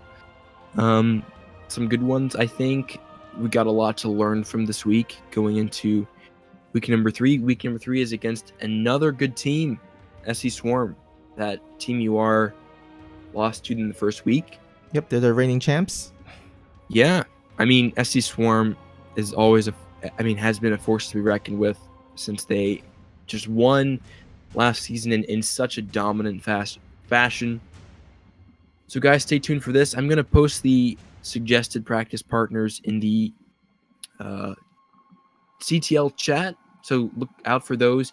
Some good ones. I think we got a lot to learn from this week going into week number 3. Week number 3 is against another good team, SC Swarm, that TeamUR lost to in the first week. Yep, they're the reigning champs. Yeah, I mean, SC Swarm is always has been a force to be reckoned with since they just won last season in such a dominant fashion. So guys, stay tuned for this. I'm going to post the suggested practice partners in the CTL chat, so look out for those.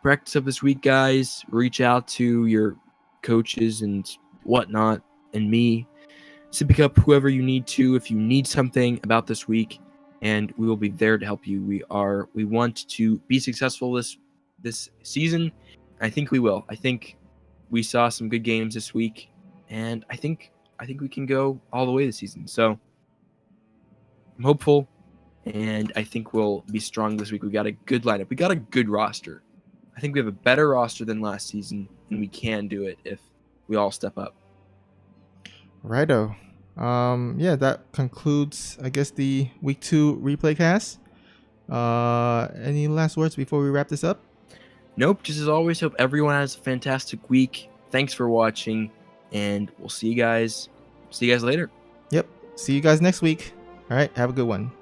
Practice up this week, guys. Reach out to your coaches and whatnot and me to pick up whoever you need to if you need something about this week, and we will be there to help you. We want to be successful this season. I think we will. I think we saw some good games this week, and I think we can go all the way this season. So I'm hopeful, and I think we'll be strong this week. We got a good lineup. We got a good roster. I think we have a better roster than last season, and we can do it if we all step up. Righto. Yeah, that concludes, I guess, the week 2 replay cast. Any last words before we wrap this up? Nope. Just as always, hope everyone has a fantastic week. Thanks for watching, and we'll see you guys later. Yep. See you guys next week. All right. Have a good one.